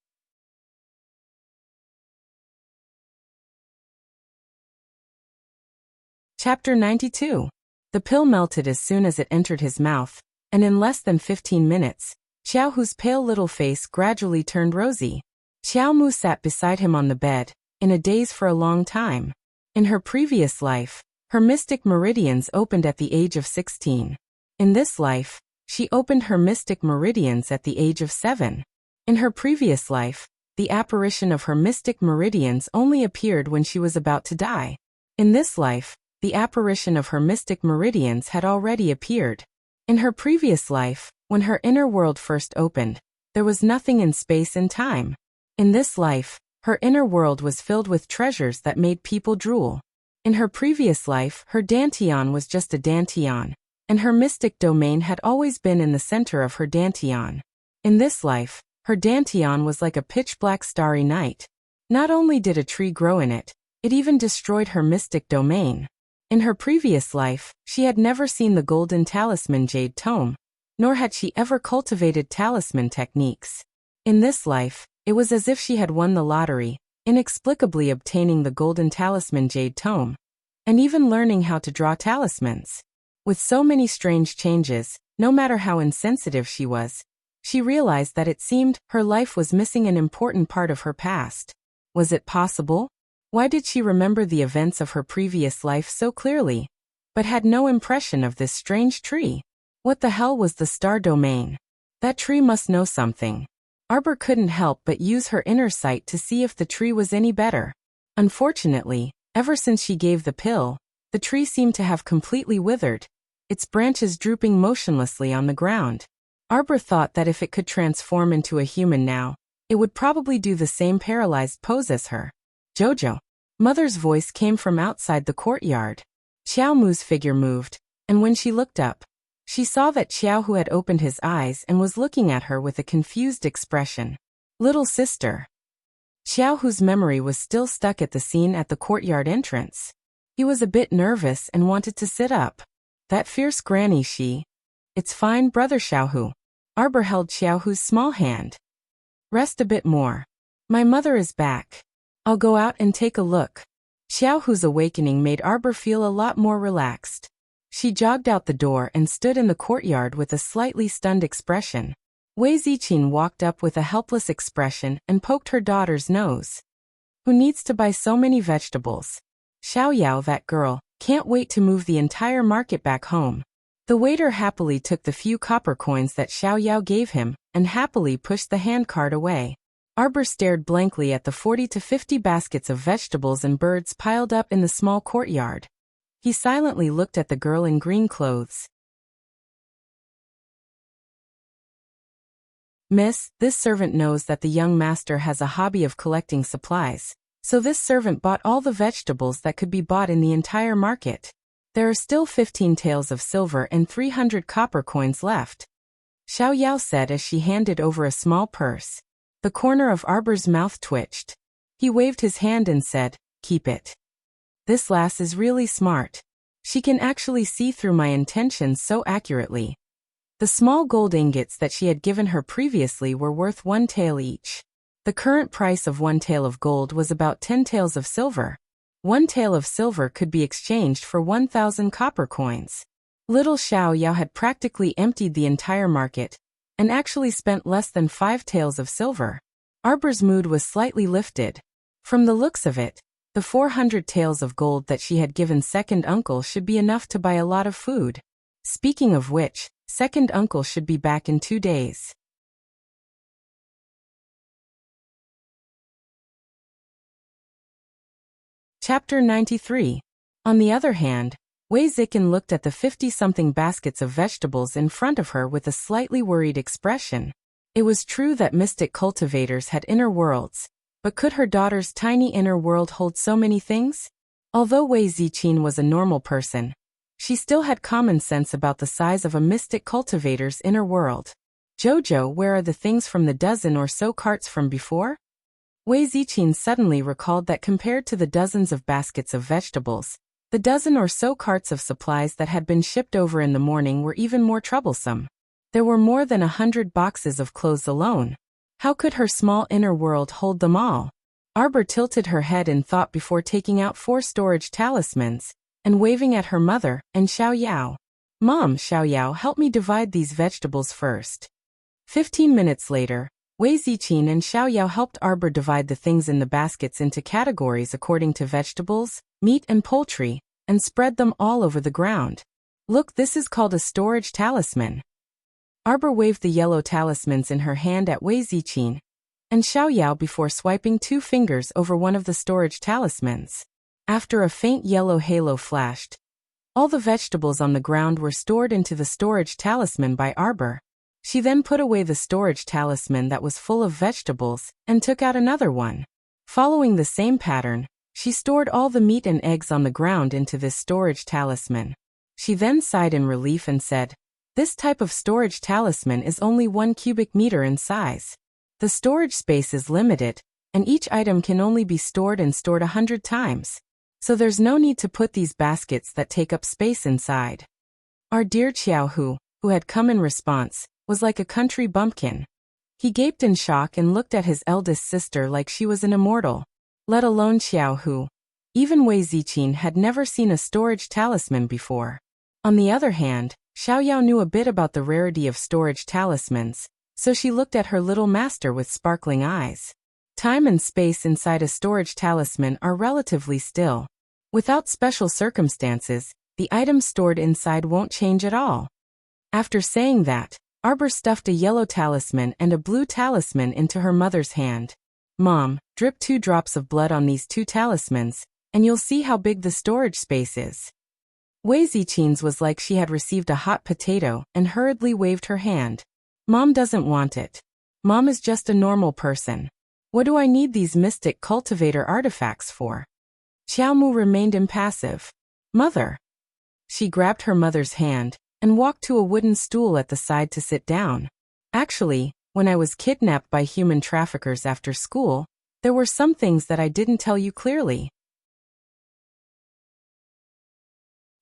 Chapter 92. The pill melted as soon as it entered his mouth, and in less than 15 minutes, Xiao Hu's pale little face gradually turned rosy. Xiao Mu sat beside him on the bed, in a daze for a long time. In her previous life, her mystic meridians opened at the age of 16. In this life, she opened her mystic meridians at the age of 7. In her previous life, the apparition of her mystic meridians only appeared when she was about to die. In this life, the apparition of her mystic meridians had already appeared. In her previous life, when her inner world first opened, there was nothing in space and time. In this life, her inner world was filled with treasures that made people drool. In her previous life, her dantian was just a dantian, and her mystic domain had always been in the center of her dantian. In this life, her dantian was like a pitch-black starry night. Not only did a tree grow in it, it even destroyed her mystic domain. In her previous life, she had never seen the golden talisman jade tome, nor had she ever cultivated talisman techniques. In this life, it was as if she had won the lottery, inexplicably obtaining the golden talisman jade tome, and even learning how to draw talismans. With so many strange changes, no matter how insensitive she was, she realized that it seemed her life was missing an important part of her past. Was it possible? Why did she remember the events of her previous life so clearly, but had no impression of this strange tree? What the hell was the star domain? That tree must know something. Arbor couldn't help but use her inner sight to see if the tree was any better. Unfortunately, ever since she gave the pill, the tree seemed to have completely withered, its branches drooping motionlessly on the ground. Arbor thought that if it could transform into a human now, it would probably do the same paralyzed pose as her. Jojo. Mother's voice came from outside the courtyard. Xiao Mu's figure moved, and when she looked up, she saw that Xiao Hu had opened his eyes and was looking at her with a confused expression. Little sister. Xiao Hu's memory was still stuck at the scene at the courtyard entrance. He was a bit nervous and wanted to sit up. That fierce granny she. It's fine, brother Xiao Hu. Arbor held Xiao Hu's small hand. Rest a bit more. My mother is back. I'll go out and take a look. Xiao Hu's awakening made Arbor feel a lot more relaxed. She jogged out the door and stood in the courtyard with a slightly stunned expression. Wei Ziqin walked up with a helpless expression and poked her daughter's nose. Who needs to buy so many vegetables? Xiao Yao, that girl, can't wait to move the entire market back home. The waiter happily took the few copper coins that Xiao Yao gave him and happily pushed the handcart away. Arbor stared blankly at the 40 to 50 baskets of vegetables and birds piled up in the small courtyard. He silently looked at the girl in green clothes. Miss, this servant knows that the young master has a hobby of collecting supplies, so this servant bought all the vegetables that could be bought in the entire market. There are still 15 taels of silver and 300 copper coins left, Xiao Yao said as she handed over a small purse. The corner of Arbor's mouth twitched. He waved his hand and said, "Keep it. This lass is really smart. She can actually see through my intentions so accurately." The small gold ingots that she had given her previously were worth 1 tael each. The current price of 1 tael of gold was about 10 taels of silver. 1 tael of silver could be exchanged for 1,000 copper coins. Little Xiao Yao had practically emptied the entire market, and actually spent less than 5 taels of silver. Arbor's mood was slightly lifted. From the looks of it, the 400 taels of gold that she had given second uncle should be enough to buy a lot of food. Speaking of which, second uncle should be back in 2 days. Chapter 93. On the other hand, Wei Ziqin looked at the 50-something baskets of vegetables in front of her with a slightly worried expression. It was true that mystic cultivators had inner worlds, but could her daughter's tiny inner world hold so many things? Although Wei Ziqin was a normal person, she still had common sense about the size of a mystic cultivator's inner world. Jojo, where are the things from the dozen or so carts from before? Wei Ziqin suddenly recalled that compared to the dozens of baskets of vegetables, the dozen or so carts of supplies that had been shipped over in the morning were even more troublesome. There were more than 100 boxes of clothes alone. How could her small inner world hold them all? Arbor tilted her head in thought before taking out 4 storage talismans, and waving at her mother and Xiao Yao. Mom, Xiao Yao, help me divide these vegetables first. 15 minutes later, Wei Ziqin and Xiao Yao helped Arbor divide the things in the baskets into categories according to vegetables, meat and poultry, and spread them all over the ground. Look, this is called a storage talisman. Arbor waved the yellow talismans in her hand at Wei Ziqin and Xiao Yao before swiping 2 fingers over one of the storage talismans. After a faint yellow halo flashed, all the vegetables on the ground were stored into the storage talisman by Arbor. She then put away the storage talisman that was full of vegetables and took out another one. Following the same pattern, she stored all the meat and eggs on the ground into this storage talisman. She then sighed in relief and said, "This type of storage talisman is only 1 cubic meter in size. The storage space is limited, and each item can only be stored 100 times. So there's no need to put these baskets that take up space inside." Our dear Qiao Hu, who had come in response, was like a country bumpkin. He gaped in shock and looked at his eldest sister like she was an immortal. Let alone Qiao Hu. Even Wei Ziqin had never seen a storage talisman before. On the other hand, Xiao Yao knew a bit about the rarity of storage talismans, so she looked at her little master with sparkling eyes. Time and space inside a storage talisman are relatively still. Without special circumstances, the items stored inside won't change at all. After saying that, Arbor stuffed a yellow talisman and a blue talisman into her mother's hand. Mom, drip 2 drops of blood on these 2 talismans, and you'll see how big the storage space is. Wei Ziqin's was like she had received a hot potato and hurriedly waved her hand. Mom doesn't want it. Mom is just a normal person. What do I need these mystic cultivator artifacts for? Qiao Mu remained impassive. Mother. She grabbed her mother's hand and walked to a wooden stool at the side to sit down. Actually, when I was kidnapped by human traffickers after school, there were some things that I didn't tell you clearly.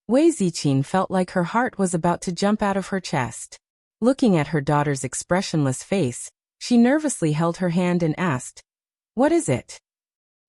Wei Ziqin felt like her heart was about to jump out of her chest. Looking at her daughter's expressionless face, she nervously held her hand and asked, "What is it?"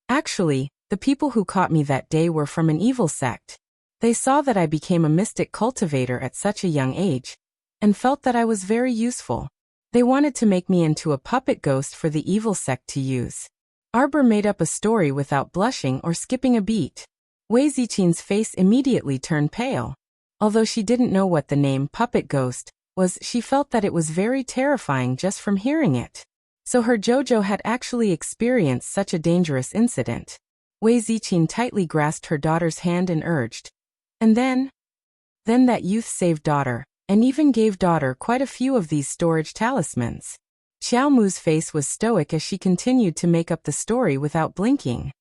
Actually, the people who caught me that day were from an evil sect. They saw that I became a mystic cultivator at such a young age, and felt that I was very useful. They wanted to make me into a puppet ghost for the evil sect to use. Arbor made up a story without blushing or skipping a beat. Wei Ziqin's face immediately turned pale. Although she didn't know what the name puppet ghost was, she felt that it was very terrifying just from hearing it. So her Jojo had actually experienced such a dangerous incident. Wei Ziqin tightly grasped her daughter's hand and urged, "And then that youth saved daughter, and even gave daughter quite a few of these storage talismans." Xiao Mu's face was stoic as she continued to make up the story without blinking.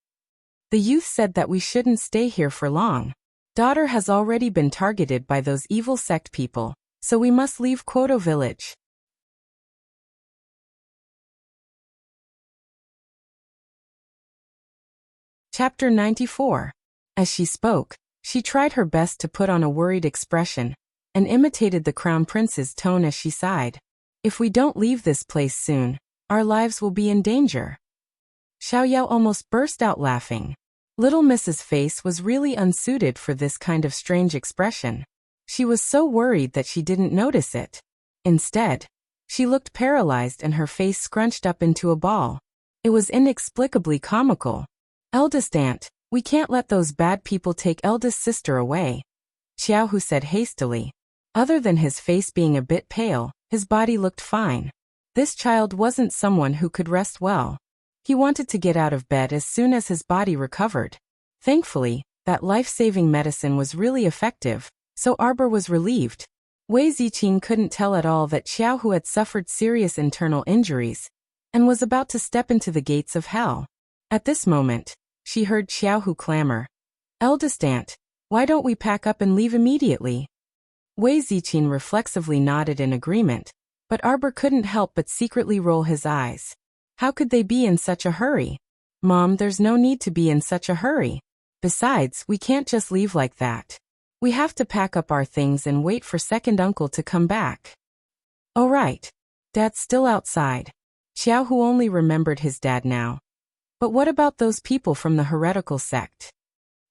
"The youth said that we shouldn't stay here for long. Daughter has already been targeted by those evil sect people, so we must leave Quoto village." Chapter 94. As she spoke, she tried her best to put on a worried expression, and imitated the crown prince's tone as she sighed. "If we don't leave this place soon, our lives will be in danger." Xiao Yao almost burst out laughing. Little Mrs. Face was really unsuited for this kind of strange expression. She was so worried that she didn't notice it. Instead, she looked paralyzed and her face scrunched up into a ball. It was inexplicably comical. "Eldest aunt, we can't let those bad people take eldest sister away," Xiao Hu said hastily. Other than his face being a bit pale, his body looked fine. This child wasn't someone who could rest well. He wanted to get out of bed as soon as his body recovered. Thankfully, that life-saving medicine was really effective, so Arbor was relieved. Wei Ziqin couldn't tell at all that Xiao Hu had suffered serious internal injuries, and was about to step into the gates of hell. At this moment, she heard Xiao Hu clamor, "Eldest aunt, why don't we pack up and leave immediately?" Wei Ziqin reflexively nodded in agreement, but Arbor couldn't help but secretly roll his eyes. How could they be in such a hurry? "Mom, there's no need to be in such a hurry. Besides, we can't just leave like that. We have to pack up our things and wait for second uncle to come back." "Oh right. Dad's still outside." Xiao Hu only remembered his dad now. "But what about those people from the heretical sect?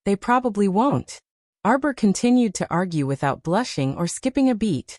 They probably won't." Arbor continued to argue without blushing or skipping a beat.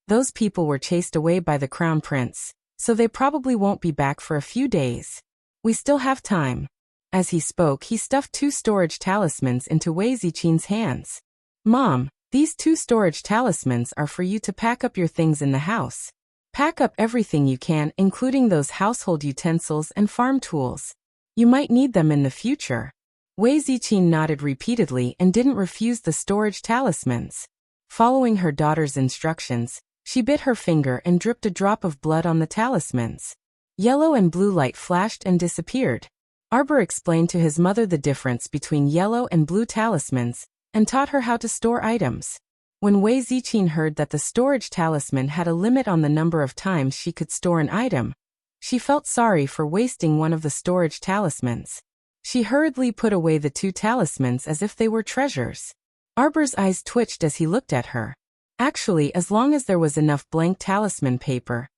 Those people were chased away by the crown prince, so they probably won't be back for a few days. We still have time. As he spoke, he stuffed 2 storage talismans into Wei Zichin's hands. Mom, these 2 storage talismans are for you to pack up your things in the house. Pack up everything you can, including those household utensils and farm tools. You might need them in the future. Wei Zichin nodded repeatedly and didn't refuse the storage talismans. Following her daughter's instructions, she bit her finger and dripped a drop of blood on the talismans. Yellow and blue light flashed and disappeared. Arbor explained to his mother the difference between yellow and blue talismans, and taught her how to store items. When Wei Zichin heard that the storage talisman had a limit on the number of times she could store an item, she felt sorry for wasting one of the storage talismans. She hurriedly put away the 2 talismans as if they were treasures. Arbor's eyes twitched as he looked at her. Actually, as long as there was enough blank talisman paper,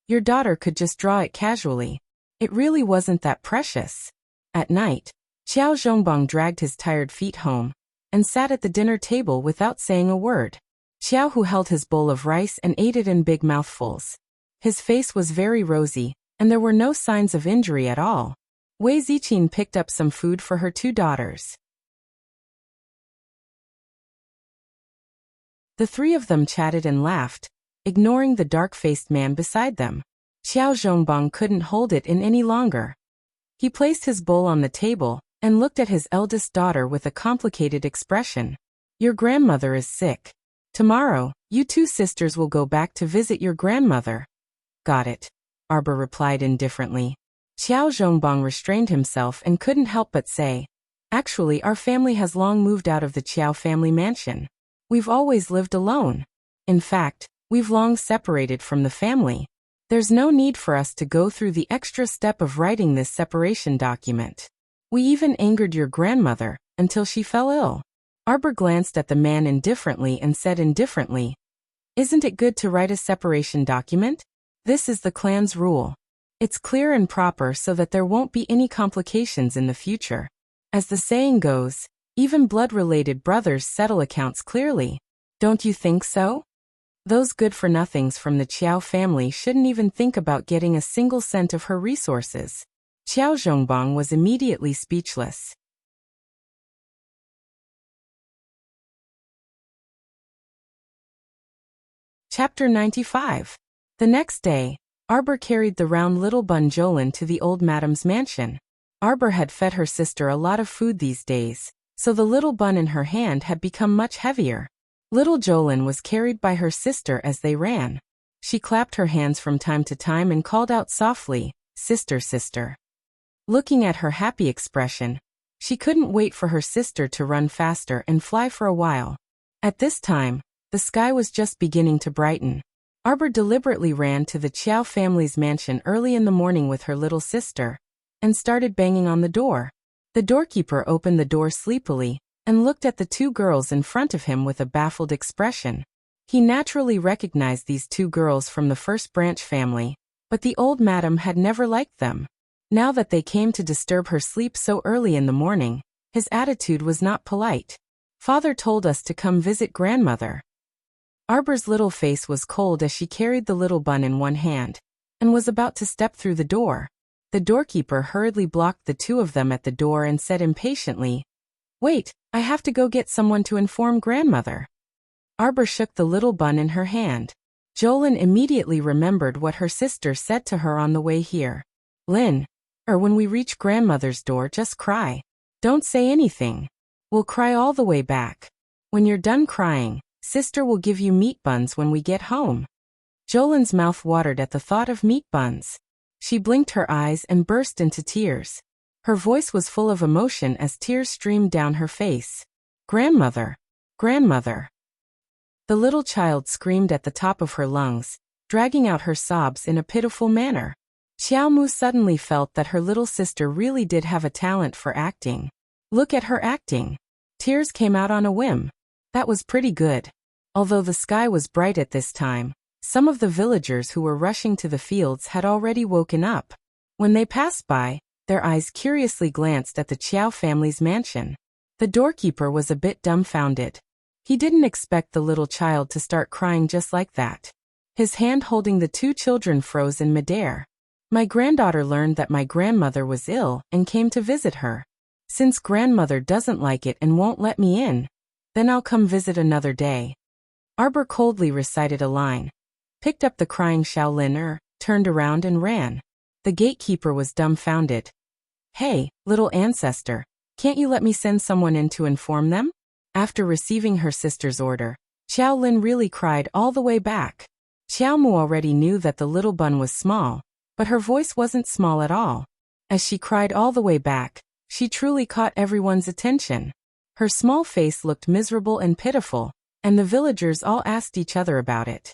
your daughter could just draw it casually. It really wasn't that precious. At night, Xiao Zhongbang dragged his tired feet home and sat at the dinner table without saying a word. Xiao Hu held his bowl of rice and ate it in big mouthfuls. His face was very rosy, and there were no signs of injury at all. Wei Zichin picked up some food for her 2 daughters. The 3 of them chatted and laughed, ignoring the dark-faced man beside them. Xiao Zhongbang couldn't hold it in any longer. He placed his bowl on the table and looked at his eldest daughter with a complicated expression. Your grandmother is sick. Tomorrow, you 2 sisters will go back to visit your grandmother. Got it, Arbor replied indifferently. Xiao Zhongbang restrained himself and couldn't help but say, actually, our family has long moved out of the Qiao family mansion. We've always lived alone. In fact, we've long separated from the family. There's no need for us to go through the extra step of writing this separation document. We even angered your grandmother until she fell ill. Arbor glanced at the man indifferently and said indifferently, isn't it good to write a separation document? This is the clan's rule. It's clear and proper so that there won't be any complications in the future. As the saying goes, even blood-related brothers settle accounts clearly. Don't you think so? Those good-for-nothings from the Qiao family shouldn't even think about getting a single cent of her resources. Xiao Zhongbang was immediately speechless. Chapter 95. The next day, Arbor carried the round little bun Jolin to the old madam's mansion. Arbor had fed her sister a lot of food these days, so the little bun in her hand had become much heavier. Little Jolin was carried by her sister as they ran. She clapped her hands from time to time and called out softly, "Sister, sister." Looking at her happy expression, she couldn't wait for her sister to run faster and fly for a while. At this time, the sky was just beginning to brighten. Arbor deliberately ran to the Qiao family's mansion early in the morning with her little sister and started banging on the door. The doorkeeper opened the door sleepily and looked at the 2 girls in front of him with a baffled expression. He naturally recognized these 2 girls from the First Branch family, but the old madam had never liked them. Now that they came to disturb her sleep so early in the morning, his attitude was not polite. Father told us to come visit grandmother. Arbor's little face was cold as she carried the little bun in one hand and was about to step through the door. The doorkeeper hurriedly blocked the 2 of them at the door and said impatiently, "Wait, I have to go get someone to inform grandmother." Arbor shook the little bun in her hand. Jolin immediately remembered what her sister said to her on the way here. "Lin, when we reach grandmother's door, just cry. Don't say anything. We'll cry all the way back. When you're done crying, sister will give you meat buns when we get home." Jolin's mouth watered at the thought of meat buns. She blinked her eyes and burst into tears. Her voice was full of emotion as tears streamed down her face. "Grandmother! Grandmother!" The little child screamed at the top of her lungs, dragging out her sobs in a pitiful manner. Xiao Mu suddenly felt that her little sister really did have a talent for acting. Look at her acting. Tears came out on a whim. That was pretty good. Although the sky was bright at this time, some of the villagers who were rushing to the fields had already woken up. When they passed by, their eyes curiously glanced at the Qiao family's mansion. The doorkeeper was a bit dumbfounded. He didn't expect the little child to start crying just like that. His hand holding the two children froze in midair. My granddaughter learned that my grandmother was ill and came to visit her. Since grandmother doesn't like it and won't let me in, then I'll come visit another day. Arbor coldly recited a line, picked up the crying Shaoliner, turned around and ran. The gatekeeper was dumbfounded. Hey, little ancestor, can't you let me send someone in to inform them? After receiving her sister's order, Xiaolin really cried all the way back. Xiaomu already knew that the little bun was small, but her voice wasn't small at all. As she cried all the way back, she truly caught everyone's attention. Her small face looked miserable and pitiful, and the villagers all asked each other about it.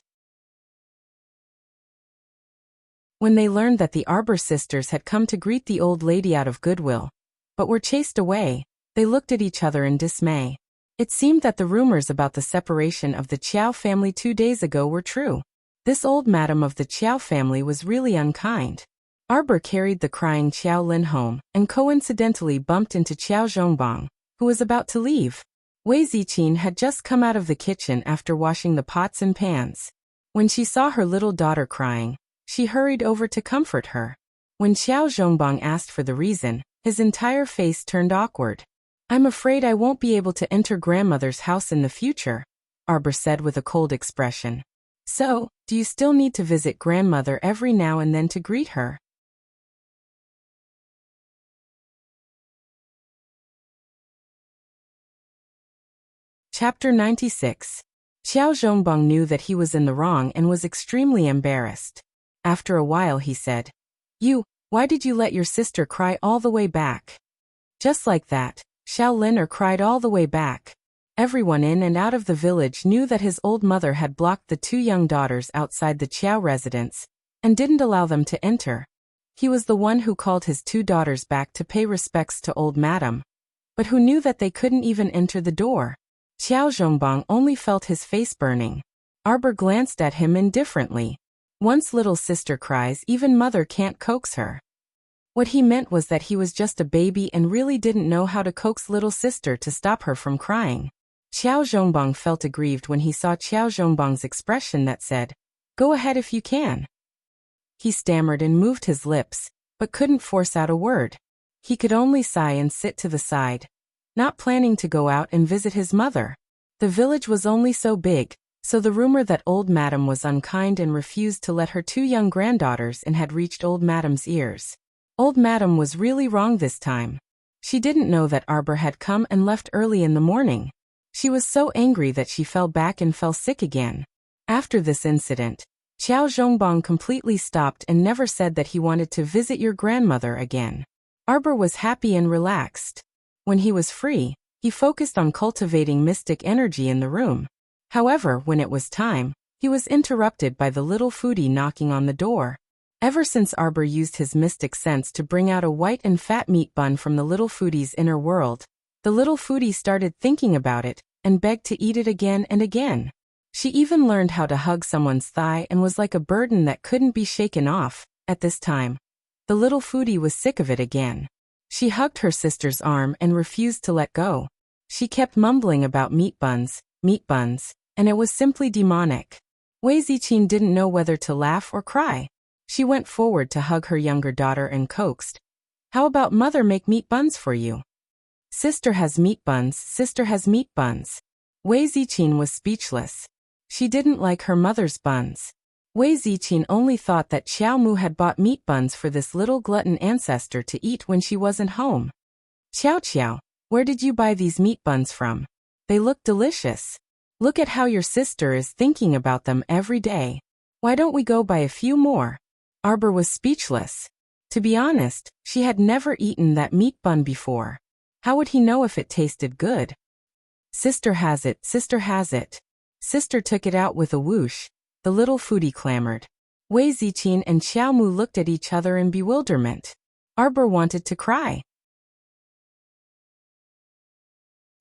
When they learned that the Arbor sisters had come to greet the old lady out of goodwill, but were chased away, they looked at each other in dismay. It seemed that the rumors about the separation of the Qiao family 2 days ago were true. This old madam of the Qiao family was really unkind. Arbor carried the crying Xiaolin home and coincidentally bumped into Qiao Zhongbang, who was about to leave. Wei Ziqin had just come out of the kitchen after washing the pots and pans. When she saw her little daughter crying, she hurried over to comfort her. When Qiao Zhongbang asked for the reason, his entire face turned awkward. I'm afraid I won't be able to enter grandmother's house in the future, Arbor said with a cold expression. So, do you still need to visit grandmother every now and then to greet her? Chapter 96. Qiao Zhongbang knew that he was in the wrong and was extremely embarrassed. After a while he said, Why did you let your sister cry all the way back? Just like that, Shaoliner cried all the way back. Everyone in and out of the village knew that his old mother had blocked the two young daughters outside the Qiao residence, and didn't allow them to enter. He was the one who called his two daughters back to pay respects to old madam, but who knew that they couldn't even enter the door. Qiao Zhongbang only felt his face burning. Arbor glanced at him indifferently. Once little sister cries, even mother can't coax her. What he meant was that he was just a baby and really didn't know how to coax little sister to stop her from crying. Qiao Zhongbang felt aggrieved when he saw Qiao Zhongbang's expression that said, Go ahead if you can. He stammered and moved his lips, but couldn't force out a word. He could only sigh and sit to the side, not planning to go out and visit his mother. The village was only so big, so the rumor that old madam was unkind and refused to let her two young granddaughters in had reached old madam's ears. Old madam was really wrong this time. She didn't know that Arbor had come and left early in the morning. She was so angry that she fell back and fell sick again. After this incident, Qiao Zhongbang completely stopped and never said that he wanted to visit your grandmother again. Arbor was happy and relaxed. When he was free, he focused on cultivating mystic energy in the room. However, when it was time, he was interrupted by the little foodie knocking on the door. Ever since Arbor used his mystic sense to bring out a white and fat meat bun from the little foodie's inner world, the little foodie started thinking about it and begged to eat it again and again. She even learned how to hug someone's thigh and was like a burden that couldn't be shaken off. At this time, the little foodie was sick of it again. She hugged her sister's arm and refused to let go. She kept mumbling about meat buns, and it was simply demonic. Wei Ziqin didn't know whether to laugh or cry. She went forward to hug her younger daughter and coaxed, How about mother make meat buns for you? Sister has meat buns, sister has meat buns. Wei Ziqin was speechless. She didn't like her mother's buns. Wei Ziqin only thought that Xiao Mu had bought meat buns for this little glutton ancestor to eat when she wasn't home. Xiao, where did you buy these meat buns from? They look delicious. Look at how your sister is thinking about them every day. Why don't we go buy a few more? Arbor was speechless. To be honest, she had never eaten that meat bun before. How would he know if it tasted good? Sister has it, sister has it. Sister took it out with a whoosh, the little foodie clamored. Wei Ziqin and Xiao Mu looked at each other in bewilderment. Arbor wanted to cry.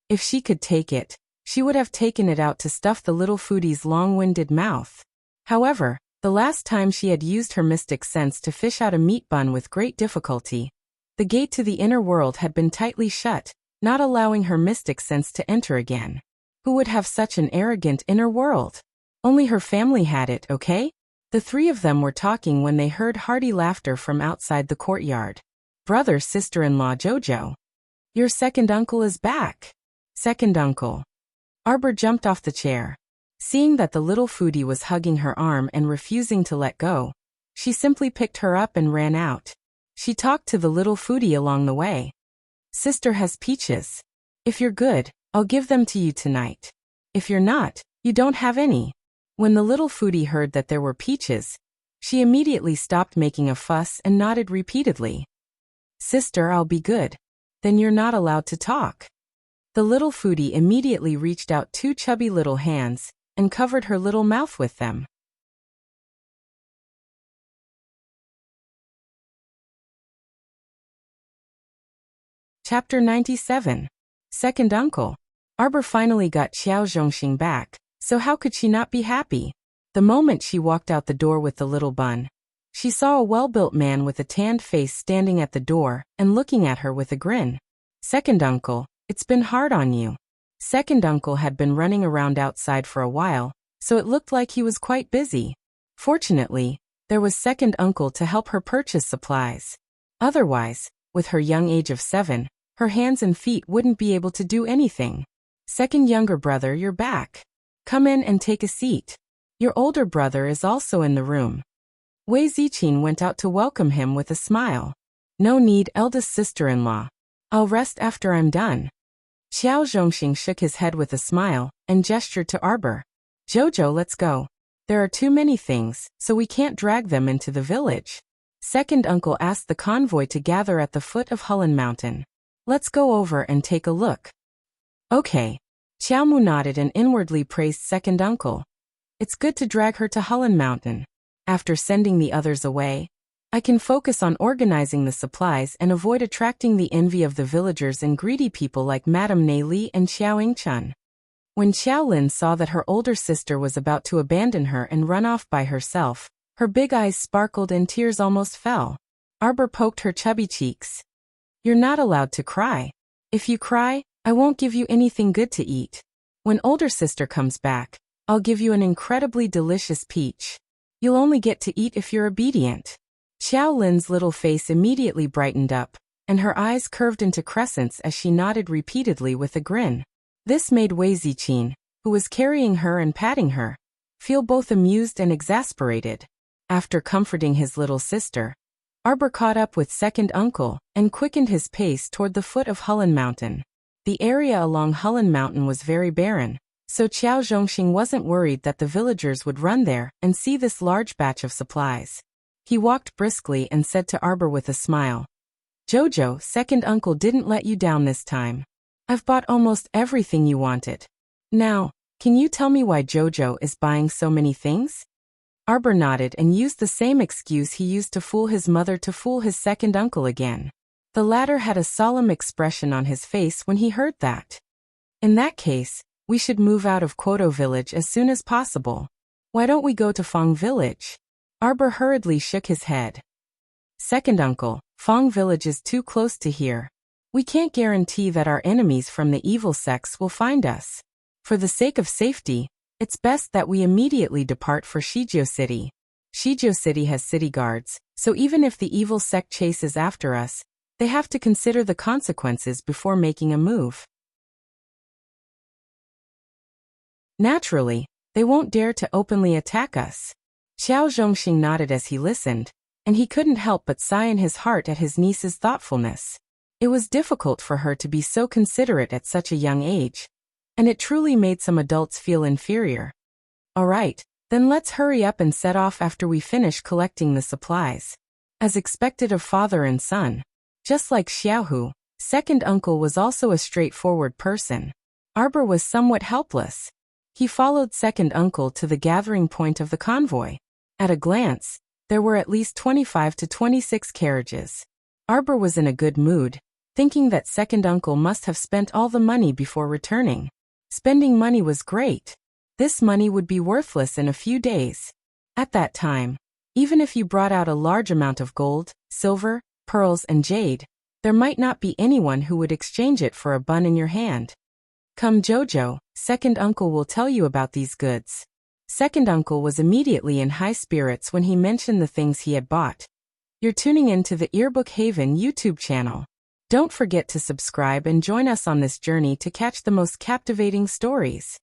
If she could take it, she would have taken it out to stuff the little foodie's long-winded mouth. However, the last time she had used her mystic sense to fish out a meat bun with great difficulty, the gate to the inner world had been tightly shut, not allowing her mystic sense to enter again. Who would have such an arrogant inner world? Only her family had it, okay? The three of them were talking when they heard hearty laughter from outside the courtyard. Brother, sister-in-law Jojo. Your second uncle is back. Second uncle. Arbor jumped off the chair. Seeing that the little foodie was hugging her arm and refusing to let go, she simply picked her up and ran out. She talked to the little foodie along the way. Sister has peaches. If you're good, I'll give them to you tonight. If you're not, you don't have any. When the little foodie heard that there were peaches, she immediately stopped making a fuss and nodded repeatedly. Sister, I'll be good. Then you're not allowed to talk. The little foodie immediately reached out two chubby little hands and covered her little mouth with them. Chapter 97. Second Uncle. Arbor finally got Xiao Zhongxing back, so how could she not be happy? The moment she walked out the door with the little bun, she saw a well-built man with a tanned face standing at the door and looking at her with a grin. Second Uncle, it's been hard on you. Second Uncle had been running around outside for a while, so it looked like he was quite busy. Fortunately, there was Second Uncle to help her purchase supplies. Otherwise, with her young age of 7, her hands and feet wouldn't be able to do anything. Second younger brother, you're back. Come in and take a seat. Your older brother is also in the room. Wei Ziqin went out to welcome him with a smile. No need, eldest sister-in-law. I'll rest after I'm done. Xiao Zhongxing shook his head with a smile and gestured to Arbor. Jojo, let's go. There are too many things, so we can't drag them into the village. Second Uncle asked the convoy to gather at the foot of Hulun Mountain. Let's go over and take a look. Okay. Xiaomu nodded and inwardly praised Second Uncle. It's good to drag her to Hulun Mountain. After sending the others away, I can focus on organizing the supplies and avoid attracting the envy of the villagers and greedy people like Madame Nei Li and Xiao Yingchun. When Xiaolin saw that her older sister was about to abandon her and run off by herself, her big eyes sparkled and tears almost fell. Arbor poked her chubby cheeks. You're not allowed to cry. If you cry, I won't give you anything good to eat. When older sister comes back, I'll give you an incredibly delicious peach. You'll only get to eat if you're obedient. Xiao Lin's little face immediately brightened up, and her eyes curved into crescents as she nodded repeatedly with a grin. This made Wei Ziqin, who was carrying her and patting her, feel both amused and exasperated. After comforting his little sister, Arbor caught up with Second Uncle and quickened his pace toward the foot of Hulun Mountain. The area along Hulun Mountain was very barren, so Xiao Zhongxing wasn't worried that the villagers would run there and see this large batch of supplies. He walked briskly and said to Arbor with a smile, Jojo, Second Uncle didn't let you down this time. I've bought almost everything you wanted. Now, can you tell me why Jojo is buying so many things? Arbor nodded and used the same excuse he used to fool his mother to fool his second uncle again. The latter had a solemn expression on his face when he heard that. In that case, we should move out of Quoto village as soon as possible. Why don't we go to Fong village? Arbor hurriedly shook his head. Second uncle, Fong village is too close to here. We can't guarantee that our enemies from the evil sects will find us. For the sake of safety, it's best that we immediately depart for Shijiu City. Shijiu City has city guards, so even if the evil sect chases after us, they have to consider the consequences before making a move. Naturally, they won't dare to openly attack us. Xiao Zhongxing nodded as he listened, and he couldn't help but sigh in his heart at his niece's thoughtfulness. It was difficult for her to be so considerate at such a young age, and it truly made some adults feel inferior. All right, then let's hurry up and set off after we finish collecting the supplies. As expected of father and son, just like Xiaohu, second uncle was also a straightforward person. Arbor was somewhat helpless. He followed second uncle to the gathering point of the convoy. At a glance, there were at least 25 to 26 carriages. Arbor was in a good mood, thinking that second uncle must have spent all the money before returning. Spending money was great. This money would be worthless in a few days. At that time, even if you brought out a large amount of gold, silver, pearls and jade, There might not be anyone who would exchange it for a bun in your hand. Come Jojo, second uncle will tell you about these goods. Second uncle was immediately in high spirits when he mentioned the things he had bought. You're tuning into the Earbook Haven YouTube channel. Don't forget to subscribe and join us on this journey to catch the most captivating stories.